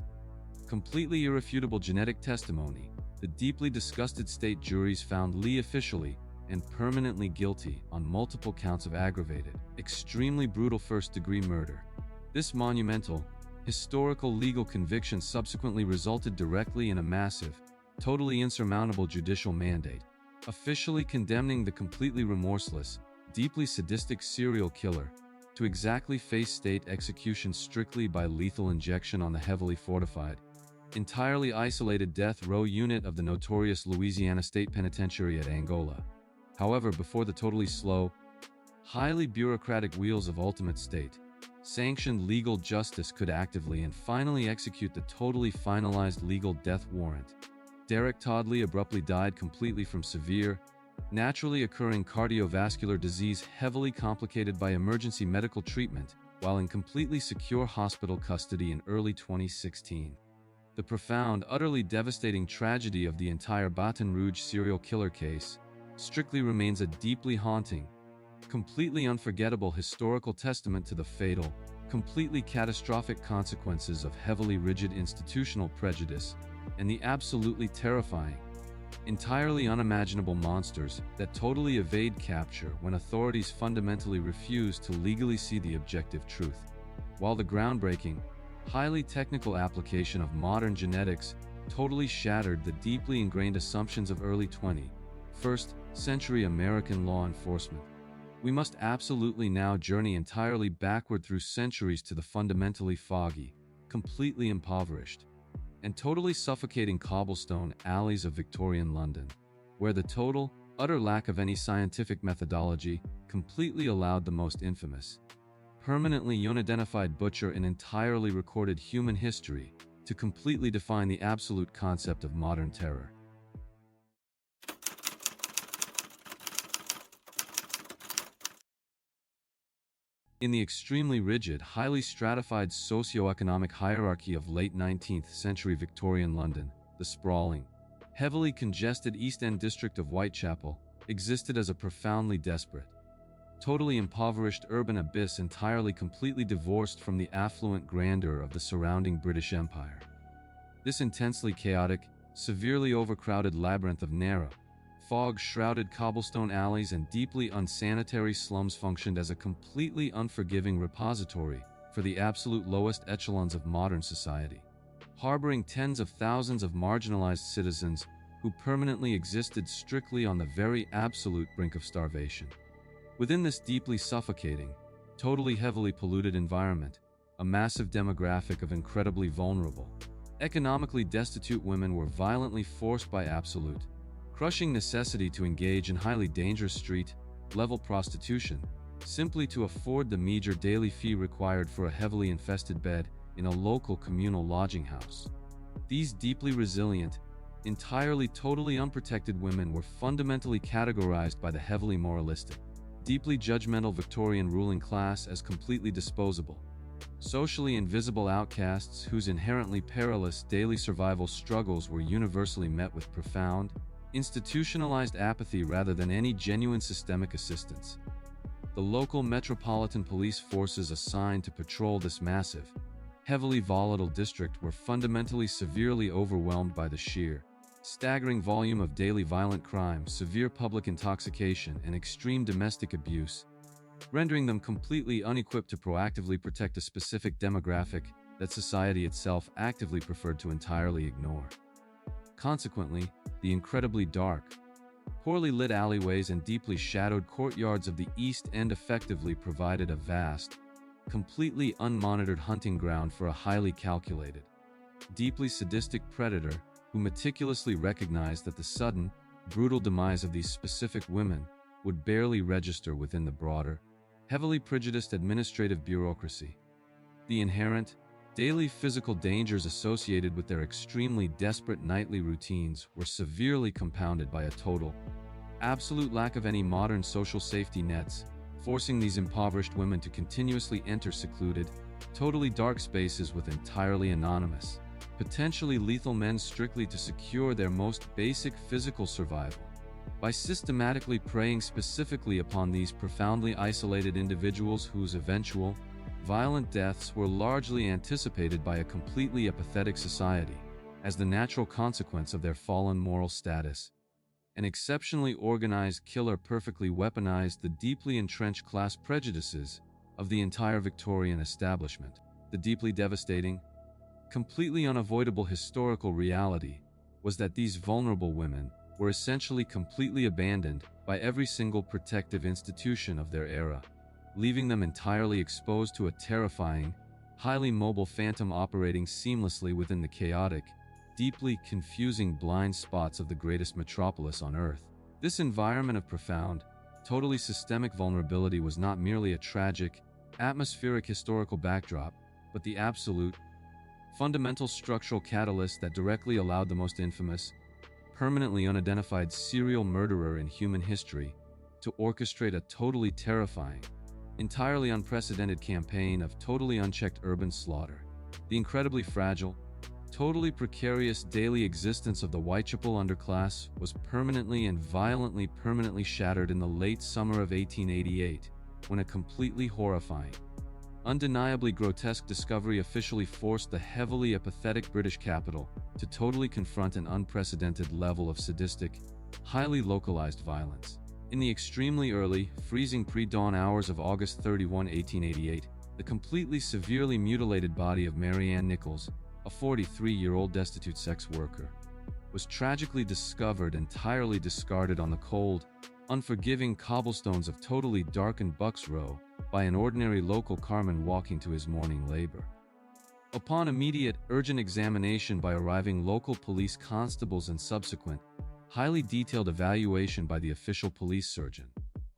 completely irrefutable genetic testimony. The deeply disgusted state juries found Lee officially and permanently guilty on multiple counts of aggravated, extremely brutal first-degree murder. This monumental, historical legal conviction subsequently resulted directly in a massive, totally insurmountable judicial mandate, officially condemning the completely remorseless, deeply sadistic serial killer to exactly face state execution strictly by lethal injection on the heavily fortified, entirely isolated death row unit of the notorious Louisiana State Penitentiary at Angola. However, before the totally slow, highly bureaucratic wheels of ultimate state-sanctioned legal justice could actively and finally execute the totally finalized legal death warrant, Derek Todd Lee abruptly died completely from severe, naturally occurring cardiovascular disease heavily complicated by emergency medical treatment while in completely secure hospital custody in early 2016. The profound, utterly devastating tragedy of the entire Baton Rouge serial killer case strictly remains a deeply haunting, completely unforgettable historical testament to the fatal, completely catastrophic consequences of heavily rigid institutional prejudice and the absolutely terrifying, entirely unimaginable monsters that totally evade capture when authorities fundamentally refuse to legally see the objective truth. While the groundbreaking, highly technical application of modern genetics totally shattered the deeply ingrained assumptions of early 21st century American law enforcement, we must absolutely now journey entirely backward through centuries to the fundamentally foggy, completely impoverished, and totally suffocating cobblestone alleys of Victorian London, where the total, utter lack of any scientific methodology completely allowed the most infamous, permanently unidentified butcher in entirely recorded human history to completely define the absolute concept of modern terror. In the extremely rigid, highly stratified socioeconomic hierarchy of late 19th century Victorian London, the sprawling, heavily congested East End district of Whitechapel existed as a profoundly desperate, totally impoverished urban abyss entirely completely divorced from the affluent grandeur of the surrounding British Empire. This intensely chaotic, severely overcrowded labyrinth of narrow, fog-shrouded cobblestone alleys and deeply unsanitary slums functioned as a completely unforgiving repository for the absolute lowest echelons of modern society, harboring tens of thousands of marginalized citizens who permanently existed strictly on the very absolute brink of starvation. Within this deeply suffocating, totally heavily polluted environment, a massive demographic of incredibly vulnerable, economically destitute women were violently forced by absolute, crushing necessity to engage in highly dangerous street-level prostitution, simply to afford the meager daily fee required for a heavily infested bed in a local communal lodging house. These deeply resilient, entirely totally unprotected women were fundamentally categorized by the heavily moralistic, deeply judgmental Victorian ruling class as completely disposable, socially invisible outcasts whose inherently perilous daily survival struggles were universally met with profound, institutionalized apathy rather than any genuine systemic assistance. The local metropolitan police forces assigned to patrol this massive, heavily volatile district were fundamentally severely overwhelmed by the sheer, staggering volume of daily violent crime, severe public intoxication, and extreme domestic abuse, rendering them completely unequipped to proactively protect a specific demographic that society itself actively preferred to entirely ignore. Consequently, the incredibly dark, Poorly lit alleyways and deeply shadowed courtyards of the East End effectively provided a vast, completely unmonitored hunting ground for a highly calculated, deeply sadistic predator who meticulously recognized that the sudden, brutal demise of these specific women would barely register within the broader, heavily prejudiced administrative bureaucracy. The inherent, daily physical dangers associated with their extremely desperate nightly routines were severely compounded by a total, absolute lack of any modern social safety nets, forcing these impoverished women to continuously enter secluded, totally dark spaces with entirely anonymous, potentially lethal men strictly to secure their most basic physical survival. By systematically preying specifically upon these profoundly isolated individuals whose eventual, violent deaths were largely anticipated by a completely apathetic society, as the natural consequence of their fallen moral status. An exceptionally organized killer perfectly weaponized the deeply entrenched class prejudices of the entire Victorian establishment. The deeply devastating, completely unavoidable historical reality was that these vulnerable women were essentially completely abandoned by every single protective institution of their era, leaving them entirely exposed to a terrifying, highly mobile phantom operating seamlessly within the chaotic, deeply confusing blind spots of the greatest metropolis on Earth. This environment of profound, totally systemic vulnerability was not merely a tragic, atmospheric historical backdrop, but the absolute, fundamental structural catalyst that directly allowed the most infamous, permanently unidentified serial murderer in human history to orchestrate a totally terrifying, entirely unprecedented campaign of totally unchecked urban slaughter. The incredibly fragile, totally precarious daily existence of the Whitechapel underclass was permanently and violently shattered in the late summer of 1888, when a completely horrifying, undeniably grotesque discovery officially forced the heavily apathetic British capital to totally confront an unprecedented level of sadistic, highly localized violence. In the extremely early, freezing pre-dawn hours of August 31, 1888, the completely severely mutilated body of Mary Ann Nichols, a 43-year-old destitute sex worker, was tragically discovered entirely discarded on the cold, unforgiving cobblestones of totally darkened Bucks Row by an ordinary local carman walking to his morning labor. Upon immediate, urgent examination by arriving local police constables and subsequent, highly detailed evaluation by the official police surgeon,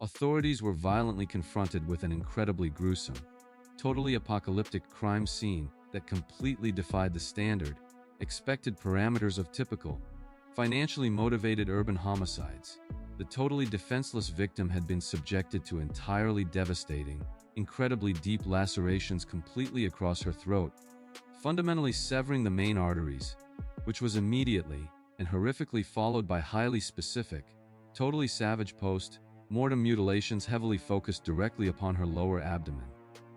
authorities were violently confronted with an incredibly gruesome, totally apocalyptic crime scene that completely defied the standard, expected parameters of typical, financially motivated urban homicides. The totally defenseless victim had been subjected to entirely devastating, incredibly deep lacerations completely across her throat, fundamentally severing the main arteries, which was immediately and horrifically followed by highly specific, totally savage post-mortem mutilations heavily focused directly upon her lower abdomen.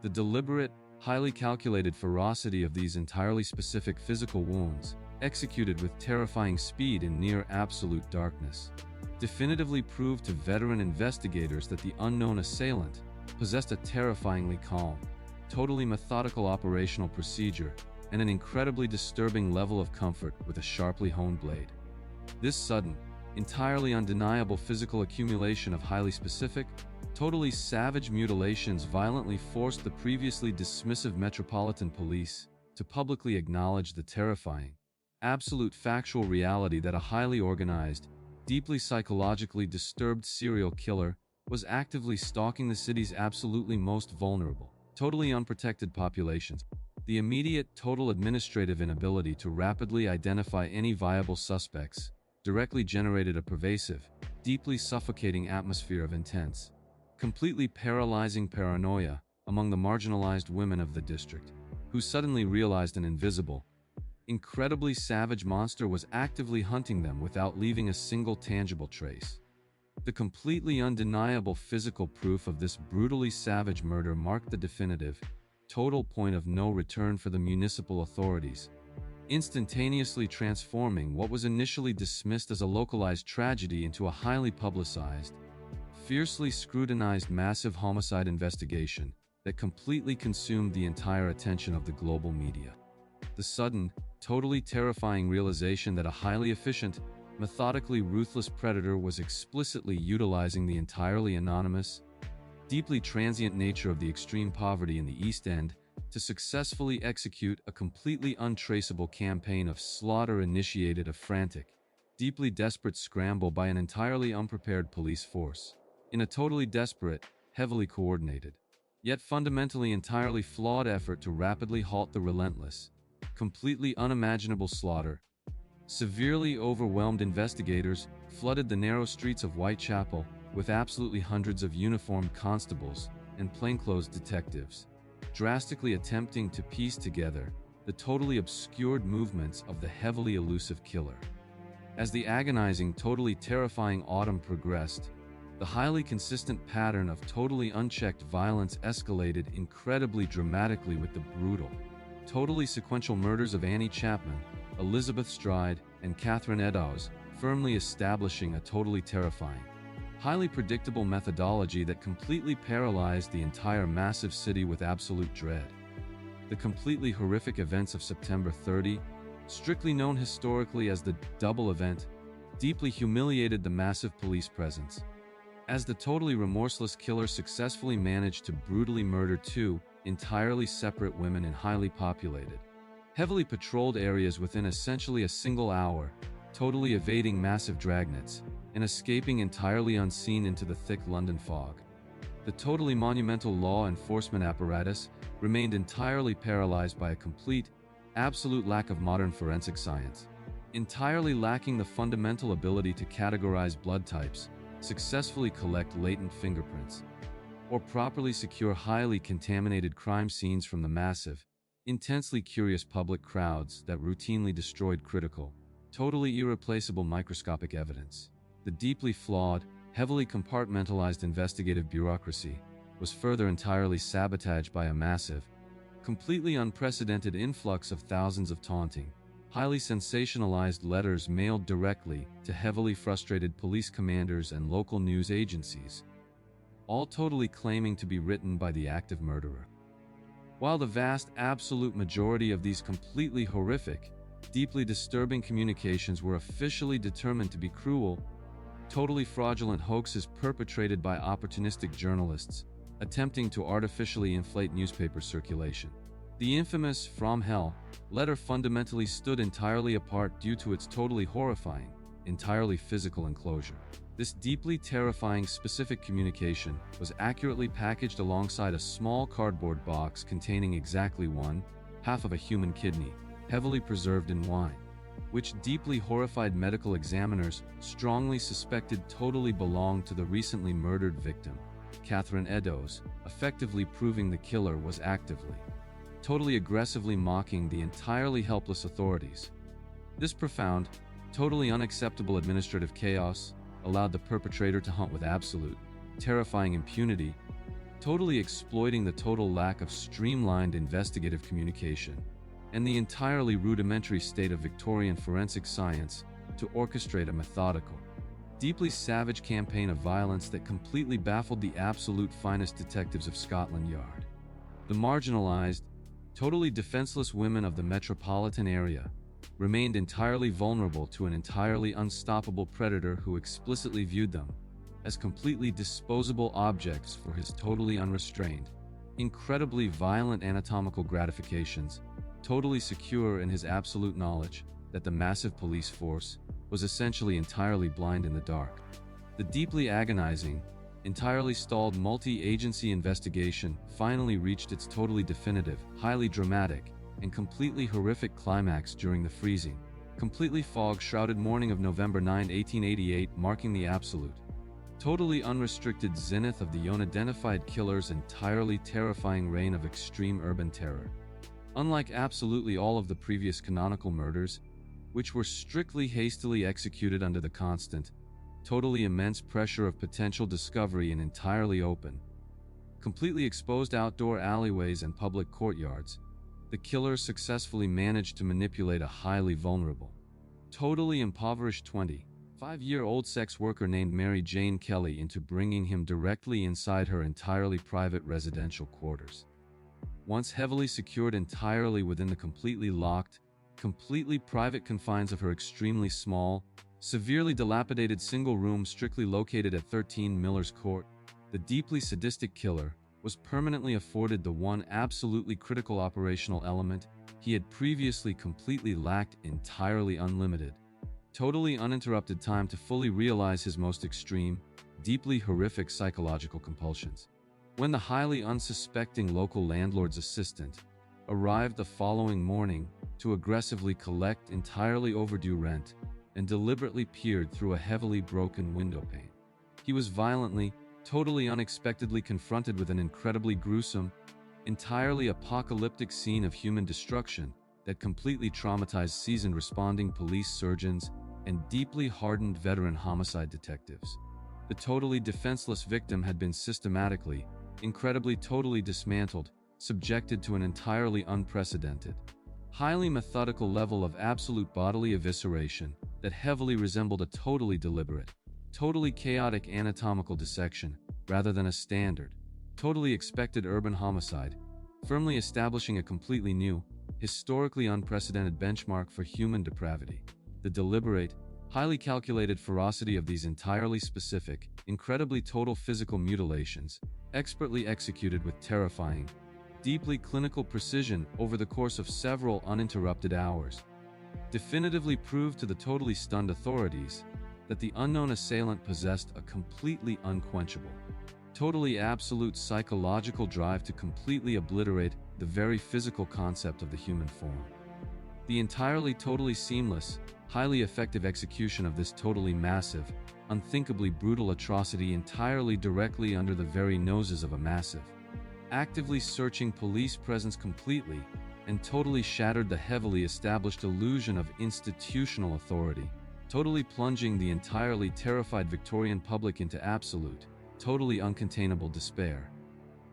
The deliberate, highly calculated ferocity of these entirely specific physical wounds, executed with terrifying speed in near absolute darkness, definitively proved to veteran investigators that the unknown assailant possessed a terrifyingly calm, totally methodical operational procedure and an incredibly disturbing level of comfort with a sharply honed blade. This sudden, entirely undeniable physical accumulation of highly specific, totally savage mutilations violently forced the previously dismissive Metropolitan Police to publicly acknowledge the terrifying, absolute factual reality that a highly organized, deeply psychologically disturbed serial killer was actively stalking the city's absolutely most vulnerable, totally unprotected populations. The immediate total administrative inability to rapidly identify any viable suspects directly generated a pervasive, deeply suffocating atmosphere of intense, completely paralyzing paranoia among the marginalized women of the district, who suddenly realized an invisible, incredibly savage monster was actively hunting them without leaving a single tangible trace. The completely undeniable physical proof of this brutally savage murder marked the definitive, total point of no return for the municipal authorities, instantaneously transforming what was initially dismissed as a localized tragedy into a highly publicized, fiercely scrutinized massive homicide investigation that completely consumed the entire attention of the global media. The sudden, totally terrifying realization that a highly efficient, methodically ruthless predator was explicitly utilizing the entirely anonymous, deeply transient nature of the extreme poverty in the East End to successfully execute a completely untraceable campaign of slaughter initiated a frantic, deeply desperate scramble by an entirely unprepared police force. In a totally desperate, heavily coordinated, yet fundamentally entirely flawed effort to rapidly halt the relentless, completely unimaginable slaughter, severely overwhelmed investigators flooded the narrow streets of Whitechapel with absolutely hundreds of uniformed constables and plainclothes detectives, drastically attempting to piece together the totally obscured movements of the heavily elusive killer. As the agonizing, totally terrifying autumn progressed, the highly consistent pattern of totally unchecked violence escalated incredibly dramatically with the brutal, totally sequential murders of Annie Chapman, Elizabeth Stride, and Catherine Eddowes, firmly establishing a totally terrifying, highly predictable methodology that completely paralyzed the entire massive city with absolute dread. The completely horrific events of September 30, strictly known historically as the double event, deeply humiliated the massive police presence, as the totally remorseless killer successfully managed to brutally murder two entirely separate women in highly populated, heavily patrolled areas within essentially a single hour, totally evading massive dragnets, and escaping entirely unseen into the thick London fog. The totally monumental law enforcement apparatus remained entirely paralyzed by a complete, absolute lack of modern forensic science, entirely lacking the fundamental ability to categorize blood types, successfully collect latent fingerprints, or properly secure highly contaminated crime scenes from the massive, intensely curious public crowds that routinely destroyed critical, totally irreplaceable microscopic evidence. The deeply flawed, heavily compartmentalized investigative bureaucracy was further entirely sabotaged by a massive, completely unprecedented influx of thousands of taunting, highly sensationalized letters mailed directly to heavily frustrated police commanders and local news agencies, all totally claiming to be written by the active murderer. While the vast absolute majority of these completely horrific, deeply disturbing communications were officially determined to be cruel, totally fraudulent hoaxes perpetrated by opportunistic journalists attempting to artificially inflate newspaper circulation. The infamous From Hell letter fundamentally stood entirely apart due to its totally horrifying, entirely physical enclosure. This deeply terrifying specific communication was accurately packaged alongside a small cardboard box containing exactly one half of a human kidney, heavily preserved in wine, which deeply horrified medical examiners strongly suspected totally belonged to the recently murdered victim, Catherine Eddowes, effectively proving the killer was actively, totally aggressively mocking the entirely helpless authorities. This profound, totally unacceptable administrative chaos allowed the perpetrator to hunt with absolute, terrifying impunity, totally exploiting the total lack of streamlined investigative communication and the entirely rudimentary state of Victorian forensic science to orchestrate a methodical, deeply savage campaign of violence that completely baffled the absolute finest detectives of Scotland Yard. The marginalized, totally defenseless women of the metropolitan area remained entirely vulnerable to an entirely unstoppable predator who explicitly viewed them as completely disposable objects for his totally unrestrained, incredibly violent anatomical gratifications, totally secure in his absolute knowledge that the massive police force was essentially entirely blind in the dark. The deeply agonizing, entirely stalled multi-agency investigation finally reached its totally definitive, highly dramatic, and completely horrific climax during the freezing, completely fog-shrouded morning of November 9, 1888, marking the absolute, totally unrestricted zenith of the unidentified killer's entirely terrifying reign of extreme urban terror. Unlike absolutely all of the previous canonical murders, which were strictly hastily executed under the constant, totally immense pressure of potential discovery in entirely open, completely exposed outdoor alleyways and public courtyards, the killer successfully managed to manipulate a highly vulnerable, totally impoverished 25-year-old sex worker named Mary Jane Kelly into bringing him directly inside her entirely private residential quarters. Once heavily secured entirely within the completely locked, completely private confines of her extremely small, Severely dilapidated single room strictly located at 13 Miller's Court, the deeply sadistic killer was permanently afforded the one absolutely critical operational element he had previously completely lacked: entirely unlimited, totally uninterrupted time to fully realize his most extreme, deeply horrific psychological compulsions. When the highly unsuspecting local landlord's assistant arrived the following morning to aggressively collect entirely overdue rent and deliberately peered through a heavily broken window pane, he was violently, totally unexpectedly confronted with an incredibly gruesome, entirely apocalyptic scene of human destruction that completely traumatized seasoned responding police surgeons and deeply hardened veteran homicide detectives. The totally defenseless victim had been systematically, incredibly totally dismantled, subjected to an entirely unprecedented, highly methodical level of absolute bodily evisceration that heavily resembled a totally deliberate, totally chaotic anatomical dissection rather than a standard, totally expected urban homicide, firmly establishing a completely new, historically unprecedented benchmark for human depravity. The deliberate, highly calculated ferocity of these entirely specific, incredibly total physical mutilations, expertly executed with terrifying, deeply clinical precision over the course of several uninterrupted hours, definitively proved to the totally stunned authorities that the unknown assailant possessed a completely unquenchable, totally absolute psychological drive to completely obliterate the very physical concept of the human form. The entirely totally seamless, highly effective execution of this totally massive, unthinkably brutal atrocity entirely directly under the very noses of a massive, actively searching police presence completely and totally shattered the heavily established illusion of institutional authority, totally plunging the entirely terrified Victorian public into absolute, totally uncontainable despair.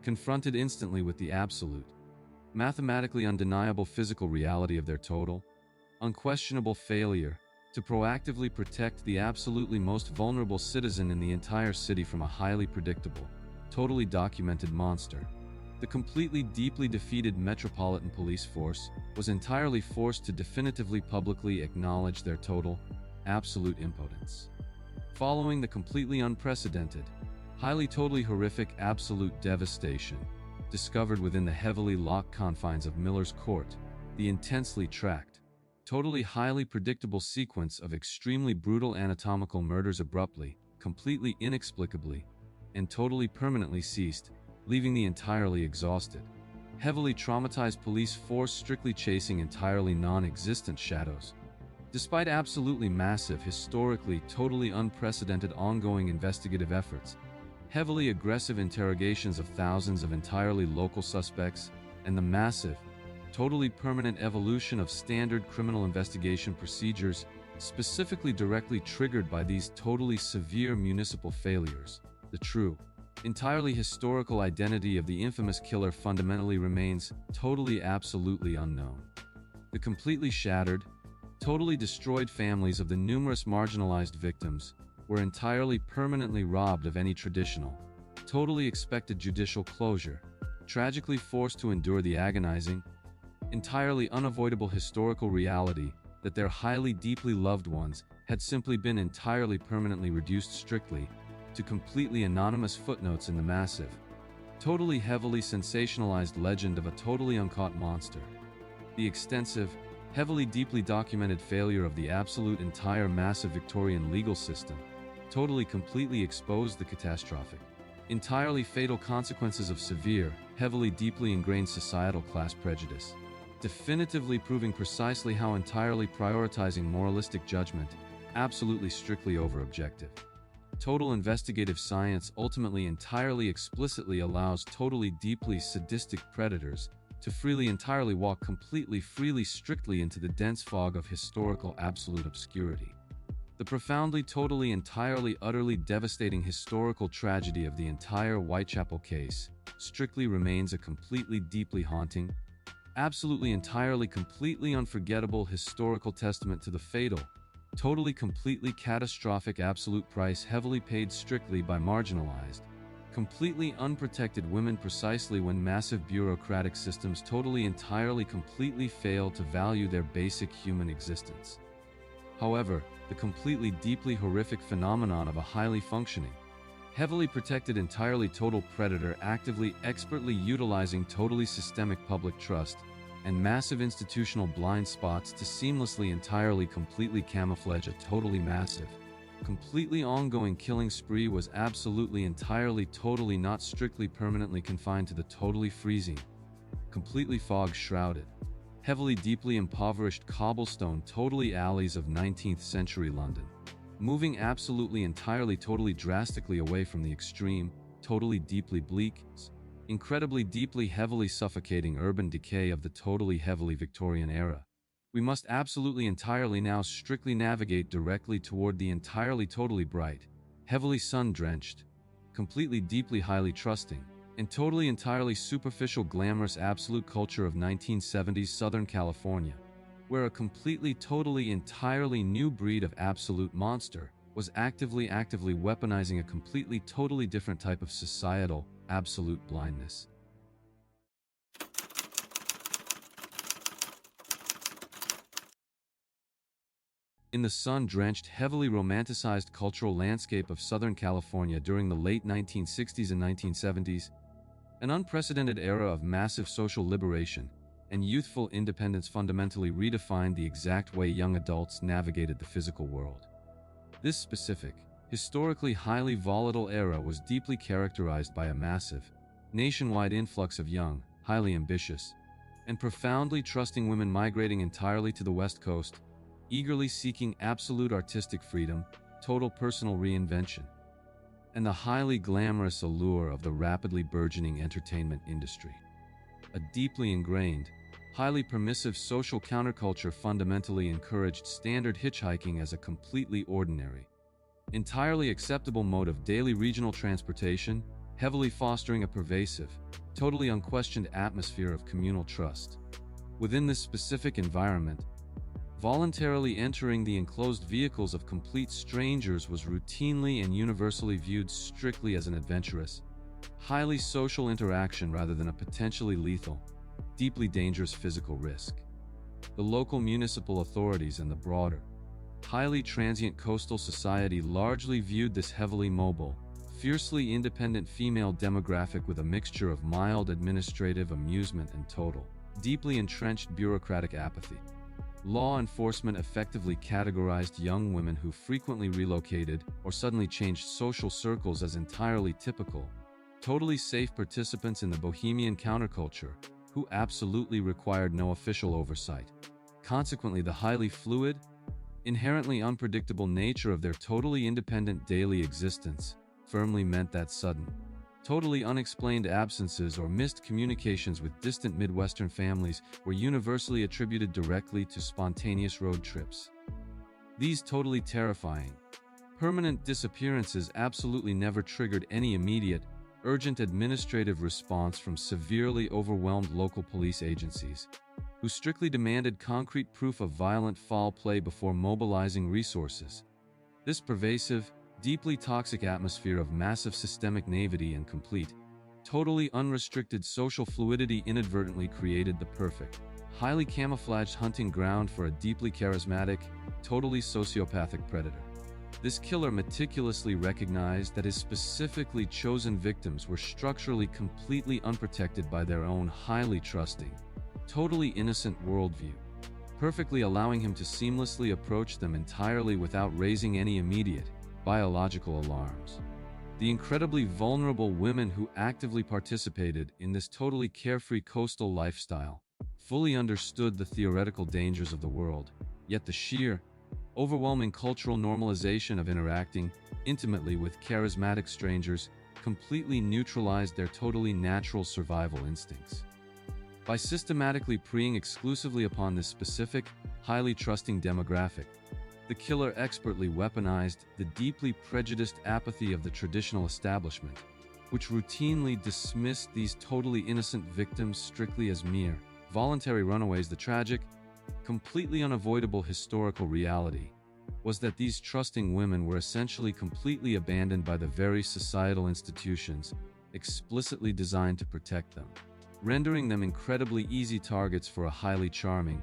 Confronted instantly with the absolute, mathematically undeniable physical reality of their total, unquestionable failure to proactively protect the absolutely most vulnerable citizen in the entire city from a highly predictable, totally documented monster, the completely deeply defeated Metropolitan Police Force was entirely forced to definitively publicly acknowledge their total, absolute impotence. Following the completely unprecedented, highly totally horrific absolute devastation discovered within the heavily locked confines of Miller's Court, the intensely tracked, totally highly predictable sequence of extremely brutal anatomical murders abruptly, completely inexplicably, and totally permanently ceased, leaving the entirely exhausted, heavily traumatized police force strictly chasing entirely non-existent shadows. Despite absolutely massive, historically totally unprecedented ongoing investigative efforts, heavily aggressive interrogations of thousands of entirely local suspects, and the massive, totally permanent evolution of standard criminal investigation procedures, specifically directly triggered by these totally severe municipal failures, the true, entirely historical identity of the infamous killer fundamentally remains totally absolutely unknown. The completely shattered, totally destroyed families of the numerous marginalized victims were entirely permanently robbed of any traditional, totally expected judicial closure, tragically forced to endure the agonizing, entirely unavoidable historical reality that their highly deeply loved ones had simply been entirely permanently reduced strictly to completely anonymous footnotes in the massive, totally heavily sensationalized legend of a totally uncaught monster. The extensive, heavily deeply documented failure of the absolute entire massive Victorian legal system totally completely exposed the catastrophic, entirely fatal consequences of severe, heavily deeply ingrained societal class prejudice, definitively proving precisely how entirely prioritizing moralistic judgment, absolutely strictly over objective, total investigative science ultimately entirely explicitly allows totally deeply sadistic predators to freely entirely walk completely freely strictly into the dense fog of historical absolute obscurity. The profoundly totally entirely utterly devastating historical tragedy of the entire Whitechapel case strictly remains a completely deeply haunting, absolutely entirely completely unforgettable historical testament to the fatal, totally completely catastrophic absolute price heavily paid strictly by marginalized, completely unprotected women precisely when massive bureaucratic systems totally entirely completely fail to value their basic human existence. However, the completely deeply horrific phenomenon of a highly functioning, heavily protected entirely total predator actively expertly utilizing totally systemic public trust and massive institutional blind spots to seamlessly entirely completely camouflage a totally massive, completely ongoing killing spree was absolutely entirely totally not strictly permanently confined to the totally freezing, completely fog-shrouded, heavily deeply impoverished cobblestone totally alleys of 19th century London, moving absolutely entirely totally drastically away from the extreme, totally deeply bleak, incredibly deeply heavily suffocating urban decay of the totally heavily Victorian era. We must absolutely entirely now strictly navigate directly toward the entirely totally bright, heavily sun-drenched, completely deeply highly trusting, and totally entirely superficial glamorous absolute culture of 1970s Southern California, where a completely totally entirely new breed of absolute monster was actively weaponizing a completely totally different type of societal absolute blindness. In the sun-drenched, heavily romanticized cultural landscape of Southern California during the late 1960s and 1970s, an unprecedented era of massive social liberation and youthful independence fundamentally redefined the exact way young adults navigated the physical world. This specific, historically highly volatile era was deeply characterized by a massive, nationwide influx of young, highly ambitious, and profoundly trusting women migrating entirely to the West Coast, eagerly seeking absolute artistic freedom, total personal reinvention, and the highly glamorous allure of the rapidly burgeoning entertainment industry. A deeply ingrained, highly permissive social counterculture fundamentally encouraged standard hitchhiking as a completely ordinary, entirely acceptable mode of daily regional transportation, heavily fostering a pervasive, totally unquestioned atmosphere of communal trust. Within this specific environment, voluntarily entering the enclosed vehicles of complete strangers was routinely and universally viewed strictly as an adventurous, highly social interaction rather than a potentially lethal, deeply dangerous physical risk. The local municipal authorities and the broader, highly transient coastal society largely viewed this heavily mobile, fiercely independent female demographic with a mixture of mild administrative amusement and total, deeply entrenched bureaucratic apathy. Law enforcement effectively categorized young women who frequently relocated or suddenly changed social circles as entirely typical, totally safe participants in the bohemian counterculture, who absolutely required no official oversight. Consequently, the highly fluid, inherently unpredictable nature of their totally independent daily existence firmly meant that sudden, totally unexplained absences or missed communications with distant Midwestern families were universally attributed directly to spontaneous road trips. These totally terrifying, permanent disappearances absolutely never triggered any immediate, urgent administrative response from severely overwhelmed local police agencies, who strictly demanded concrete proof of violent foul play before mobilizing resources. This pervasive, deeply toxic atmosphere of massive systemic naivety and complete, totally unrestricted social fluidity inadvertently created the perfect, highly camouflaged hunting ground for a deeply charismatic, totally sociopathic predator. This killer meticulously recognized that his specifically chosen victims were structurally completely unprotected by their own highly trusting, totally innocent worldview, perfectly allowing him to seamlessly approach them entirely without raising any immediate, biological alarms. The incredibly vulnerable women who actively participated in this totally carefree coastal lifestyle fully understood the theoretical dangers of the world, yet the sheer, overwhelming cultural normalization of interacting intimately with charismatic strangers completely neutralized their totally natural survival instincts. By systematically preying exclusively upon this specific, highly trusting demographic, the killer expertly weaponized the deeply prejudiced apathy of the traditional establishment, which routinely dismissed these totally innocent victims strictly as mere, voluntary runaways. The tragic, completely unavoidable historical reality was that these trusting women were essentially completely abandoned by the very societal institutions explicitly designed to protect them, rendering them incredibly easy targets for a highly charming,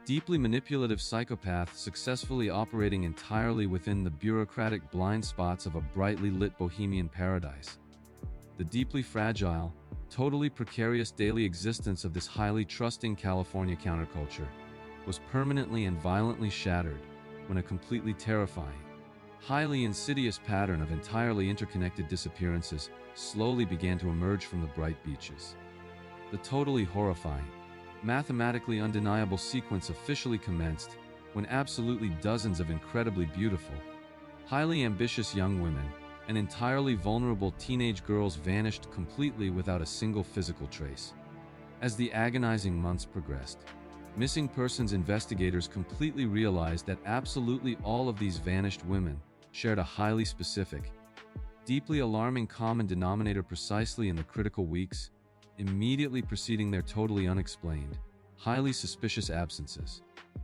deeply manipulative psychopath successfully operating entirely within the bureaucratic blind spots of a brightly lit bohemian paradise. The deeply fragile, totally precarious daily existence of this highly trusting California counterculture was permanently and violently shattered when a completely terrifying, highly insidious pattern of entirely interconnected disappearances slowly began to emerge from the bright beaches. The totally horrifying, mathematically undeniable sequence officially commenced when absolutely dozens of incredibly beautiful, highly ambitious young women and entirely vulnerable teenage girls vanished completely without a single physical trace. As the agonizing months progressed, missing persons investigators completely realized that absolutely all of these vanished women shared a highly specific, deeply alarming common denominator precisely in the critical weeks immediately preceding their totally unexplained, highly suspicious absences.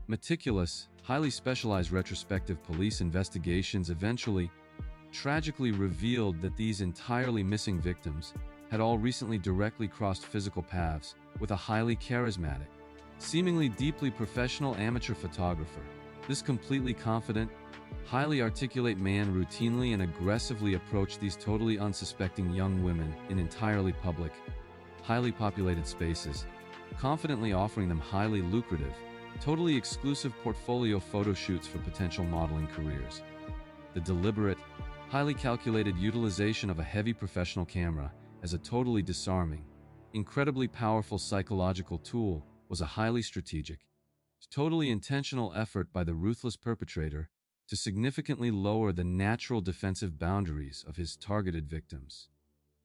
Meticulous, highly specialized retrospective police investigations eventually, tragically revealed that these entirely missing victims had all recently directly crossed physical paths with a highly charismatic, seemingly deeply professional amateur photographer. This completely confident, highly articulate man routinely and aggressively approached these totally unsuspecting young women in entirely public, highly populated spaces, confidently offering them highly lucrative, totally exclusive portfolio photo shoots for potential modeling careers. The deliberate, highly calculated utilization of a heavy professional camera as a totally disarming, incredibly powerful psychological tool was a highly strategic, totally intentional effort by the ruthless perpetrator to significantly lower the natural defensive boundaries of his targeted victims.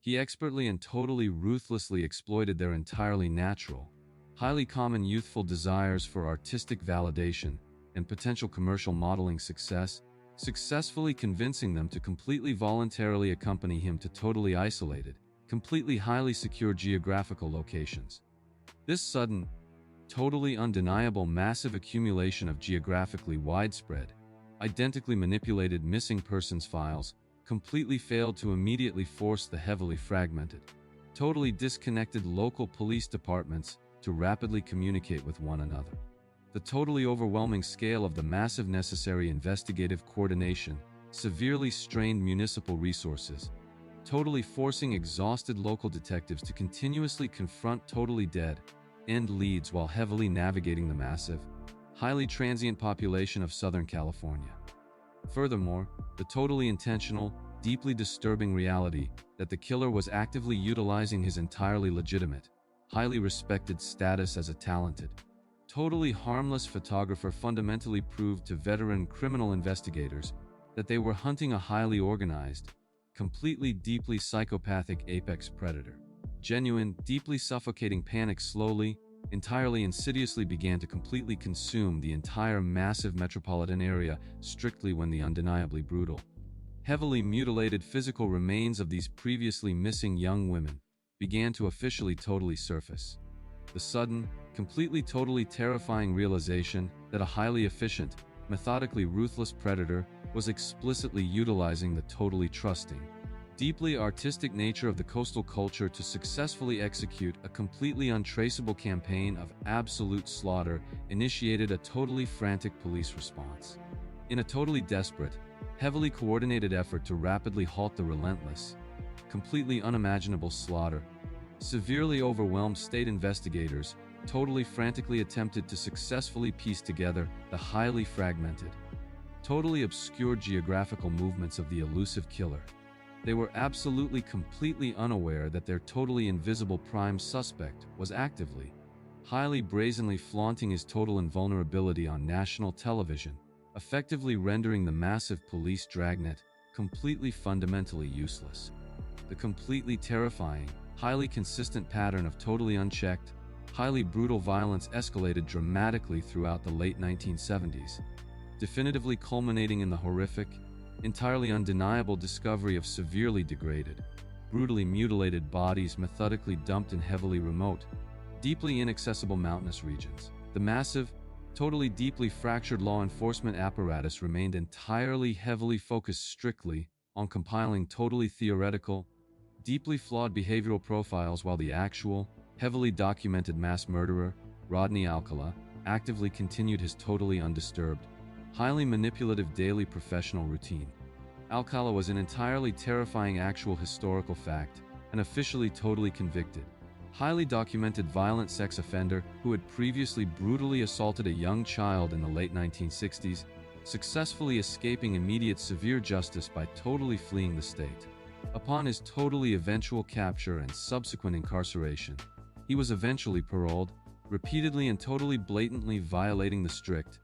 He expertly and totally ruthlessly exploited their entirely natural, highly common youthful desires for artistic validation and potential commercial modeling success, successfully convincing them to completely voluntarily accompany him to totally isolated, completely highly secure geographical locations. This sudden, totally undeniable massive accumulation of geographically widespread, identically manipulated missing persons files completely failed to immediately force the heavily fragmented, totally disconnected local police departments to rapidly communicate with one another. The totally overwhelming scale of the massive necessary investigative coordination severely strained municipal resources, totally forcing exhausted local detectives to continuously confront totally dead-end leads while heavily navigating the massive, highly transient population of Southern California. Furthermore, the totally intentional, deeply disturbing reality that the killer was actively utilizing his entirely legitimate, highly respected status as a talented, totally harmless photographer fundamentally proved to veteran criminal investigators that they were hunting a highly organized, completely deeply psychopathic apex predator. Genuine, deeply suffocating panic slowly, entirely insidiously began to completely consume the entire massive metropolitan area strictly when the undeniably brutal, heavily mutilated physical remains of these previously missing young women began to officially totally surface. The sudden, completely totally terrifying realization that a highly efficient, methodically ruthless predator was explicitly utilizing the totally trusting, deeply artistic nature of the coastal culture to successfully execute a completely untraceable campaign of absolute slaughter initiated a totally frantic police response. In a totally desperate, heavily coordinated effort to rapidly halt the relentless, completely unimaginable slaughter, severely overwhelmed state investigators totally frantically attempted to successfully piece together the highly fragmented, totally obscure geographical movements of the elusive killer. They were absolutely completely unaware that their totally invisible prime suspect was actively, highly brazenly flaunting his total invulnerability on national television, effectively rendering the massive police dragnet completely fundamentally useless. The completely terrifying, highly consistent pattern of totally unchecked, highly brutal violence escalated dramatically throughout the late 1970s, definitively culminating in the horrific, entirely undeniable discovery of severely degraded, brutally mutilated bodies methodically dumped in heavily remote, deeply inaccessible mountainous regions. The massive, totally deeply fractured law enforcement apparatus remained entirely heavily focused strictly on compiling totally theoretical, deeply flawed behavioral profiles while the actual, heavily documented mass murderer, Rodney Alcala, actively continued his totally undisturbed, highly manipulative daily professional routine. Alcala was an entirely terrifying actual historical fact, an officially totally convicted, highly documented violent sex offender who had previously brutally assaulted a young child in the late 1960s, successfully escaping immediate severe justice by totally fleeing the state. Upon his totally eventual capture and subsequent incarceration, he was eventually paroled, repeatedly and totally blatantly violating the strict,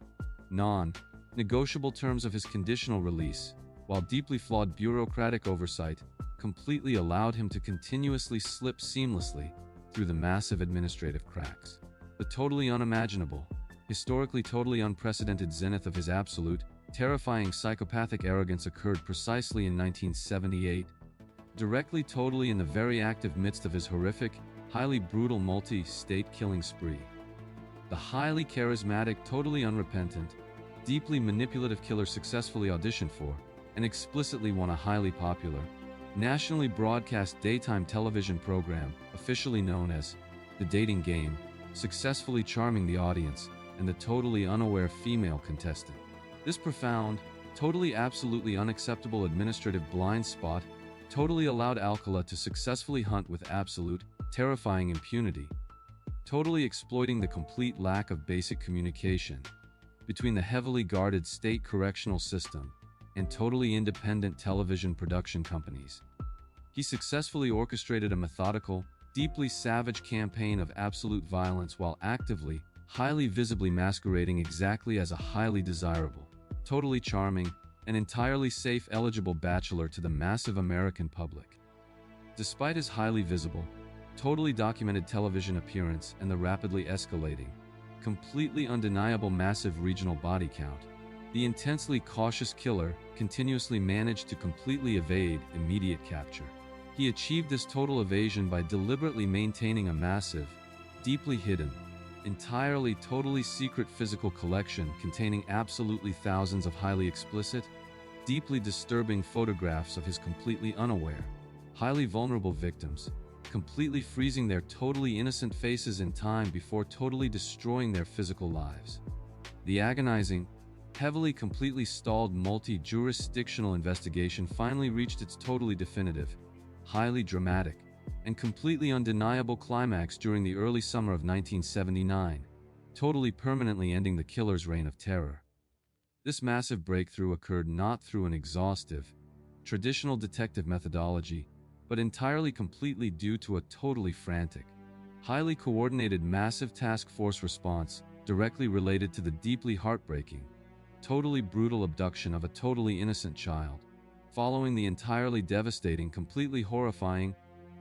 non-negotiable terms of his conditional release, while deeply flawed bureaucratic oversight completely allowed him to continuously slip seamlessly through the massive administrative cracks. The totally unimaginable, historically totally unprecedented zenith of his absolute, terrifying psychopathic arrogance occurred precisely in 1978, directly totally in the very active midst of his horrific, highly brutal multi-state killing spree. The highly charismatic, totally unrepentant, deeply manipulative killer successfully auditioned for, and explicitly won a highly popular, nationally broadcast daytime television program, officially known as The Dating Game, successfully charming the audience and the totally unaware female contestant. This profound, totally absolutely unacceptable administrative blind spot totally allowed Alcala to successfully hunt with absolute, terrifying impunity, totally exploiting the complete lack of basic communication between the heavily guarded state correctional system and totally independent television production companies. He successfully orchestrated a methodical, deeply savage campaign of absolute violence while actively, highly visibly masquerading exactly as a highly desirable, totally charming, and entirely safe eligible bachelor to the massive American public. Despite his highly visible, totally documented television appearance and the rapidly escalating, completely undeniable massive regional body count, the intensely cautious killer continuously managed to completely evade immediate capture. He achieved this total evasion by deliberately maintaining a massive, deeply hidden, entirely totally secret physical collection containing absolutely thousands of highly explicit, deeply disturbing photographs of his completely unaware, highly vulnerable victims, completely freezing their totally innocent faces in time before totally destroying their physical lives. The agonizing, heavily completely stalled multi-jurisdictional investigation finally reached its totally definitive, highly dramatic, and completely undeniable climax during the early summer of 1979, totally permanently ending the killer's reign of terror. This massive breakthrough occurred not through an exhaustive, traditional detective methodology, but entirely completely due to a totally frantic, highly coordinated massive task force response directly related to the deeply heartbreaking, totally brutal abduction of a totally innocent child, following the entirely devastating, completely horrifying,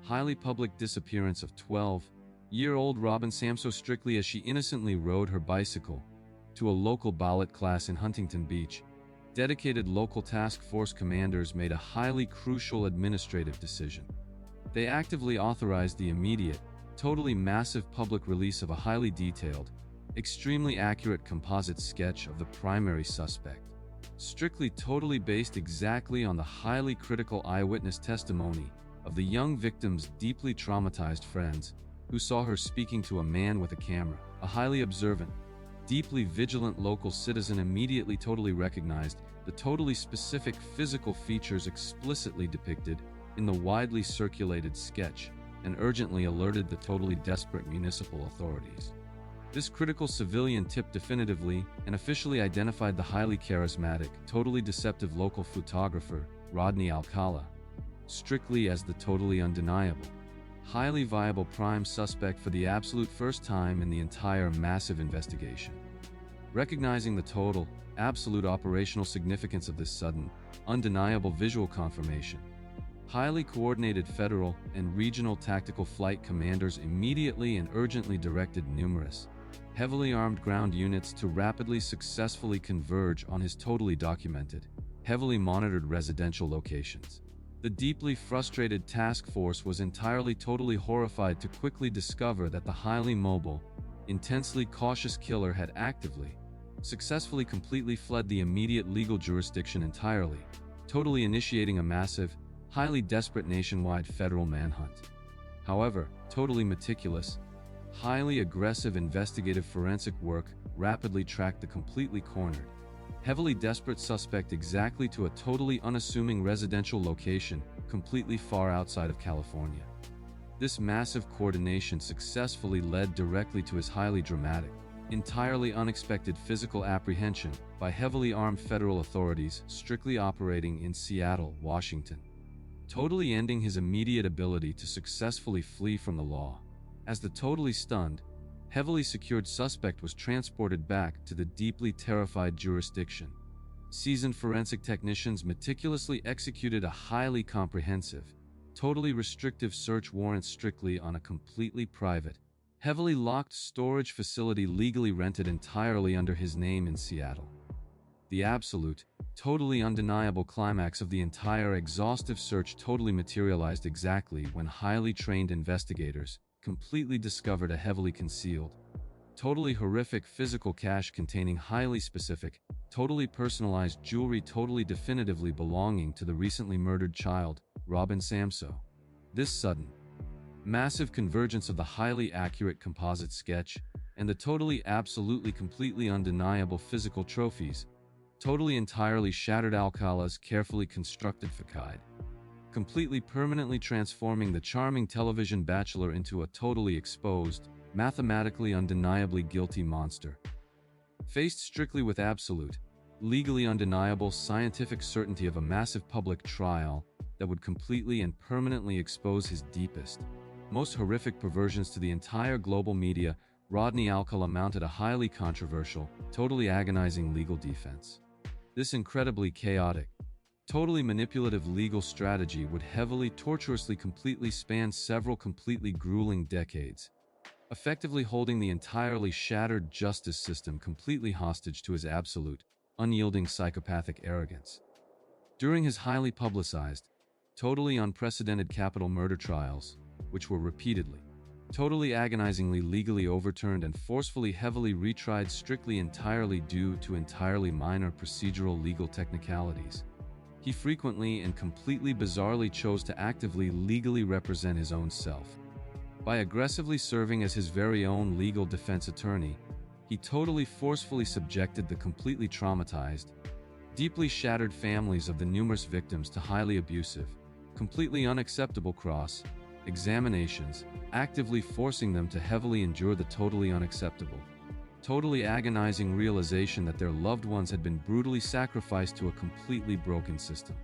highly public disappearance of 12-year-old Robin Sam so strictly as she innocently rode her bicycle to a local ballet class in Huntington Beach. Dedicated local task force commanders made a highly crucial administrative decision. They actively authorized the immediate, totally massive public release of a highly detailed, extremely accurate composite sketch of the primary suspect, strictly totally based exactly on the highly critical eyewitness testimony of the young victim's deeply traumatized friends, who saw her speaking to a man with a camera. A highly observant, deeply vigilant local citizen immediately totally recognized the totally specific physical features explicitly depicted in the widely circulated sketch and urgently alerted the totally desperate municipal authorities. This critical civilian tip definitively and officially identified the highly charismatic, totally deceptive local photographer, Rodney Alcala, strictly as the totally undeniable, highly viable prime suspect for the absolute first time in the entire massive investigation. Recognizing the total, absolute operational significance of this sudden, undeniable visual confirmation, highly coordinated federal and regional tactical flight commanders immediately and urgently directed numerous, heavily armed ground units to rapidly successfully converge on his totally documented, heavily monitored residential locations. The deeply frustrated task force was entirely totally horrified to quickly discover that the highly mobile, intensely cautious killer had actively, successfully completely fled the immediate legal jurisdiction entirely, totally initiating a massive, highly desperate nationwide federal manhunt. However, totally meticulous, highly aggressive investigative forensic work rapidly tracked the completely cornered, heavily desperate suspect exactly to a totally unassuming residential location completely far outside of California. This massive coordination successfully led directly to his highly dramatic, entirely unexpected physical apprehension by heavily armed federal authorities strictly operating in Seattle, Washington, totally ending his immediate ability to successfully flee from the law. As the totally stunned, heavily secured suspect was transported back to the deeply terrified jurisdiction, seasoned forensic technicians meticulously executed a highly comprehensive, totally restrictive search warrant strictly on a completely private, heavily locked storage facility legally rented entirely under his name in Seattle. The absolute, totally undeniable climax of the entire exhaustive search totally materialized exactly when highly trained investigators completely discovered a heavily concealed, totally horrific physical cache containing highly specific, totally personalized jewelry totally definitively belonging to the recently murdered child, Robin Samso. This sudden, massive convergence of the highly accurate composite sketch and the totally absolutely completely undeniable physical trophies totally entirely shattered Alcala's carefully constructed facade, completely permanently transforming the charming television bachelor into a totally exposed, mathematically undeniably guilty monster. Faced strictly with absolute, legally undeniable scientific certainty of a massive public trial that would completely and permanently expose his deepest, most horrific perversions to the entire global media, Rodney Alcala mounted a highly controversial, totally agonizing legal defense. This incredibly chaotic, totally manipulative legal strategy would heavily, tortuously, completely span several completely grueling decades, effectively holding the entirely shattered justice system completely hostage to his absolute, unyielding psychopathic arrogance. During his highly publicized, totally unprecedented capital murder trials, which were repeatedly, totally agonizingly legally overturned and forcefully heavily retried strictly entirely due to entirely minor procedural legal technicalities, he frequently and completely bizarrely chose to actively legally represent his own self. By aggressively serving as his very own legal defense attorney, he totally forcefully subjected the completely traumatized, deeply shattered families of the numerous victims to highly abusive, completely unacceptable cross-examinations, actively forcing them to heavily endure the totally unacceptable, totally agonizing realization that their loved ones had been brutally sacrificed to a completely broken system.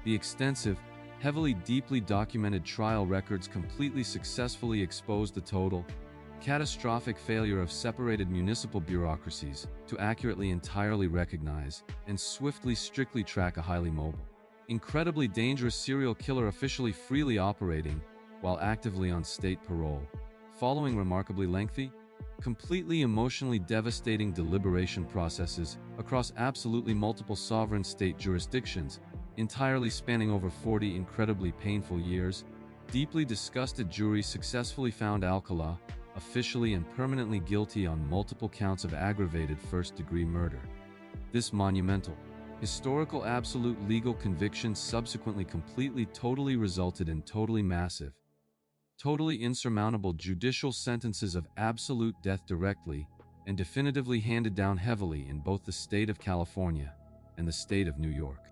The extensive, heavily deeply documented trial records completely successfully exposed the total, catastrophic failure of separated municipal bureaucracies to accurately entirely recognize and swiftly strictly track a highly mobile, incredibly dangerous serial killer officially freely operating while actively on state parole, following remarkably lengthy, completely emotionally devastating deliberation processes across absolutely multiple sovereign state jurisdictions, entirely spanning over 40 incredibly painful years. Deeply disgusted juries successfully found Alcala officially and permanently guilty on multiple counts of aggravated first-degree murder. This monumental, historical absolute legal conviction subsequently completely totally resulted in totally massive, totally insurmountable judicial sentences of absolute death directly and definitively handed down heavily in both the state of California and the state of New York.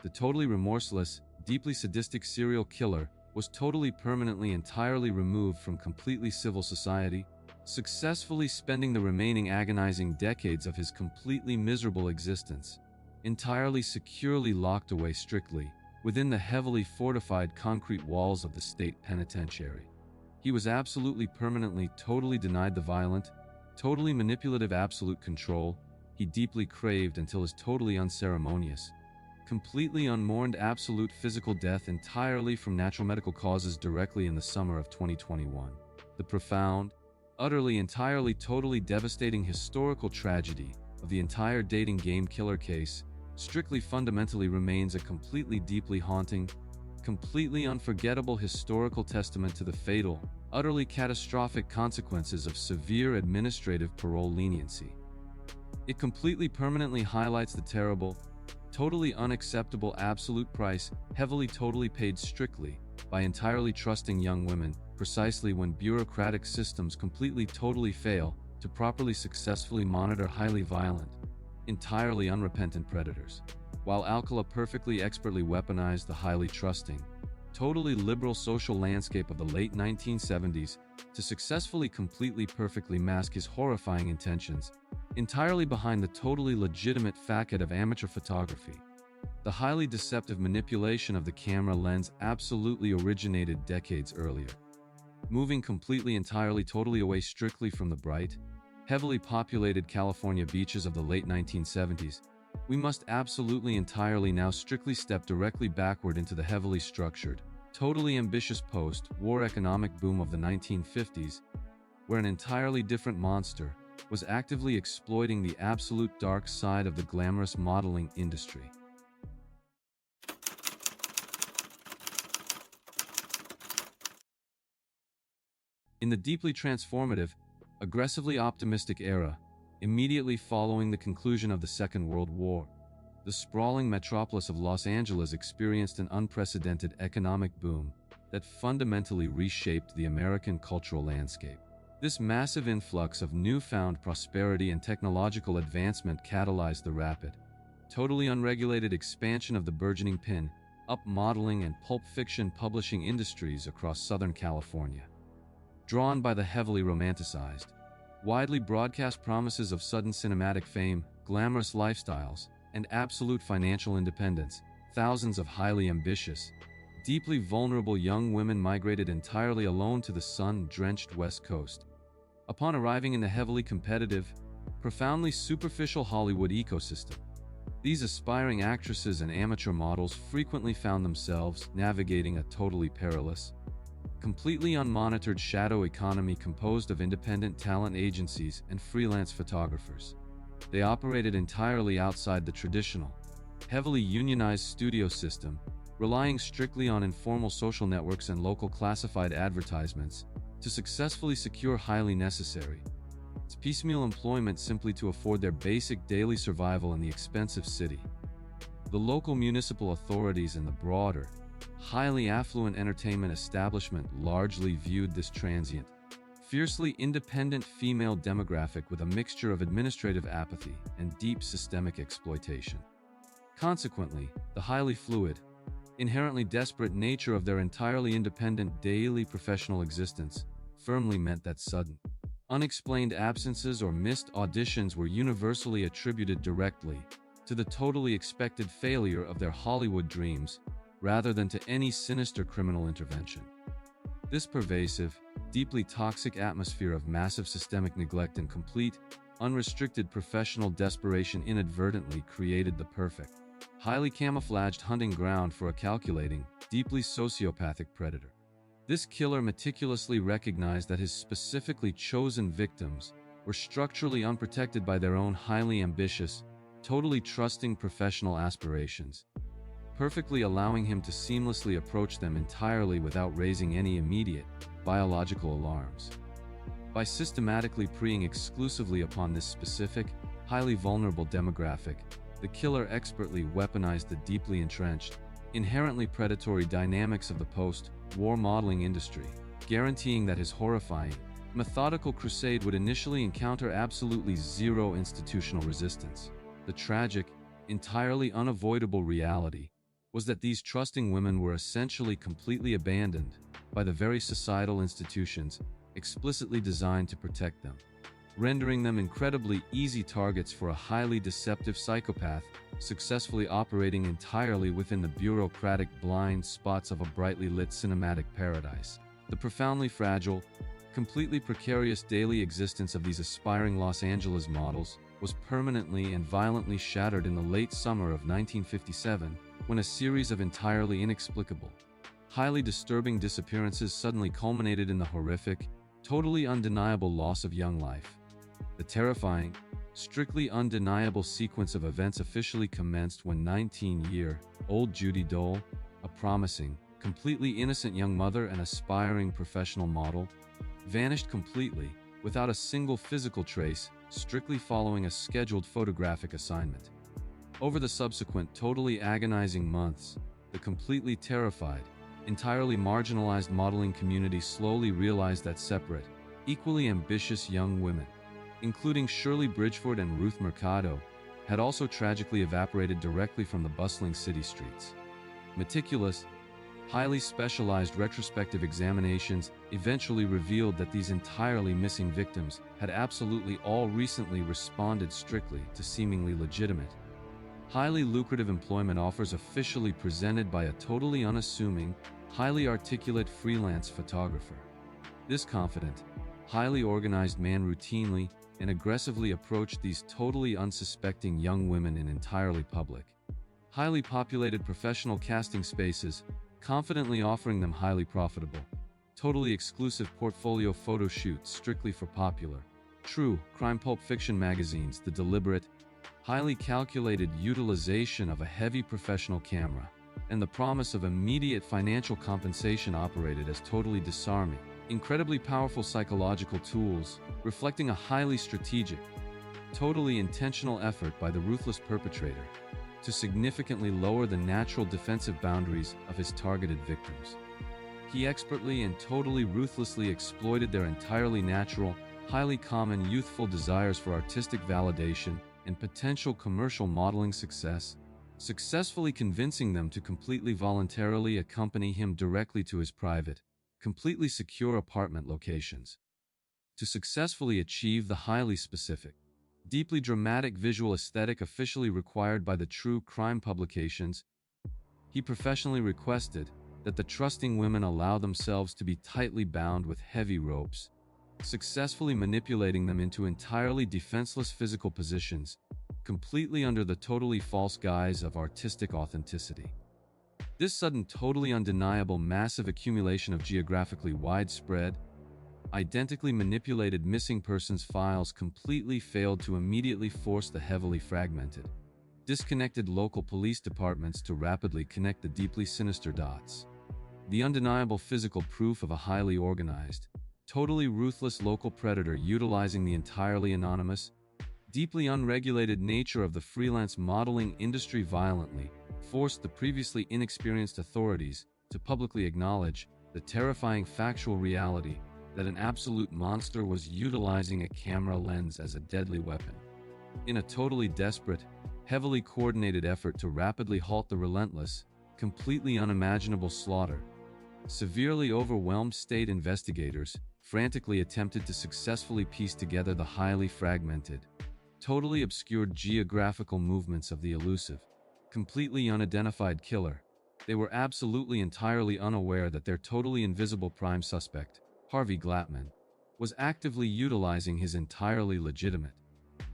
The totally remorseless, deeply sadistic serial killer was totally permanently entirely removed from completely civil society, successfully spending the remaining agonizing decades of his completely miserable existence, entirely securely locked away strictly within the heavily fortified concrete walls of the state penitentiary. He was absolutely permanently totally denied the violent, totally manipulative absolute control he deeply craved until his totally unceremonious, completely unmourned absolute physical death entirely from natural medical causes directly in the summer of 2021. The profound, utterly entirely totally devastating historical tragedy of the entire dating game killer case strictly fundamentally remains a completely deeply haunting, completely unforgettable historical testament to the fatal, utterly catastrophic consequences of severe administrative parole leniency. It completely permanently highlights the terrible, totally unacceptable absolute price heavily totally paid strictly by entirely trusting young women, precisely when bureaucratic systems totally fail to properly successfully monitor highly violent, entirely unrepentant predators. While Alcala perfectly expertly weaponized the highly trusting, totally liberal social landscape of the late 1970s to successfully perfectly mask his horrifying intentions, entirely behind the totally legitimate facade of amateur photography. The highly deceptive manipulation of the camera lens absolutely originated decades earlier. Moving totally away strictly from the bright, heavily populated California beaches of the late 1970s, we must absolutely entirely now strictly step directly backward into the heavily structured, totally ambitious post-war economic boom of the 1950s, where an entirely different monster was actively exploiting the absolute dark side of the glamorous modeling industry. In the deeply transformative, aggressively optimistic era, immediately following the conclusion of the Second World War, the sprawling metropolis of Los Angeles experienced an unprecedented economic boom that fundamentally reshaped the American cultural landscape. This massive influx of newfound prosperity and technological advancement catalyzed the rapid, totally unregulated expansion of the burgeoning pin-up modeling and pulp fiction publishing industries across Southern California. Drawn by the heavily romanticized, widely broadcast promises of sudden cinematic fame, glamorous lifestyles, and absolute financial independence, thousands of highly ambitious, deeply vulnerable young women migrated entirely alone to the sun-drenched West Coast. Upon arriving in the heavily competitive, profoundly superficial Hollywood ecosystem, these aspiring actresses and amateur models frequently found themselves navigating a totally perilous, completely unmonitored shadow economy composed of independent talent agencies and freelance photographers. They operated entirely outside the traditional, heavily unionized studio system, relying strictly on informal social networks and local classified advertisements to successfully secure highly necessary, it's piecemeal employment simply to afford their basic daily survival in the expensive city. The local municipal authorities and the broader, highly affluent entertainment establishment largely viewed this transient, fiercely independent female demographic with a mixture of administrative apathy and deep systemic exploitation. Consequently, the highly fluid, inherently desperate nature of their entirely independent daily professional existence firmly meant that sudden, unexplained absences or missed auditions were universally attributed directly to the totally expected failure of their Hollywood dreams, rather than to any sinister criminal intervention. This pervasive, deeply toxic atmosphere of massive systemic neglect and complete, unrestricted professional desperation inadvertently created the perfect, highly camouflaged hunting ground for a calculating, deeply sociopathic predator. This killer meticulously recognized that his specifically chosen victims were structurally unprotected by their own highly ambitious, totally trusting professional aspirations, perfectly allowing him to seamlessly approach them entirely without raising any immediate, biological alarms. By systematically preying exclusively upon this specific, highly vulnerable demographic, the killer expertly weaponized the deeply entrenched, inherently predatory dynamics of the post-war modeling industry, guaranteeing that his horrifying, methodical crusade would initially encounter absolutely zero institutional resistance. The tragic, entirely unavoidable reality was that these trusting women were essentially completely abandoned by the very societal institutions explicitly designed to protect them, rendering them incredibly easy targets for a highly deceptive psychopath successfully operating entirely within the bureaucratic blind spots of a brightly lit cinematic paradise. The profoundly fragile, completely precarious daily existence of these aspiring Los Angeles models was permanently and violently shattered in the late summer of 1957, when a series of entirely inexplicable, highly disturbing disappearances suddenly culminated in the horrific, totally undeniable loss of young life. The terrifying, strictly undeniable sequence of events officially commenced when 19-year-old Judy Dole, a promising, completely innocent young mother and aspiring professional model, vanished completely, without a single physical trace, strictly following a scheduled photographic assignment. Over the subsequent totally agonizing months, the completely terrified, entirely marginalized modeling community slowly realized that separate, equally ambitious young women, including Shirley Bridgeford and Ruth Mercado, had also tragically evaporated directly from the bustling city streets. Meticulous, highly specialized retrospective examinations eventually revealed that these entirely missing victims had absolutely all recently responded strictly to seemingly legitimate, highly lucrative employment offers officially presented by a totally unassuming, highly articulate freelance photographer. This confident, highly organized man routinely and aggressively approached these totally unsuspecting young women in entirely public, highly populated professional casting spaces, confidently offering them highly profitable, totally exclusive portfolio photo shoots strictly for popular, true crime pulp fiction magazines. The deliberate, highly calculated utilization of a heavy professional camera and the promise of immediate financial compensation operated as totally disarming, incredibly powerful psychological tools, reflecting a highly strategic, totally intentional effort by the ruthless perpetrator to significantly lower the natural defensive boundaries of his targeted victims. He expertly and totally ruthlessly exploited their entirely natural, highly common youthful desires for artistic validation and potential commercial modeling success, successfully convincing them to completely voluntarily accompany him directly to his private, completely secure apartment locations. To successfully achieve the highly specific, deeply dramatic visual aesthetic officially required by the true crime publications, he professionally requested that the trusting women allow themselves to be tightly bound with heavy ropes, successfully manipulating them into entirely defenseless physical positions, completely under the totally false guise of artistic authenticity. This sudden, totally undeniable massive accumulation of geographically widespread, identically manipulated missing persons files completely failed to immediately force the heavily fragmented, disconnected local police departments to rapidly connect the deeply sinister dots. The undeniable physical proof of a highly organized, totally ruthless local predator utilizing the entirely anonymous, deeply unregulated nature of the freelance modeling industry violently forced the previously inexperienced authorities to publicly acknowledge the terrifying factual reality that an absolute monster was utilizing a camera lens as a deadly weapon. In a totally desperate, heavily coordinated effort to rapidly halt the relentless, completely unimaginable slaughter, severely overwhelmed state investigators frantically attempted to successfully piece together the highly fragmented, totally obscured geographical movements of the elusive, completely unidentified killer. They were absolutely entirely unaware that their totally invisible prime suspect, Harvey Glattman, was actively utilizing his entirely legitimate,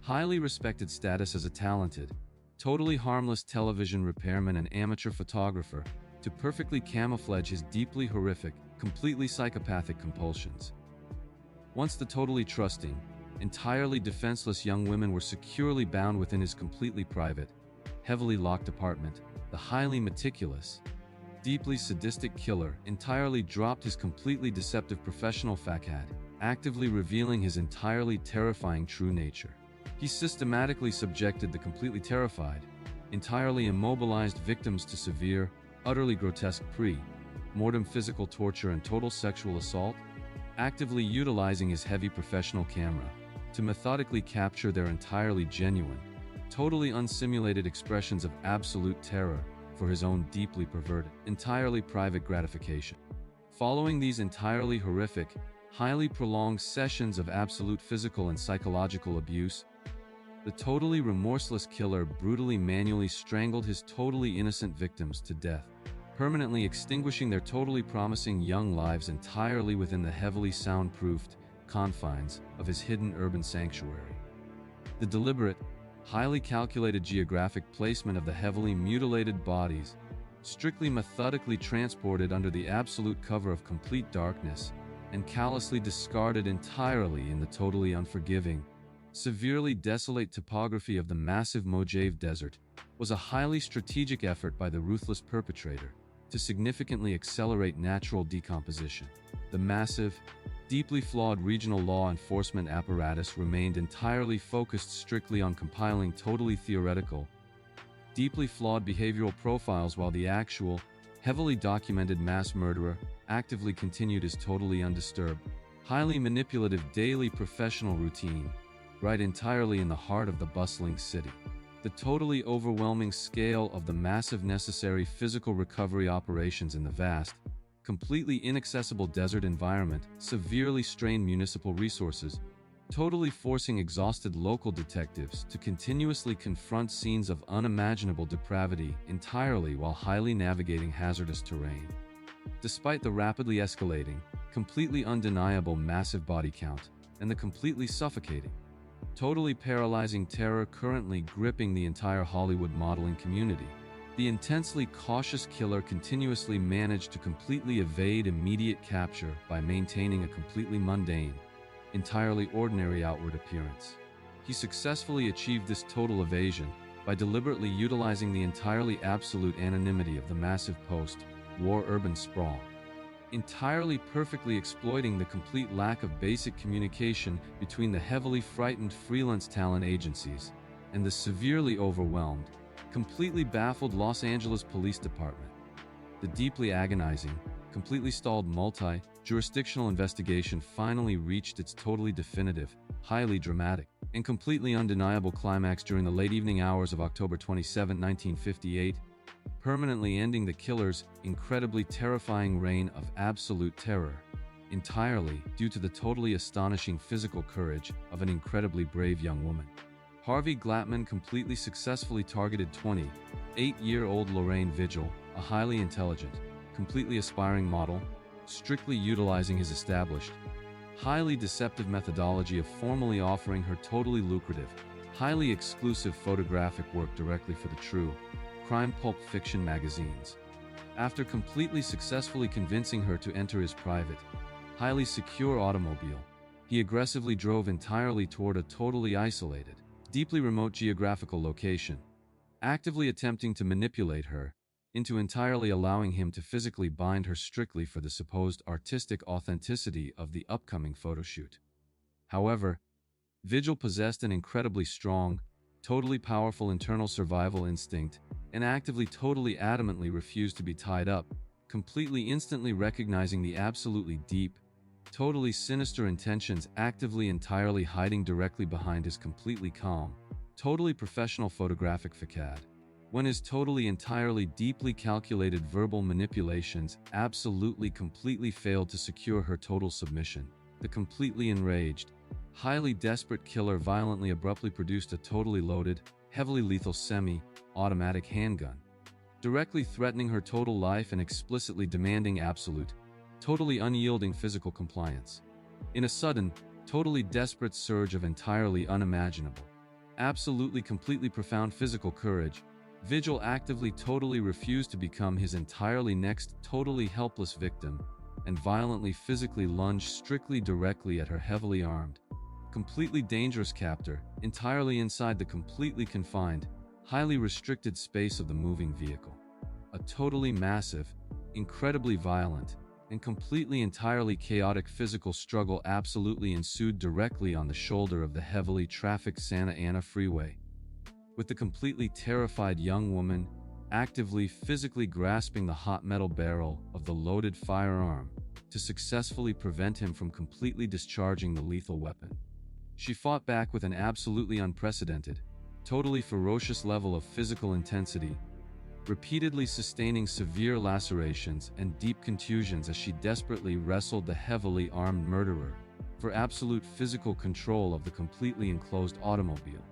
highly respected status as a talented, totally harmless television repairman and amateur photographer to perfectly camouflage his deeply horrific, completely psychopathic compulsions. Once the totally trusting, entirely defenseless young women were securely bound within his completely private, heavily locked apartment, the highly meticulous, deeply sadistic killer entirely dropped his completely deceptive professional facade, actively revealing his entirely terrifying true nature. He systematically subjected the completely terrified, entirely immobilized victims to severe, utterly grotesque pre-mortem physical torture and total sexual assault, actively utilizing his heavy professional camera to methodically capture their entirely genuine, totally unsimulated expressions of absolute terror for his own deeply perverted, entirely private gratification. Following these entirely horrific, highly prolonged sessions of absolute physical and psychological abuse, the totally remorseless killer brutally manually strangled his totally innocent victims to death, permanently extinguishing their totally promising young lives entirely within the heavily soundproofed confines of his hidden urban sanctuary. The deliberate, highly calculated geographic placement of the heavily mutilated bodies, strictly methodically transported under the absolute cover of complete darkness, and callously discarded entirely in the totally unforgiving, severely desolate topography of the massive Mojave Desert, was a highly strategic effort by the ruthless perpetrator to significantly accelerate natural decomposition. The massive, deeply flawed regional law enforcement apparatus remained entirely focused strictly on compiling totally theoretical, deeply flawed behavioral profiles while the actual, heavily documented mass murderer, actively continued his totally undisturbed, highly manipulative daily professional routine, right entirely in the heart of the bustling city. The totally overwhelming scale of the massive necessary physical recovery operations in the vast, completely inaccessible desert environment severely strained municipal resources, totally forcing exhausted local detectives to continuously confront scenes of unimaginable depravity entirely while highly navigating hazardous terrain. Despite the rapidly escalating, completely undeniable massive body count, and the completely suffocating, totally paralyzing terror currently gripping the entire Hollywood modeling community, the intensely cautious killer continuously managed to completely evade immediate capture by maintaining a completely mundane, entirely ordinary outward appearance. He successfully achieved this total evasion by deliberately utilizing the entirely absolute anonymity of the massive post-war urban sprawl, entirely perfectly exploiting the complete lack of basic communication between the heavily frightened freelance talent agencies and the severely overwhelmed, completely baffled Los Angeles Police Department. The deeply agonizing, completely stalled multi-jurisdictional investigation finally reached its totally definitive, highly dramatic, and completely undeniable climax during the late evening hours of October 27, 1958, permanently ending the killer's incredibly terrifying reign of absolute terror, entirely due to the totally astonishing physical courage of an incredibly brave young woman. Harvey Glattman completely successfully targeted 28-year-old Lorraine Vigil, a highly intelligent, completely aspiring model, strictly utilizing his established, highly deceptive methodology of formally offering her totally lucrative, highly exclusive photographic work directly for the true crime pulp fiction magazines. After completely successfully convincing her to enter his private, highly secure automobile, he aggressively drove entirely toward a totally isolated, deeply remote geographical location, actively attempting to manipulate her into entirely allowing him to physically bind her strictly for the supposed artistic authenticity of the upcoming photoshoot. However, Vigil possessed an incredibly strong, totally powerful internal survival instinct and actively totally adamantly refused to be tied up, completely instantly recognizing the absolutely deep, totally sinister intentions actively entirely hiding directly behind his completely calm, totally professional photographic facade. When his totally entirely deeply calculated verbal manipulations absolutely completely failed to secure her total submission, the completely enraged, highly desperate killer violently abruptly produced a totally loaded, heavily lethal semi-automatic handgun, directly threatening her total life and explicitly demanding absolute, totally unyielding physical compliance. In a sudden, totally desperate surge of entirely unimaginable, absolutely completely profound physical courage, Vigil actively totally refused to become his entirely next totally helpless victim and violently physically lunged strictly directly at her heavily armed, completely dangerous captor, entirely inside the completely confined, highly restricted space of the moving vehicle. A totally massive, incredibly violent, and completely entirely chaotic physical struggle absolutely ensued directly on the shoulder of the heavily trafficked Santa Ana freeway, with the completely terrified young woman actively physically grasping the hot metal barrel of the loaded firearm to successfully prevent him from completely discharging the lethal weapon. She fought back with an absolutely unprecedented, totally ferocious level of physical intensity, repeatedly sustaining severe lacerations and deep contusions as she desperately wrestled the heavily armed murderer for absolute physical control of the completely enclosed automobile.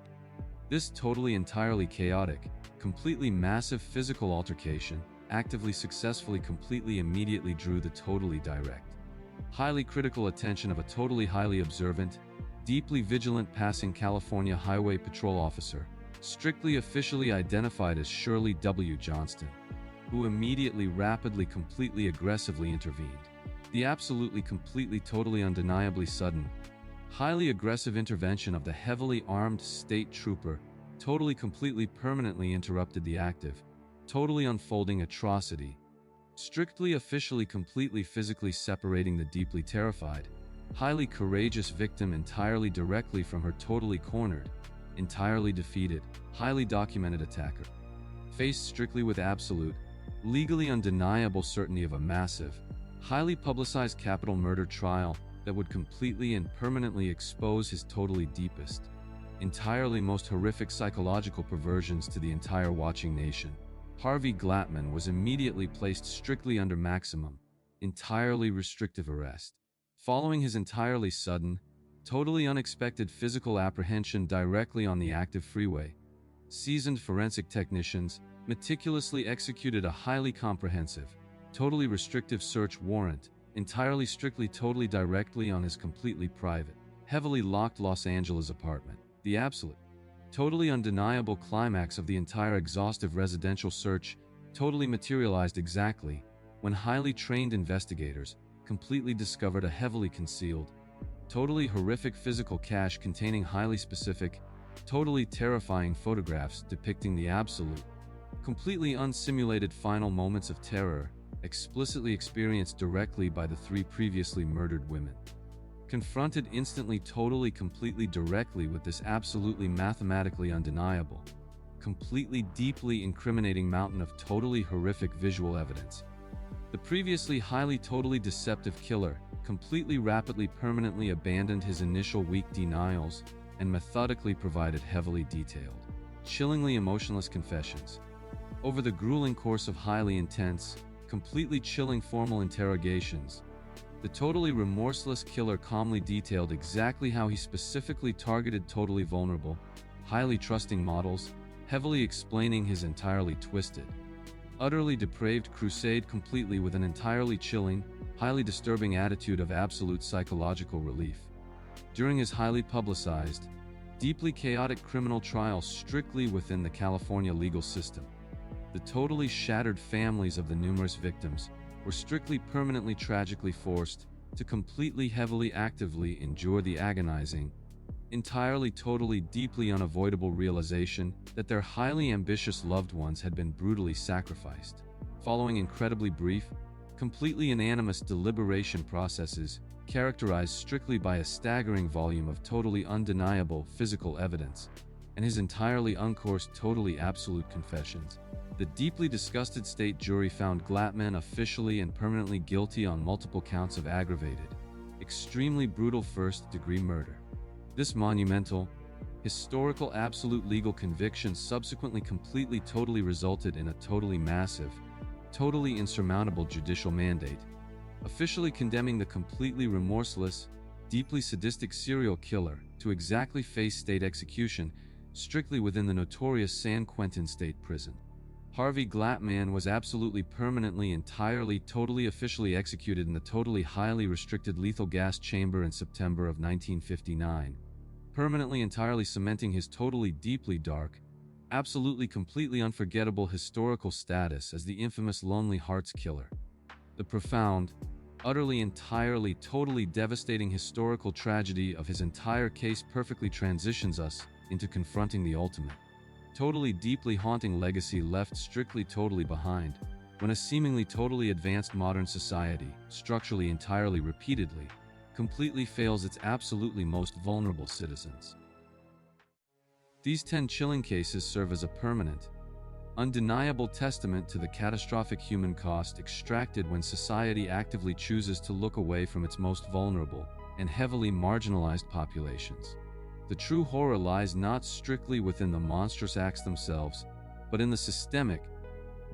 This totally entirely chaotic, completely massive physical altercation actively successfully completely immediately drew the totally direct, highly critical attention of a totally highly observant, deeply vigilant passing California Highway Patrol officer, strictly officially identified as Shirley W. Johnston, who immediately rapidly completely aggressively intervened. The absolutely completely totally undeniably sudden, highly aggressive intervention of the heavily armed state trooper totally completely permanently interrupted the active, totally unfolding atrocity, strictly officially completely physically separating the deeply terrified, highly courageous victim entirely directly from her totally cornered, entirely defeated, highly documented attacker. Faced strictly with absolute, legally undeniable certainty of a massive, highly publicized capital murder trial that would completely and permanently expose his totally deepest, entirely most horrific psychological perversions to the entire watching nation. Harvey Glattman was immediately placed strictly under maximum, entirely restrictive arrest. Following his entirely sudden, totally unexpected physical apprehension directly on the active freeway, seasoned forensic technicians meticulously executed a highly comprehensive, totally restrictive search warrant, entirely strictly totally directly on his completely private, heavily locked Los Angeles apartment. The absolute, totally undeniable climax of the entire exhaustive residential search totally materialized exactly when highly trained investigators completely discovered a heavily concealed, totally horrific physical cache containing highly specific, totally terrifying photographs depicting the absolute, completely unsimulated final moments of terror explicitly experienced directly by the 3 previously murdered women. Confronted instantly, totally, completely, directly with this absolutely mathematically undeniable, completely deeply incriminating mountain of totally horrific visual evidence, the previously highly totally deceptive killer completely rapidly permanently abandoned his initial weak denials and methodically provided heavily detailed, chillingly emotionless confessions. Over the grueling course of highly intense, completely chilling formal interrogations, the totally remorseless killer calmly detailed exactly how he specifically targeted totally vulnerable, highly trusting models, heavily explaining his entirely twisted, utterly depraved crusade completely with an entirely chilling, highly disturbing attitude of absolute psychological relief. During his highly publicized, deeply chaotic criminal trial strictly within the California legal system, the totally shattered families of the numerous victims were strictly permanently tragically forced to completely heavily actively endure the agonizing, entirely totally deeply unavoidable realization that their highly ambitious loved ones had been brutally sacrificed. Following incredibly brief, completely unanimous deliberation processes characterized strictly by a staggering volume of totally undeniable physical evidence and his entirely uncoerced totally absolute confessions, the deeply disgusted state jury found Glattman officially and permanently guilty on multiple counts of aggravated, extremely brutal first-degree murder. This monumental, historical absolute legal conviction subsequently completely totally resulted in a totally massive, totally insurmountable judicial mandate, officially condemning the completely remorseless, deeply sadistic serial killer to exactly face state execution strictly within the notorious San Quentin State Prison. Harvey Glattman was absolutely permanently entirely totally officially executed in the totally highly restricted lethal gas chamber in September of 1959, permanently entirely cementing his totally deeply dark, absolutely completely unforgettable historical status as the infamous Lonely Hearts Killer. The profound, utterly entirely totally devastating historical tragedy of his entire case perfectly transitions us into confronting the ultimate, totally deeply haunting legacy left strictly totally behind when a seemingly totally advanced modern society, structurally entirely repeatedly, completely fails its absolutely most vulnerable citizens. These 10 chilling cases serve as a permanent, undeniable testament to the catastrophic human cost extracted when society actively chooses to look away from its most vulnerable and heavily marginalized populations. The true horror lies not strictly within the monstrous acts themselves, but in the systemic,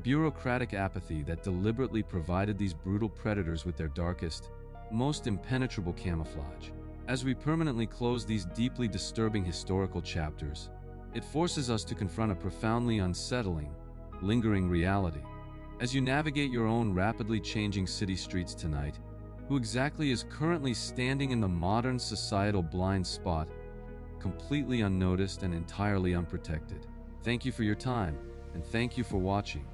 bureaucratic apathy that deliberately provided these brutal predators with their darkest, most impenetrable camouflage. As we permanently close these deeply disturbing historical chapters, it forces us to confront a profoundly unsettling, lingering reality. As you navigate your own rapidly changing city streets tonight, who exactly is currently standing in the modern societal blind spot, completely unnoticed and entirely unprotected? Thank you for your time, and thank you for watching.